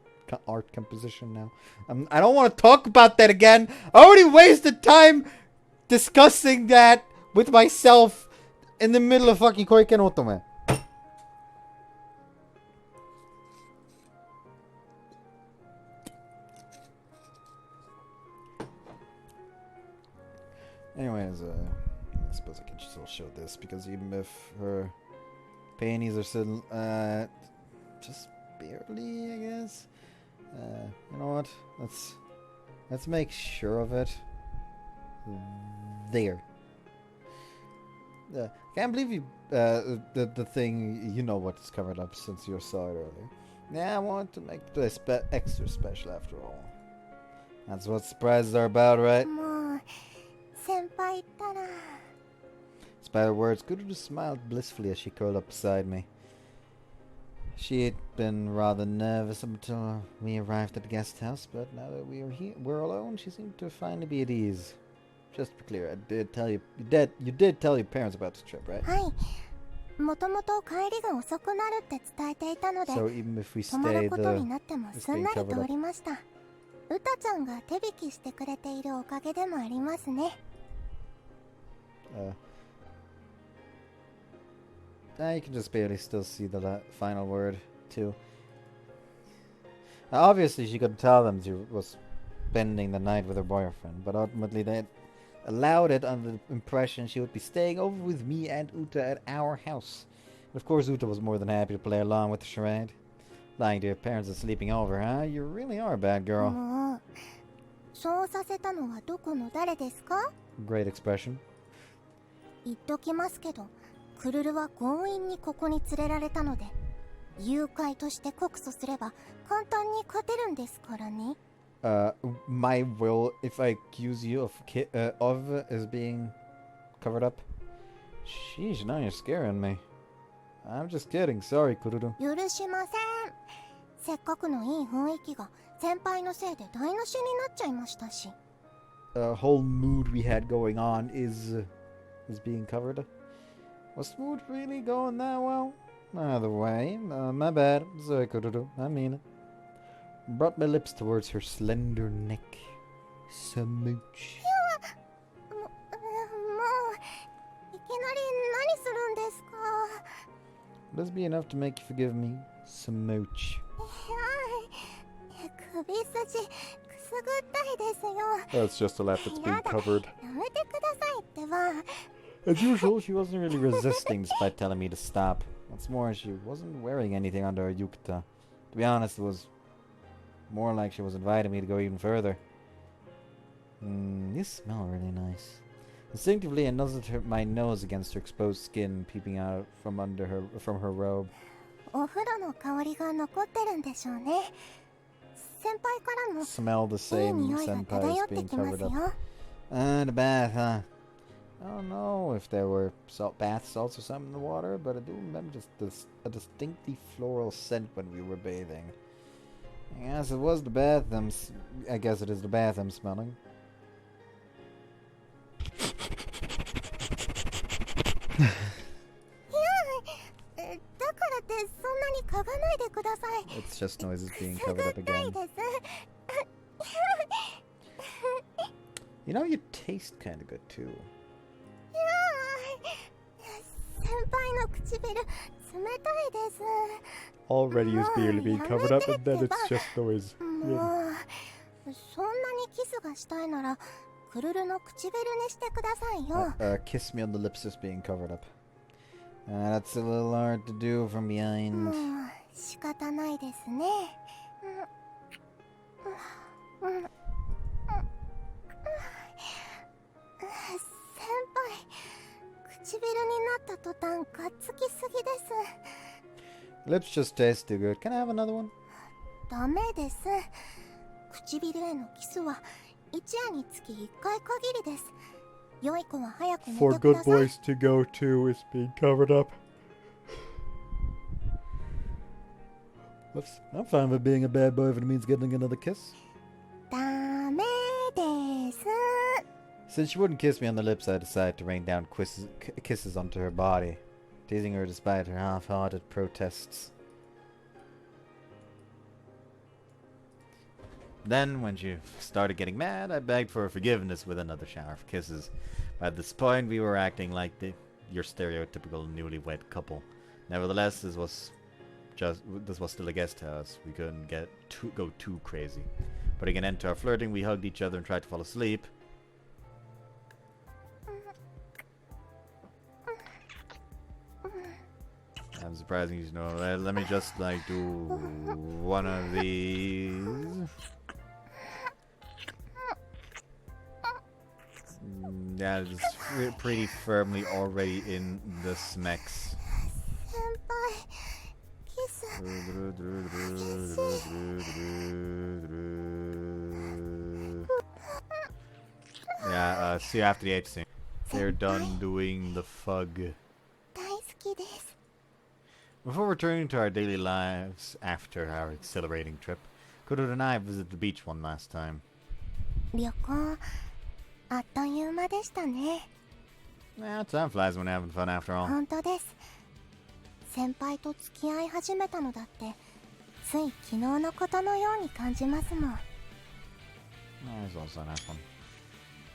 S5: art composition now. I don't want to talk about that again. I already wasted time discussing that with myself in the middle of fucking Koiken Otome. Anyways, I suppose I can still show this because even if her panties are still, just barely, I guess. You know what? Let's make sure of it. There. Can't believe you, the thing, you know what's covered up since you saw it earlier. Yeah, I want to make it extra special after all. That's what surprises are about, right?
S2: もう先輩ったら
S5: Despite her words, Kururu smiled blissfully as she curled up beside me. She had been rather nervous until we arrived at the guest house, but now that we're alone, she seemed to finally be at ease. Just to be clear, you did tell your parents about this trip, right?
S2: はいもともと帰りが遅くなるって伝えていたので
S5: So even if we
S2: 泊まる
S5: stay,
S2: ことに
S5: the
S2: なっても
S5: it's
S2: すん
S5: being
S2: なり
S5: covered
S2: とお
S5: up.
S2: りましたうたちゃんが手引きしてくれているおかげでもありますね
S5: You can just barely still see the final word, too. Obviously, she could tell them she was spending the night with her boyfriend, but ultimately they allowed it under the impression she would be staying over with me and Uta at our house. And of course, Uta was more than happy to play along with the charade. Lying to your parents and sleeping over, huh? You really are a bad girl.
S2: もうそうさせたのはどこの誰ですか
S5: Great expression.
S2: 言っときますけどクルルは強引にここに連れられたので誘拐として告訴すれば簡単に勝てるんですからね
S5: My will, if I accuse you of is being covered up. Sheesh, now you're scaring me. I'm just kidding. Sorry, Kururu.
S2: 許しませんせっかくのいい雰囲気が先輩のせいで台無しになっちゃいましたし
S5: The whole mood we had going on is being covered. Was the mood really going that well? Either way, my bad. Sorry, Kururu. I mean it. Brought my lips towards her slender neck. Smooch.
S2: もういきなり何するんですか
S5: Will this be enough to make you forgive me? Smooch.
S2: 首筋くすぐったいですよ
S5: That's just a lap that's being covered.
S2: やめてくださいってば
S5: As usual, she wasn't really resisting despite telling me to stop. What's more, she wasn't wearing anything under her yukata. To be honest, it was more like she was inviting me to go even further. You smell really nice. Instinctively, I nuzzled my nose against her exposed skin, peeping out from her robe.
S2: お風呂の香りが残ってるんでしょうね先輩からも
S5: Smell the
S2: いい
S5: same
S2: 匂いが
S5: senpai
S2: 漂
S5: as
S2: って
S5: being
S2: きます
S5: covered
S2: よ
S5: up. The bath, huh? I don't know if there were bath salts or something in the water, but I do remember just a distinctly floral scent when we were bathing. I guess it was the bath I guess it is the bath I'm smelling.
S2: だからってそんなに嗅がないでください
S5: It's just noises being
S2: く
S5: covered
S2: す
S5: up
S2: ぐったい
S5: again.
S2: です
S5: You know, you taste kind of good too.
S2: 先輩の唇冷たいです
S5: Already is barely being covered up, and then it's just noise.
S2: もうそんなにキスがしたいならクルルの唇にしてくださいよ
S5: Kiss me on the lips is being covered up. That's a little hard to do from behind.
S2: もう仕方ないですね先輩唇になった途端がっつきすぎです
S5: Lips just taste too good. Can I have another one?
S2: ダメです唇へのキスは一夜につき1回限りです良い子は早く寝て
S5: For
S2: く
S5: good
S2: ださい
S5: boys to go to is being covered up. I'm fine with being a bad boy if it means getting another kiss.
S2: ダメです
S5: Since she wouldn't kiss me on the lips, I decided to rain down kisses onto her body, teasing her despite her half-hearted protests.
S1: Then, when she started getting mad, I begged for her forgiveness with another shower of kisses. By this point, we were acting like your stereotypical newlywed couple. Nevertheless, this was still a guest house. We couldn't go too crazy. Putting an end to our flirting, we hugged each other and tried to fall asleep. I'm surprising, you know. Let me just do one of these. Yeah, just pretty firmly already in the smecks.
S2: 先輩キス
S1: Yeah, see you after the H scene. They're done doing the fug.
S2: 大好きです。
S1: Before returning to our daily lives after our exhilarating trip, Kururu and I visited the beach one last time.
S2: 旅行あっという間でしたね。
S1: Yeah, time flies when having fun after all.
S2: 本当です。先輩と付き合い始めたのだってつい昨日のことのように感じますもん。
S1: There's also that one.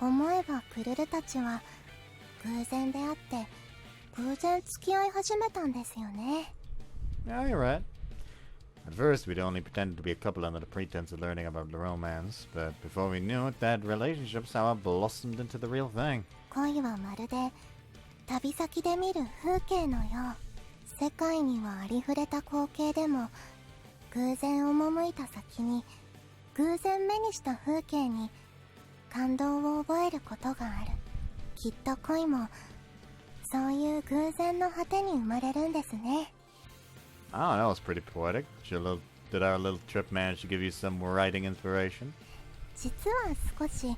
S2: 思えばクルルたちは偶然であって偶然付き合い始めたんですよね。
S1: Yeah, you're right. At first, we'd only pretended to be a couple under the pretense of learning about the romance, but before we knew it, that relationship somehow blossomed into the real thing.
S2: 恋はまるで旅先で見る風景のよう。世界にはありふれた光景でも偶然赴いた先に偶然目にした風景に感動を覚えることがある。きっと恋もそういう偶然の果てに生まれるんですね。
S1: Oh, that was pretty poetic. Did our little trip manage to give you some writing inspiration?
S2: 実は少し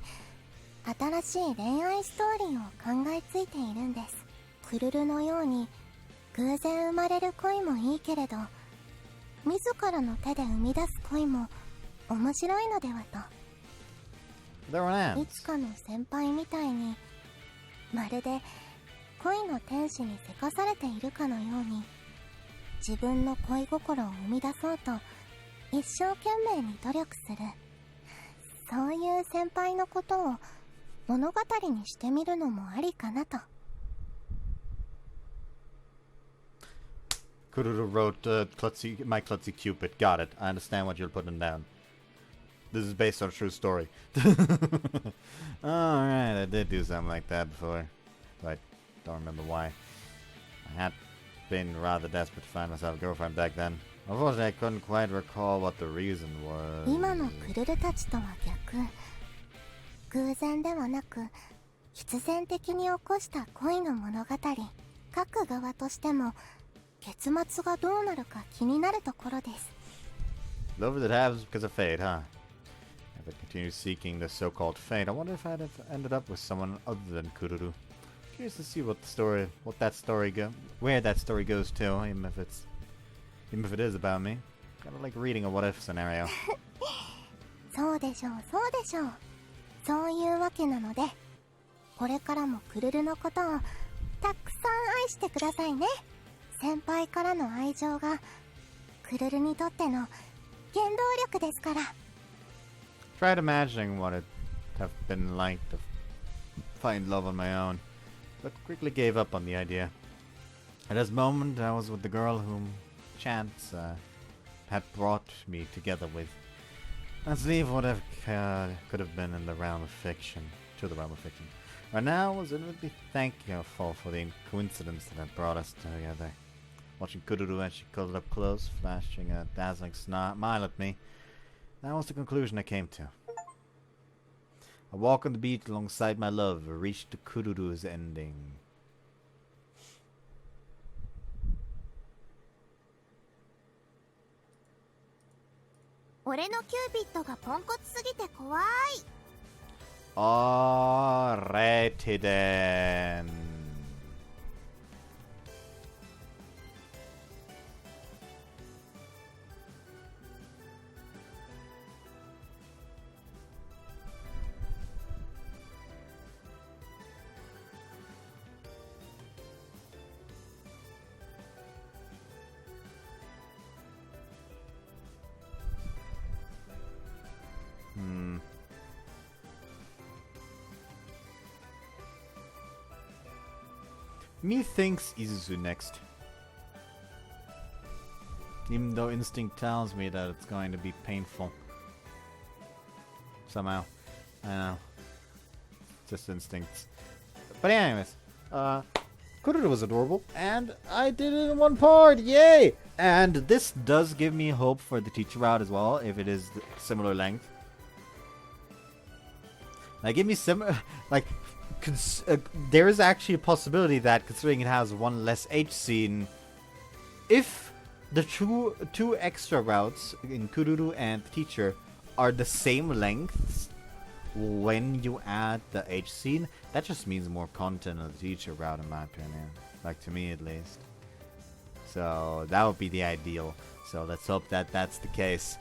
S2: 新しい恋愛ストーリーを考えついているんです。クルルのように偶然生まれる恋もいいけれど自らの手で生み出す恋も面白いのではと。
S1: There were
S2: いつかの先輩みたいにまるで恋の天使にせかされているかのように自分の恋心を生み出そうと一生懸命に努力する。そういう先輩のことを物語にしてみるのもありかなと。
S1: Kururu-Route, my Klutzy Cupid. Got it. I understand what you're putting down. This is based on a true story. Alright, I did do something like that before. But I don't remember why. I had been rather desperate to find myself a girlfriend back then. Unfortunately, I couldn't quite recall what the reason was.
S2: 今のクルルたちとは逆。偶然ではなく必然的に起こした恋の物語。各側としても結末がどうなるか気になるところです。
S1: Love that happens because of fate, huh? If I continue seeking the so-called fate, I wonder if I'd have ended up with someone other than Kururu. Curious to see where that story goes to, even if it is about me. Kinda like reading a what-if scenario.
S2: そうでしょう、そうでしょう。そういうわけなので、これからもクルルのことをたくさん愛してくださいね。先輩からの愛情がクルルにとっての原動力ですから。
S1: Tried imagining what it'd have been like to find love on my own, but quickly gave up on the idea. At this moment, I was with the girl whom chance had brought me together with. Let's leave what could have been in the realm of fiction to the realm of fiction. Right now, I was infinitely thankful for the coincidence that had brought us together. Watching Kururu as she cuddled up close, flashing a dazzling smile at me, that was the conclusion I came to. A walk on the beach alongside my love reached the Kururu's ending.
S4: 俺のキューピッドがポンコツすぎて怖い。
S1: Alrighty then. Methinks Izuzu next. Even though instinct tells me that it's going to be painful. Somehow. I know. Just instincts. But anyways, Kururu was adorable, and I did it in one part! Yay! And this does give me hope for the teacher route as well, if it is similar length. Like, give me similar... Like... there is actually a possibility that, considering it has one less H scene, if the two extra routes in Kururu and Teacher are the same lengths when you add the H scene. That just means more content on the Teacher route, in my opinion. Like, to me at least. So that would be the ideal. So let's hope that that's the case.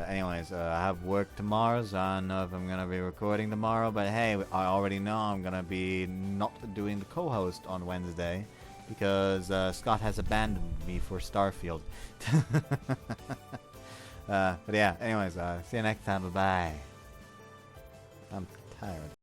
S1: Anyways, I have work tomorrow, so I don't know if I'm gonna be recording tomorrow, but hey, I already know I'm gonna be not doing the co-host on Wednesday because Scott has abandoned me for Starfield. But yeah, anyways, see you next time. Bye bye. I'm tired.